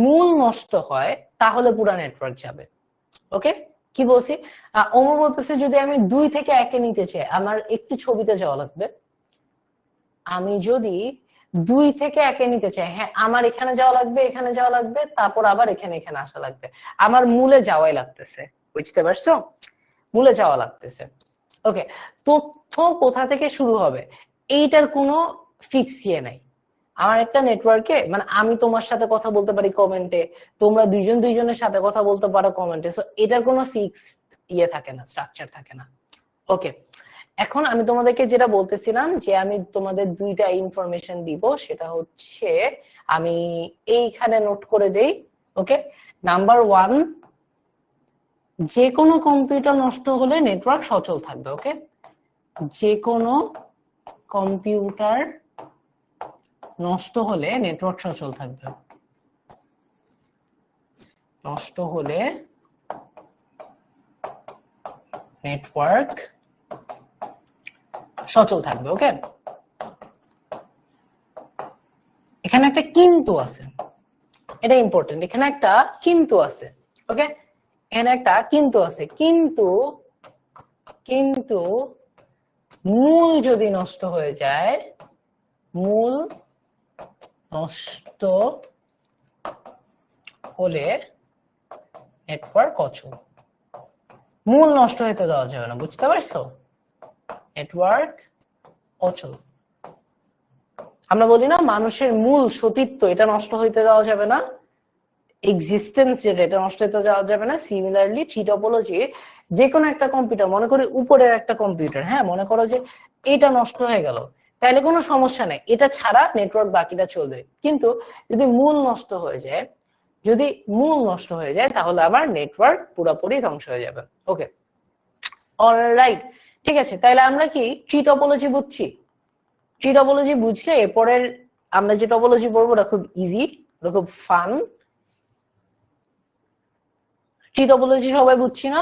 মূল নষ্ট হয় তাহলে পুরা নেটওয়ার্ক যাবে। ওকে, কি বলছি? ওমর বলতেছে যদি আমি 2 থেকে 1-এ নিতে চাই, আমার একটু ছবিতে যাওয়া লাগবে। আমি যদি 2 থেকে 1-এ নিতে চাই, হ্যাঁ আমার এখানে যাওয়া লাগবে, এখানে যাওয়া লাগবে, তারপর আবার এখানে আসা লাগবে। আমার মূলে যাওয়াই লাগতেছে, বুঝতে পারছো? মূলে যাওয়া লাগতেছে। ওকে, তথ্য কোথা থেকে শুরু হবে এইটার কোনো ফিক্স ইয়ে নাই। আমার একটা নেটওয়ার্কে মানে আমি তোমার সাথে কথা বলতে পারি কমেন্টে, তোমরা দুইজনের সাথে কথা বলতে পারো কমেন্টে, সো এটার কোনো ফিক্স ইয়ে থাকে না, স্ট্রাকচার থাকে না। ওকে, এখন আমি তোমাদেরকে যেটা বলতেছিলাম যে আমি তোমাদের 2টা ইনফরমেশন দিব, সেটা হচ্ছে আমি এইখানে নোট করে দেই। ওকে, নাম্বার 1, যে কোনো কম্পিউটার নষ্ট হলে নেটওয়ার্ক সচল থাকবে। ওকে, যে কোনো কম্পিউটার নষ্ট হলে নেটওয়ার্ক সচল থাকবে, নষ্ট হলে নেটওয়ার্ক সচল থাকবে। ওকে, এখানে একটা কিন্তু আছে, এটা ইম্পর্টেন্ট, এখানে একটা কিন্তু আছে। ওকে, এখানে একটা কিন্তু আছে, কিন্তু কিন্তু মূল যদি নষ্ট হয়ে যায়, মূল নষ্ট হলে নেটওয়ার্ক অচল। মূল নষ্ট হতে দেওয়া যাবে না, বুঝতে পারছো? নেটওয়ার্ক অচল। আমরা বলি না মানুষের মূল সতীত্ব এটা নষ্ট হইতে দেওয়া যাবে না, এক্সিস্টেন্স যেটা এটা নষ্ট হতে দেওয়া যাবে না। সিমিলারলি ট্রি টপোলজি, যে কোনো একটা কম্পিউটার, মনে করি উপরের একটা কম্পিউটার, হ্যাঁ মনে করো যে এটা নষ্ট হয়ে গেল, তাহলে কোনো সমস্যা নেই, এটা ছাড়া নেটওয়ার্ক বাকিটা চলবে। কিন্তু যদি মূল নষ্ট হয়ে যায়, যদি মূল নষ্ট হয়ে যায় তাহলে আবার নেটওয়ার্ক পুরোপুরি ধ্বংস হয়ে যাবে। ওকে, অলরাইট, ঠিক আছে, তাহলে আমরা কি ট্রি টপোলজি বুঝছি? ট্রি টপোলজি বুঝলে এরপরের আমরা যে টপোলজি পড়বো ওটা খুব ইজি, ওটা খুব ফান। ট্রি টপোলজি সবাই বুঝছি না?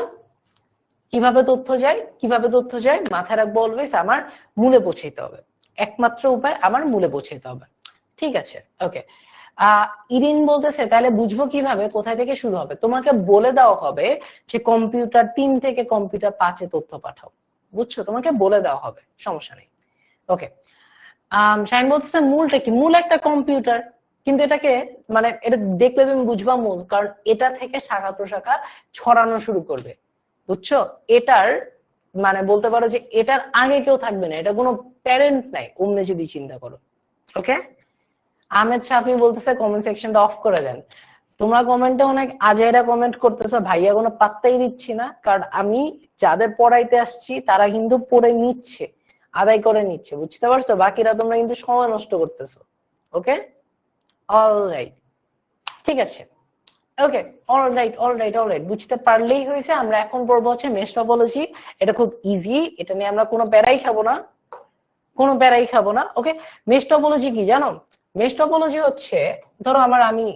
কিভাবে তথ্য যায়, কিভাবে তথ্য যায় মাথায় রাখবো অলওয়েজ, আমার মূলে পৌঁছাইতে হবে, একমাত্র উপায় আমার মূলে পৌঁছাইতে হবে। ঠিক আছে, ওকে। ইরিন বলতেছে তাহলে বুঝবো কিভাবে কোথায় থেকে শুরু হবে? তোমাকে বলে দেওয়া হবে যে কম্পিউটার 3 থেকে কম্পিউটার 5-এ তথ্য পাঠাও, বুঝছো? তোমাকে বলে দেওয়া হবে, সমস্যা নেই। ওকে, শাইন বলতেছে মূলটা কি? মূল একটা কম্পিউটার, কিন্তু এটাকে মানে এটা দেখলে তুমি বুঝবা মূল, কারণ এটা থেকে শাখা প্রশাখা ছড়ানো শুরু করবে, বুঝছো? এটার মানে বলতে পারো যে এটার আগে কেউ থাকবে না, এটা কোনো প্যারেন্ট নাই অমনে যদি চিন্তা করো। ওকে, আহমেদ শাফি বলতেছে কমেন্ট সেকশনটা অফ করে দেন। তোমরা কমেন্টে অনেক আজাইরা কমেন্ট করতেছো, ভাইয়া কোনো পাত্তাই দিচ্ছি না, কারণ আমি যাদের পড়াইতে আসছি তারা কিন্তু পড়ে নিচ্ছে, আদায় করে নিচ্ছে, বুঝতে পারছো? বাকিরা তোমরা কিন্তু সময় নষ্ট করতেছো। ওকে, অলরাইট, ঠিক আছে। ওকে, অলরাইট অলরাইট অলরাইট, বুঝতে পারলেই হয়েছে। আমরা এখন পড়বো হচ্ছে মেশ টপোলজি। এটা খুব ইজি, এটা নিয়ে আমরা কোনো প্যারাই খাবো না, কোনো প্যারাই খাবো না। ওকে, মেশ টপোলজি কি জানো? মেশ টপোলজি হচ্ছে, ধরো আমি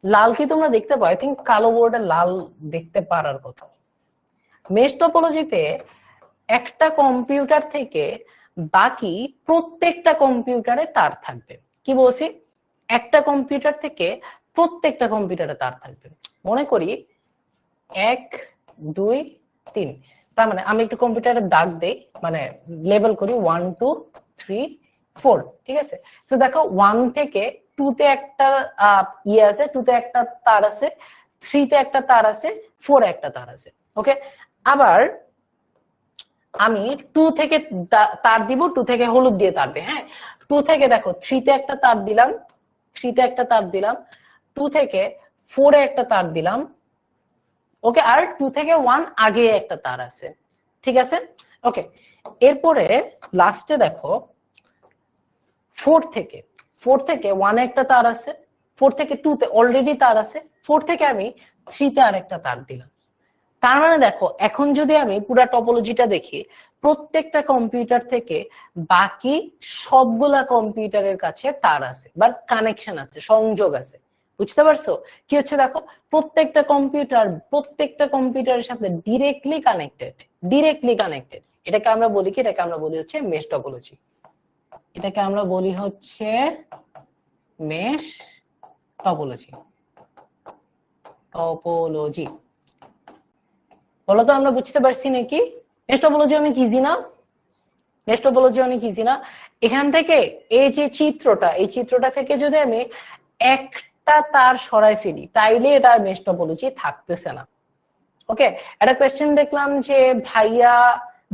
লাল কি তোমরা দেখতে পাও? আই থিঙ্ক কালো বোর্ডে লাল দেখতে পারার কথা। মেশ টপোলজিতে একটা কম্পিউটার থেকে বাকি প্রত্যেকটা কম্পিউটারে তার থাকবে। কি বলছি? একটা কম্পিউটার থেকে প্রত্যেকটা কম্পিউটারে তার থাকবে। মনে করি 1 2 3, তার মানে আমি একটু কম্পিউটারে দাগ দেই, মানে লেবেল করি 1 2 3 4, ঠিক আছে? তো দেখো 1 থেকে 2 তে একটা ইয়ে আছে, 2 তে একটা তার আছে, 3 তে একটা তার আছে, 4 এ একটা তার আছে। ওকে, আবার আমি 2 থেকে তার দিব, 2 থেকে হলুদ দিয়ে তার দিই, হ্যাঁ 2 থেকে দেখো 3 তে একটা তার দিলাম, 3 তে একটা তার দিলাম, 2 থেকে 4 এ একটা তার দিলাম। ওকে, আর 2 থেকে 1 আগে একটা তার আছে, ঠিক আছে? ওকে, এরপরে লাস্টে দেখো 4 থেকে 1 এ একটা তার আছে, 4 থেকে 2 তে অলরেডি তার আছে, 4 থেকে আমি 3 তে আরেকটা তার দিলাম। তার মানে দেখো এখন যদি আমি পুরো টপোলজিটা দেখি, প্রত্যেকটা কম্পিউটার থেকে বাকি সবগুলা কম্পিউটারের কাছে তার আছে বা কানেকশন আছে, সংযোগ আছে, বুঝতে পারছো? কি হচ্ছে দেখো, প্রত্যেকটা কম্পিউটারের সাথে ডিরেক্টলি কানেক্টেড। এটাকে আমরা বলি কি? এটাকে আমরা বলি হচ্ছে মেশ টপোলজি। এটাকে আমরা বলি হচ্ছে মেশ টপোলজি। বলো তো আমরা বুঝতে পারছি নাকি? মেশ টপোলজি অনেক ইজি না? মেশ টপোলজি অনেক ইজি না? এখান থেকে এই যে চিত্রটা, এই চিত্রটা থেকে যদি আমি একটা তার সরাই ফেলি তাইলে এটা মেশ টপোলজি থাকতেছে না। ওকে, একটা কোয়েশ্চেন দেখলাম যে ভাইয়া,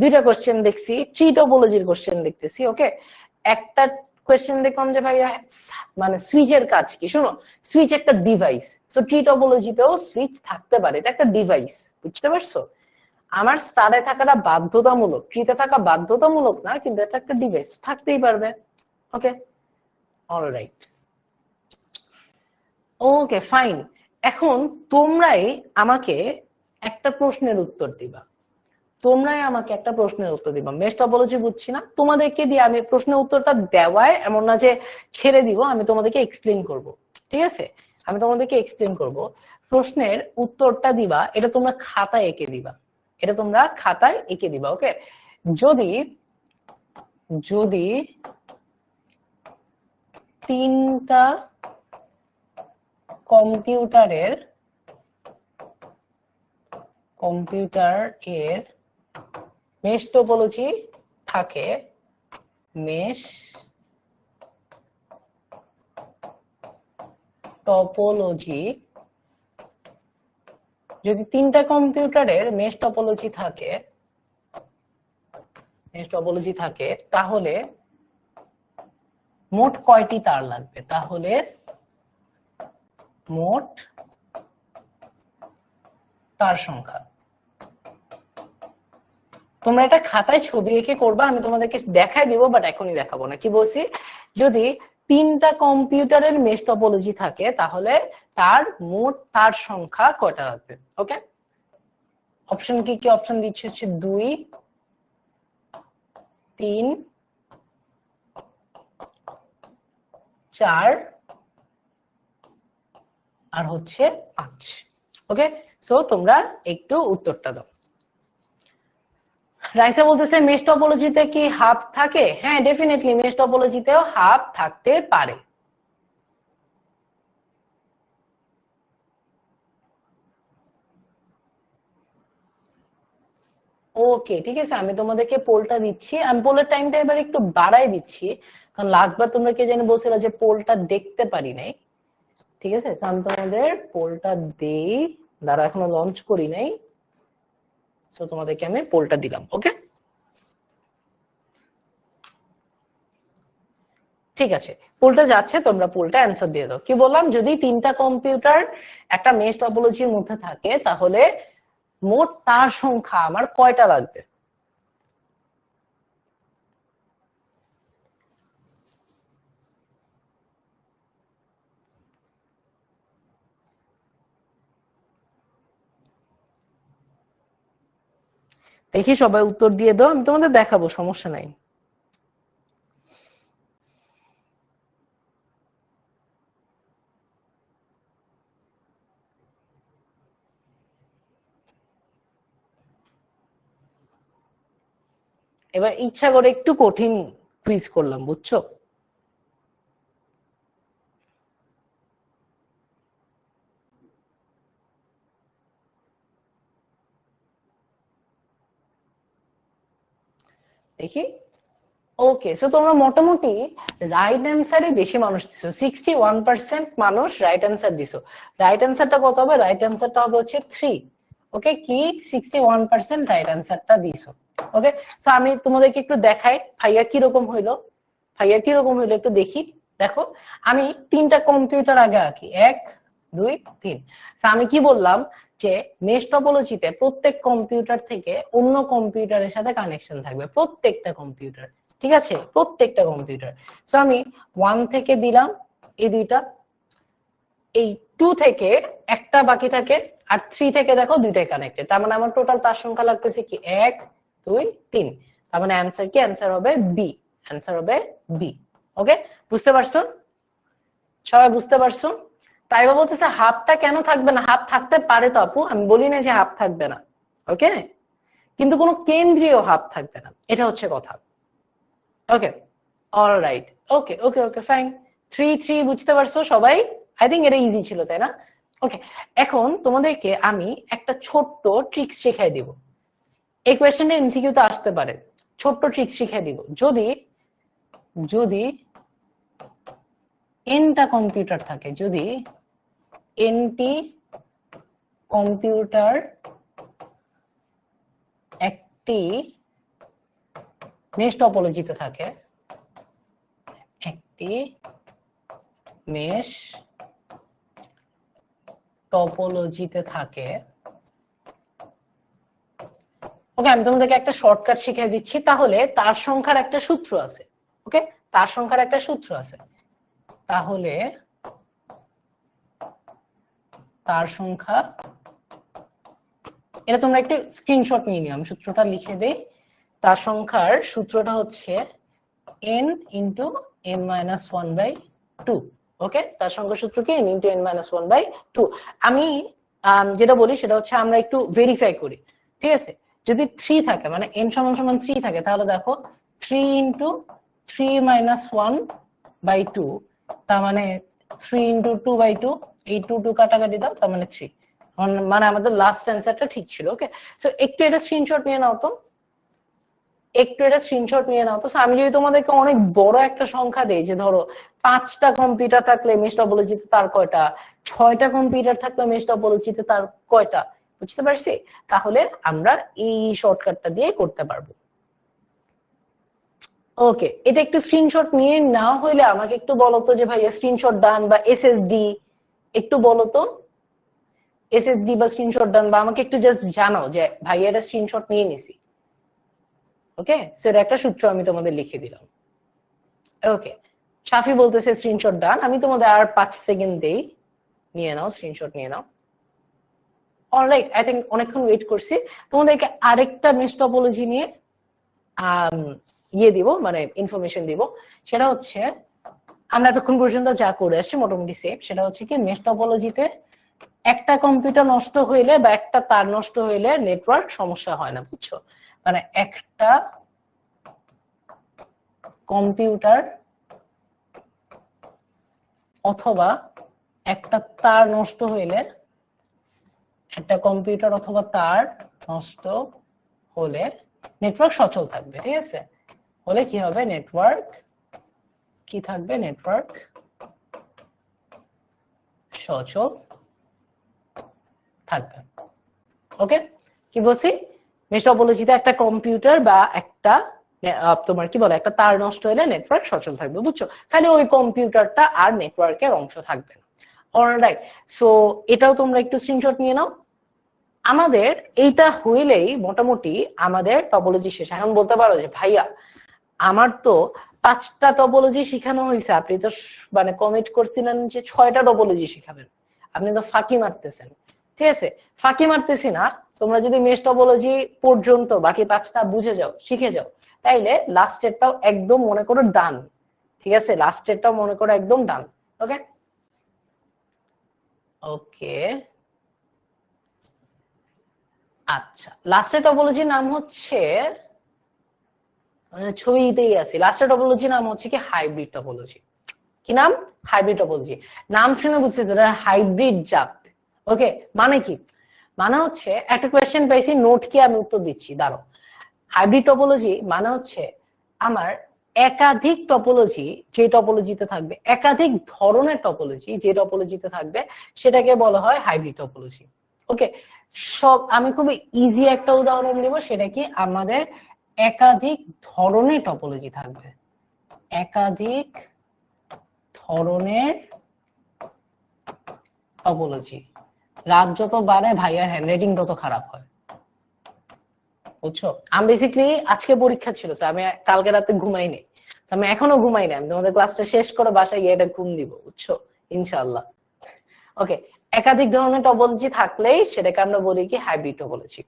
দুইটা কোয়েশ্চেন দেখছি, ট্রি টপোলজির কোয়েশ্চেন দেখতেছি। ওকে, একটা কোয়েশ্চেন দেখলাম যে ভাইয়া মানে সুইচের কাজ কি। শোনো, সুইচ একটা ডিভাইস, সো ট্রি টপোলজিতেও সুইচ থাকতে পারে, এটা একটা ডিভাইস, বুঝতে পারছো? আমার স্টারে থাকাটা বাধ্যতামূলক, ট্রিতে থাকা বাধ্যতামূলক না, কিন্তু এটা একটা ডিভাইস, থাকতেই পারবে। ওকে, অলরাইট, ওকে ফাইন। এখন তোমরাই আমাকে একটা প্রশ্নের উত্তর দিবা, তোমরাই আমাকে একটা প্রশ্নের উত্তর দিবা। মেশ টপোলজি বুঝছি না, তোমাদেরকে দিয়ে আমি প্রশ্নের উত্তরটা দেওয়ায় এমন না যে ছেড়ে দিব, আমি তোমাদেরকে এক্সপ্লেন করব, ঠিক আছে? আমি তোমাদেরকে এক্সপ্লেন করব। প্রশ্নের উত্তরটা দিবা, এটা তোমরা খাতায় এঁকে দিবা, এটা তোমরা খাতায় এঁকে দিবা। ওকে, যদি যদি তিনটা কম্পিউটার এর মেশ টপোলজি থাকে, মেশ টপোলজি, যদি তিনটা কম্পিউটারের মেশ টপোলজি থাকে তাহলে মোট কয়টি তার লাগবে? তাহলে মোট তার সংখ্যা। তোমরা এটা খাতায় ছবি এঁকে করবা, আমি তোমাদেরকে দেখাই দিব, বাট এখনই দেখাবো না। কি বলছি? যদি তিনটা কম্পিউটারের মেশ টপোলজি থাকে তাহলে তার মোট তার সংখ্যা কয়টা লাগবে? ওকে, অপশন কি কি অপশন দিচ্ছি হচ্ছে 2, 3, 4 আর হচ্ছে 5। ওকে, সো তোমরা একটু উত্তরটা দাও। রাইসা বলতেছে মেশ টপোলজিতে কি হাব থাকে? হ্যাঁ, ডেফিনেটলি মেশ টপোলজিতেও হাব থাকতে পারে। ওকে, ঠিক আছে, আমি তোমাদেরকে পোলটা দিচ্ছি, আমি পোলের টাইমটা এবার একটু বাড়াই দিচ্ছি, কারণ লাস্টবার তোমরা কে জানি বলছিলা যে পোলটা দেখতে পারি নাই। ঠিক আছে, আমি তোমাদের পোলটা দেই, দাঁড়া এখনো লঞ্চ করি নাই, সো তোমাদেরকে আমি পোলটা দিলাম। ওকে, ঠিক আছে, পোলটা যাচ্ছে, তোমরা পোলটা অ্যান্সার দিয়ে দাও। কি বললাম? যদি তিনটা কম্পিউটার একটা মেশ টপোলজির মধ্যে থাকে তাহলে মোট তার সংখ্যা আমার কয়টা লাগবে? দেখি সবাই উত্তর দিয়ে দাও, আমি তোমাদের দেখাবো, সমস্যা নাই। এবার ইচ্ছা করে একটু কঠিন কুইজ করলাম, বুঝছো? দেখি, ওকে, সো তোমরা মোটামুটি রাইট অ্যান্সারে বেশি মানুষ দিছো, 61% মানুষ রাইট অ্যান্সার দিছো। রাইট অ্যান্সারটা কত হবে? রাইট অ্যান্সারটা হবে হচ্ছে 3। ওকে, কি 61% রাইট অ্যান্সারটা দিছো। ওকে, সো আমি তোমাদেরকে একটু দেখাই ভাইয়া কিরকম হইলো, একটু দেখি। দেখো, আমি তিনটা কম্পিউটার আগে আঁকি, 1, 2, 3। আমি কি বললাম যে মেশ টপোলজিতে প্রত্যেক কম্পিউটার থেকে অন্য কম্পিউটারের সাথে কানেকশন থাকবে, প্রত্যেকটা কম্পিউটার, ঠিক আছে, প্রত্যেকটা কম্পিউটার। সো আমি 1 থেকে দিলাম এই দুইটা, এই 2 থেকে একটা বাকি থাকে, আর 3 থেকে দেখো দুইটাই কানেক্টেড, তার মানে আমার টোটাল তার সংখ্যা লাগতেছে কি 1, 2, 3। তার মানে অ্যান্সার কি? অ্যান্সার হবে বি, অ্যান্সার হবে বি। ওকে, বুঝতে পারছো? সবাই বুঝতে পারছো? তাই বা বলতেছে হাফটা কেন থাকবে না? হাফ থাকতে পারে তো আপু, আমি বলি না যে হাফ থাকবে না। ওকে, কিন্তু কোনো কেন্দ্রীয় হাফ থাকবে না, এটা হচ্ছে কথা। ওকে, অলরাইট, ওকে ওকে ওকে ফাইন। 3, 3 বুঝতে পারছো সবাই? আই থিঙ্ক এটা ইজি ছিল, তাই না? ওকে, এখন তোমাদেরকে আমি একটা ছোট্ট ট্রিক্স শেখাই দিব। এই কোয়েশ্চেনটা এমসিকিউ তে আসতে পারে। ছোট্ট ট্রিক্স শিখিয়ে দিব। যদি যদি এনটা কম্পিউটার থাকে, যদি এনটি কম্পিউটার একটি মেশ টপোলজিতে থাকে, একটি মেশ টপোলজিতে থাকে, ওকে আমি তোমাদেরকে একটা শর্টকাট শিখিয়ে দিচ্ছি। তাহলে তার সংখ্যার একটা সূত্র আছে, ওকে তার সংখ্যার একটা সূত্র আছে, তাহলে তার সংখ্যা, এটা তোমরা একটু স্ক্রিনশট নিয়ে নিও, আমি সূত্রটা লিখে দেই। তার সংখ্যার সূত্রটা হচ্ছে n into n minus one by two. Okay, তার সংখ্যার সূত্র কি n into n minus one by two. আমি যেটা বলি সেটা হচ্ছে আমরা একটু ভেরিফাই করি, ঠিক আছে। যদি 3 থাকে মানে n সমান সমান 3 থাকে, তাহলে দেখো 3 into 3 minus one by two, তার মানে 3 ইন্টু 2 বাই টু, এই 2 2 কাটাকাটি দাও, তার মানে 3, মানে আমাদের লাস্ট অ্যান্সারটা ঠিক ছিল। ওকে, সো একটু এটা স্ক্রিনশট নিয়ে নাও তো, একটু এটা স্ক্রিনশট নিয়ে নাও তো। আমি যদি তোমাদেরকে অনেক বড় একটা সংখ্যা দেই, যে ধরো 5টা কম্পিউটার থাকলে মেশ টপোলজিতে তার কয়টা, 6টা কম্পিউটার থাকলে মেশ টপোলজিতে তার কয়টা, বুঝতে পারছি? তাহলে আমরা এই শর্টকাটটা দিয়ে করতে পারবো। ওকে, এটা একটু স্ক্রিনশট নিয়ে না হইলে আমাকে একটু বলো তো যে ভাইয়া স্ক্রিনশট ডান বা এসএসডি, একটু বলো তো এসএসডি বা স্ক্রিনশট ডান, বা আমাকে একটু জাস্ট জানাও যে ভাইয়া এটা স্ক্রিনশট নিয়ে নিছি। ওকে, সো এটা একটা সূত্র আমি তোমাদের লিখে দিলাম। ওকে, শাফি বলতেছে স্ক্রিনশট ডান। আমি তোমাদের আর 5 সেকেন্ড দেই, নিয়ে নাও, স্ক্রিনশট নিয়ে নাও। অলরাইট, আই থিংক অনেকক্ষণ ওয়েট করছি। তোমাদেরকে আরেকটা মেশ টপোলজি নিয়ে ইয়ে দিব, মানে ইনফরমেশন দিব। সেটা হচ্ছে আমরা এতক্ষণ পর্যন্ত যা করে আসছি মোটামুটি সেম। সেটা হচ্ছে কি, মেশ টপোলজিতে একটা কম্পিউটার নষ্ট হইলে বা একটা তার নষ্ট হইলে নেটওয়ার্ক সমস্যা হয় না, বুঝছো? মানে একটা কম্পিউটার অথবা একটা তার নষ্ট হইলে, একটা কম্পিউটার অথবা তার নষ্ট হলে নেটওয়ার্ক সচল থাকবে, ঠিক আছে? হলে কি হবে, নেটওয়ার্ক কি থাকবে, নেটওয়ার্ক সচল থাকবে। ওকে, কি বলছি, মেশ টপোলজিতে একটা কম্পিউটার বা একটা তোমার কি বলে একটা তার নষ্ট হলে নেটওয়ার্ক সচল থাকবে, বুঝছো? খালি ওই কম্পিউটারটা আর নেটওয়ার্কের অংশ থাকবে না। অলরাইট, সো এটাও তোমরা একটু স্ক্রিনশট নিয়ে নাও। আমাদের এইটা হইলেই মোটামুটি আমাদের টপোলজি শেষ। এখন বলতে পারো যে ভাইয়া আমার তো 5টা টপোলজি শেখানো হয়েছে, আপনি তো মানে কমিট করছিলেন যে 6টা টপোলজি শিখাবেন, আপনি তো ফাঁকি মারতেছেন। ঠিক আছে, ফাঁকি মারতেছি না। তোমরা যদি মেশ টপোলজি পর্যন্ত বাকি 5টা বুঝে যাও, শিখে যাও, তাইলে লাস্টেরটাও একদম মনে করো ডান। ঠিক আছে, লাস্টেরটাও মনে করো একদম ডান। ওকে ওকে, আচ্ছা, লাস্টের টপোলজির নাম হচ্ছে, ছবিতেই আছে, লাস্টের টপোলজির নাম হচ্ছে কি হাইব্রিড টপোলজি। কি নাম? Hybrid topology. নাম শুনে বুঝছে যেটা হাইব্রিড জাত। ওকে, মানে কি, মানে হচ্ছে একটা কোয়েশ্চেন পাইছি, নোট কি আমি উত্তর দিচ্ছি, দাঁড়ো। হাইব্রিড টপোলজি মানে হচ্ছে আমার একাধিক টপোলজি, যে টপোলজিতে থাকবে, একাধিক ধরনের টপোলজি যে টপোলজিতে থাকবে, সেটাকে বলা হয় হাইব্রিড টপোলজি। ওকে, সব আমি খুবই ইজি একটা উদাহরণ দিব, সেটা কি, আমাদের একাধিক ধরনের টপোলজি থাকবে, একাধিক ধরনের টপোলজি। রাত যত বাড়ে ভাইয়ার হ্যান্ডরাইটিং তত খারাপ হয়, বুঝছো? আমি বেসিক্যালি আজকে পরীক্ষা ছিল, আমি কালকে রাতে ঘুমাইনি, আমি এখনো ঘুমাইনি। আমি তোমাদের ক্লাসটা শেষ করে বাসায় গিয়ে এটা ঘুম দিব, বুঝছো, ইনশাআল্লাহ। ওকে, একাধিক ধরনের টপোলজি থাকলেই সেটাকে আমরা বলি কি হাইব্রিড টপোলজি,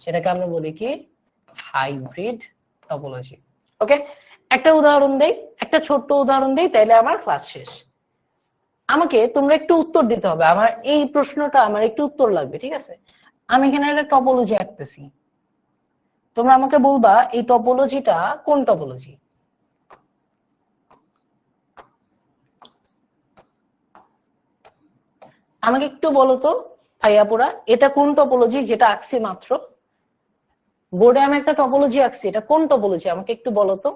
সেটাকে আমরা বলি কি হাইব্রিড টপোলজি। ওকে, একটা উদাহরণ দেই, একটা ছোট্ট উদাহরণ দেই, তাইলে আমার ক্লাস শেষ। আমাকে তোমরা একটু উত্তর দিতে হবে, আমার এই প্রশ্নটা আমার একটু উত্তর লাগবে, ঠিক আছে? আমি এখানে একটা টপোলজি আঁকতেছি, তোমরা আমাকে বলবা এই টপোলজিটা কোন টপোলজি। আমাকে একটু বলো তো ভাইয়াপুরা, এটা কোন টপোলজি যেটা আঁকছি মাত্র? বোর্ডে আমি একটা টপোলজি আঁকছি, এটা কোন টপোলজি আমাকে একটু বলো তো।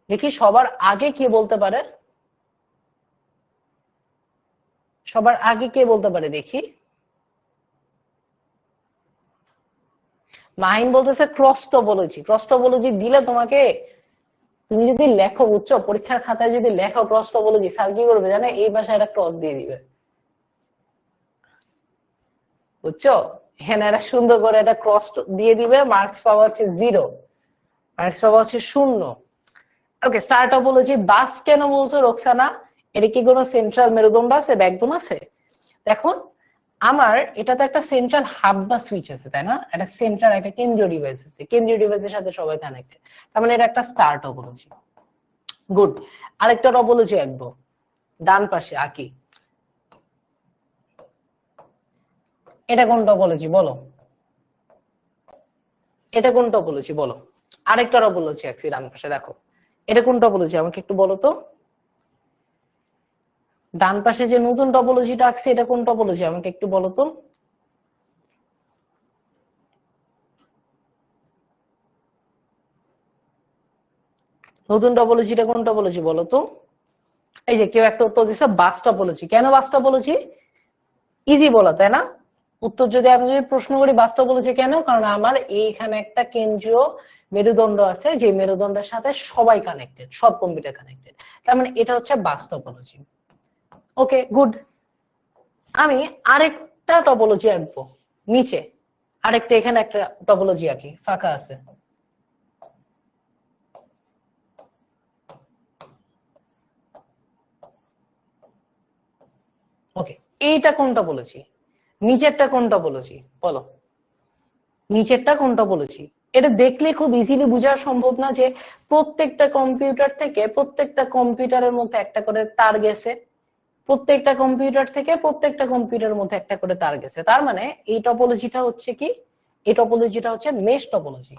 দেখি সবার আগে কে বলতে পারে, সবার আগে কে বলতে পারে দেখি। মাহিন বলতেছে ক্রস টপোলজি। ক্রস টপোলজি দিলে তোমাকে, তুমি যদি লেখো বুঝছো, পরীক্ষার খাতায় যদি লেখো ক্রস টপোলজি, স্যার কি করবে জানে, এই ভাষায় একটা ক্রস দিয়ে দিবে, বুঝছো। হ্যাঁ, এটা সুন্দর করে একটা ক্রস দিয়ে দিবে, মার্কস পাওয়া হচ্ছে 0, মার্কস পাওয়া হচ্ছে 0। ওকে, স্টার টপোলজি। বাস কেন বলছো রোকসানা? এটা কি কোনো সেন্ট্রাল মেরুদণ্ড আছে, ব্যাকবোন আছে? দেখো আমার এটাতে একটা সেন্ট্রাল হাব বা সুইচ আছে, তাই না? একটা সেন্ট্রাল, একটা কেন্দ্রীয় ডিভাইস আছে, কেন্দ্রীয় ডিভাইসের সাথে সবাই কানেক্টেড, তার মানে এটা একটা স্টার টপোলজি। গুড। আরেকটা টপোলজি আঁকবো, ডান পাশে আঁকি। এটা কোন টপোলজি বলো, এটা কোন টপোলজি বলো। আরেকটা টপোলজি আঁকছি ডান পাশে, দেখো এটা কোন টপোলজি আমাকে একটু বলো তো। ডান পাশে যে নতুন টপোলজিটা আঁকছি, এটা কোন টপোলজি আমাকে একটু বলো তো। নতুন টপোলজিটা কোন টপোলজি বলো তো। এই যে কেউ একটা উত্তর দিচ্ছে বাস টপোলজি। কেন বাস টপোলজি? ইজি বলা, তাই না? উত্তর যদি আমি যদি প্রশ্ন করি বাস টপোলজি কেন, কারণ আমার এইখানে একটা কেন্দ্রীয় মেরুদণ্ড আছে, যে মেরুদণ্ডের সাথে সবাই কানেক্টেড, সব কম্পিউটার কানেক্টেড, তার মানে এটা হচ্ছে বাস টপোলজি। Okay good. আমি আরেকটা টপোলজি আঁকবো নিচে, আরেকটা এখানে একটা টপোলজি আঁকি, ফাঁকা আছে। ওকে, এইটা কোনটা বলেছি, নিচেরটা কোনটা বলেছি বলো, নিচেরটা কোনটা বলেছি। এটা দেখলে খুব ইজিলি বোঝা সম্ভব না যে প্রত্যেকটা কম্পিউটার থেকে প্রত্যেকটা কম্পিউটারের মধ্যে একটা করে তার গেছে, প্রত্যেকটা কম্পিউটার থেকে প্রত্যেকটা কম্পিউটারের মধ্যে একটা করে তার গেছে, তার মানে এই টপোলজিটা হচ্ছে কি, এই টপোলজিটা হচ্ছে মেশ টপোলজি,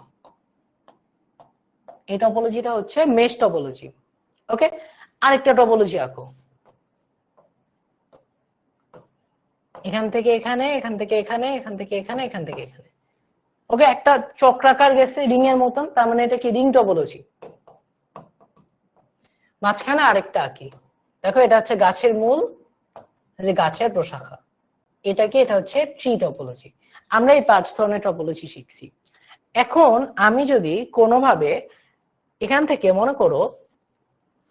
এই টপোলজিটা হচ্ছে মেশ টপোলজি। ওকে, আরেকটা টপোলজি আঁকো, এখান থেকে এখানে, এখান থেকে এখানে, এখান থেকে এখানে, এখান থেকে এখানে। ওকে, একটা চক্রাকার গেছে রিং এর মতন, তার মানে এটা কি রিং টপোলজি। মাঝখানে আরেকটা আঁকি, দেখো এটা হচ্ছে গাছের মূল, যে গাছের প্রশাখা, এটা কি, এটা হচ্ছে ট্রি টপোলজি। আমরা এই 5 ধরনের টপোলজি শিখছি। এখন আমি যদি কোনোভাবে এখান থেকে মনে করো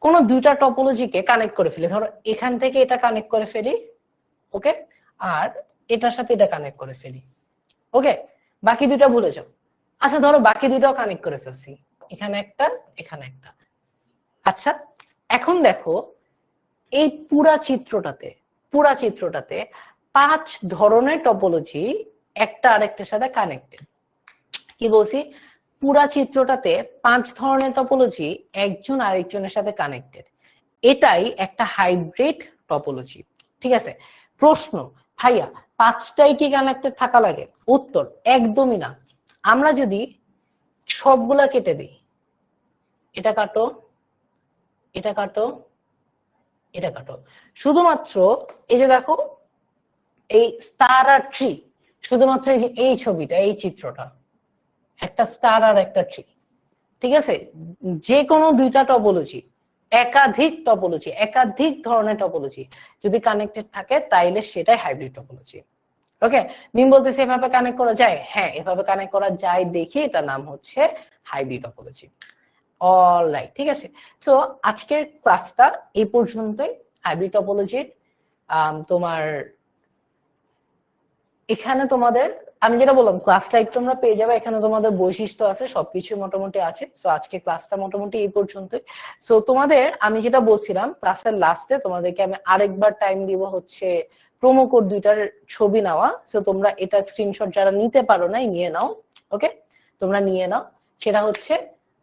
কোনো দুইটা টপোলজিকে কানেক্ট করে ফেলি, ধরো এখান থেকে এটা কানেক্ট করে ফেলি, ওকে, আর এটার সাথে এটা কানেক্ট করে ফেলি, ওকে, বাকি দুইটা ভুলে যাও। আচ্ছা ধরো বাকি দুইটাও কানেক্ট করে ফেলছি, এখানে একটা, এখানে একটা। আচ্ছা এখন দেখো এই পুরা চিত্রটাতে, পুরা চিত্রটাতে 5 ধরনের টপোলজি একটা আরেকটার সাথে কানেক্টেড। কি বলছি, পুরা চিত্রটাতে 5 ধরনের টপোলজি একজন আরেকজনের সাথে কানেক্টেড, এটাই একটা হাইব্রিড টপোলজি। ঠিক আছে, প্রশ্ন, ভাইয়া 5টাই কি কানেক্টেড থাকা লাগে? উত্তর, একদমই না। আমরা যদি সবগুলা কেটে দিই, এটা কাটো, এটা কাটো, এটা কাটো, শুধুমাত্র এই যে দেখো এই স্টার আর ট্রি, শুধুমাত্র এই যে এই ছবিটা, এই চিত্রটা, একটা স্টার আর একটা ট্রি, ঠিক আছে, যে কোনো দুইটা টপোলজি, একাধিক টপোলজি, একাধিক ধরনের টপোলজি যদি কানেক্টেড থাকে তাইলে সেটাই হাইব্রিড টপোলজি। ওকে, নিম বলতেছে এভাবে কানেক্ট করা যায়, হ্যাঁ এভাবে কানেক্ট করা যায়, দেখি এটা নাম হচ্ছে হাইব্রিড টপোলজি। অলরাইট, ঠিক আছে। সো আজকের ক্লাসটা এই পর্যন্তই হাইব্রিড টপোলজির। তোমার এখানে তোমাদের আমি যেটা বললাম ক্লাস লাইভ তোমরা পেয়ে যাবে, এখানে তোমাদের বৈশিষ্ট্য আছে, সবকিছু মোটামুটি আছে। সো আজকে ক্লাসটা মোটামুটি এই পর্যন্তই। সো তোমাদের আমি যেটা বলছিলাম ক্লাসের লাস্টে তোমাদেরকে আমি আরেকবার টাইম দিব হচ্ছে প্রোমো কোড 2টার ছবি নেওয়া। সো তোমরা এটা স্ক্রিনশট যারা নিতে পারো নাই নিয়ে নাও, ওকে, তোমরা নিয়ে নাও। সেটা হচ্ছে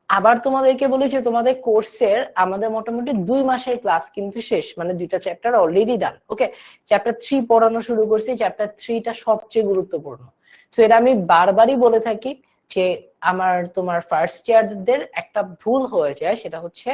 আবার তোমাদেরকে বলি যে তোমাদের কোর্সের আমাদের মোটামুটি 2 মাসের ক্লাস কিন্তু শেষ, মানে 2টা চ্যাপ্টার অলরেডি ডান। ওকে, চ্যাপ্টার 3 পড়ানো শুরু করছি, চ্যাপ্টার 3টা সবচেয়ে গুরুত্বপূর্ণ। তো এটা আমি বারবারই বলে থাকি যে আমার তোমার ফার্স্ট ইয়ারদের একটা ভুল হয়ে যায়, সেটা হচ্ছে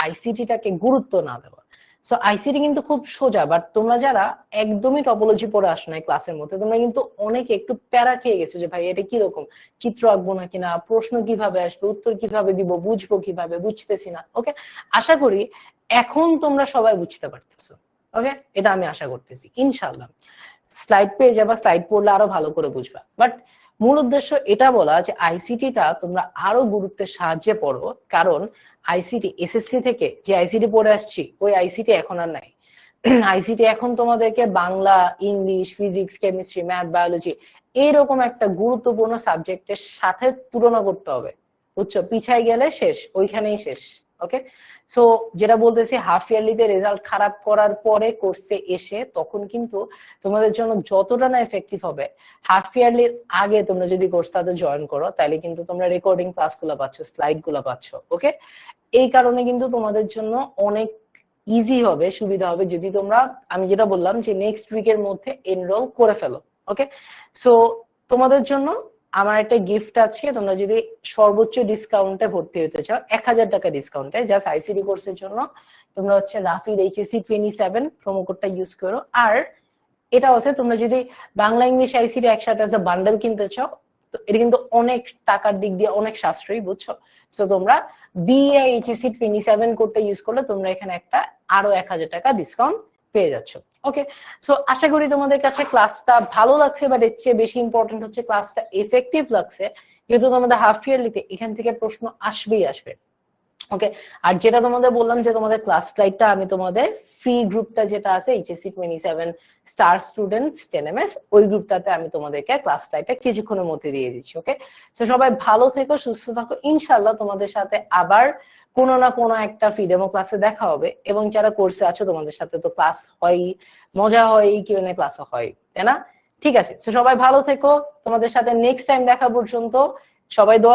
আইসিটিটাকে গুরুত্ব না দেওয়া। সো আইসিটি কিন্তু খুব সোজা, বাট তোমরা যারা একদমই টপোলজি পড়ে আসো না ক্লাসের মধ্যে, তোমরা কিন্তু অনেকে একটু প্যারা খেয়ে গেছো যে ভাই এটা কিরকম, চিত্র আঁকবো না কিনা, প্রশ্ন কিভাবে আসবে, উত্তর কিভাবে দিব, বুঝবো কিভাবে, বুঝতেছি না। ওকে, আশা করি এখন তোমরা সবাই বুঝতে পারতেছো। ওকে, এটা আমি আশা করতেছি ইনশাল্লাহ। স্লাইড পেয়ে যাবা, স্লাইড পড়লে আরো ভালো করে বুঝবা। বাট মূল উদ্দেশ্য এটা বলা যে আইসিটিটা তোমরা আরো গুরুত্বের সাহায্যে পড়ো, কারণ আইসিটি এসএসসি থেকে যে আইসিটি পড়ে আসছি ওই আইসিটি এখন আর নাই। আইসিটি এখন তোমাদেরকে Bangla, English, physics, chemistry, math, biology এইরকম একটা গুরুত্বপূর্ণ সাবজেক্টের সাথে তুলনা করতে হবে। বুঝছো, পিছাই গেলে শেষ, ওইখানেই শেষ। ওকে, সো যেটা বলতেছি, হাফ ইয়ারলিতে রেজাল্ট খারাপ করার পরে কোর্সে এসে তখন কিন্তু তোমাদের জন্য যতটা না এফেক্টিভ হবে, হাফ ইয়ারলির আগে তোমরা যদি কোর্সটাতে জয়েন করো তাহলে কিন্তু তোমরা রেকর্ডিং ক্লাসগুলো পাচ্ছ, স্লাইড গুলো পাচ্ছ। ওকে, এই কারণে কিন্তু তোমাদের জন্য অনেক ইজি হবে, সুবিধা হবে যদি তোমরা, আমি যেটা বললাম যে নেক্সট উইকের মধ্যে এনরোল করে ফেলো। ওকে, সো তোমাদের জন্য আমার একটা গিফট আছে। তোমরা যদি সর্বোচ্চ ডিসকাউন্টে ভর্তি হতে চাও, 1000 টাকা ডিসকাউন্টে, জাস্ট আইসিডি কোর্সের জন্য তোমরা হচ্ছে রাফিদ এইচএসসি 27 প্রোমো কোডটা ইউজ করো। আর এটা আছে, তোমরা যদি বাংলা ইংলিশ আইসিডি একসাথে as a বান্ডেল কিনতে চাও, তো এটা কিন্তু অনেক টাকার দিক দিয়ে অনেক সাশ্রয়ী, বুঝছো। সো তোমরা BAHSC 27 কোডটা ইউজ করলে তোমরা এখানে একটা আরো 1000 টাকা ডিসকাউন্ট পেয়ে যাচ্ছ। ওকে, সো আশা করি তোমাদের কাছে ক্লাসটা ভালো লাগছে, বাট এর চেয়ে বেশি ইম্পর্টেন্ট হচ্ছে ক্লাসটা এফেক্টিভ লাগছে, যেহেতু তোমাদের হাফ ইয়ারলিতে এখান থেকে প্রশ্ন আসবেই আসবে। ওকে, আর যেটা তোমাদের বললাম যে তোমাদের ক্লাস স্লাইডটা আমি তোমাদের ফ্রি গ্রুপটা যেটা আছে এইচএসসি 27 স্টার স্টুডেন্টস 10MS, ওই গ্রুপটাতে আমি তোমাদেরকে ক্লাস স্লাইডটা কিছুক্ষণের মধ্যে দিয়ে দিচ্ছি। ওকে, তো সবাই ভালো থেকো, সুস্থ থাকো, ইনশাল্লাহ তোমাদের সাথে আবার কোনো না কোনো একটা ফ্রি ডেমো ক্লাসে দেখা হবে। এবং যারা কোর্সে আছো তোমাদের সাথে তো ক্লাস হয়, মজা হয়, কিউএনএ ক্লাসও হয়, তাই না? ঠিক আছে, তো সবাই ভালো থেকো, তোমাদের সাথে নেক্সট টাইম দেখা পর্যন্ত সবাই দোয়া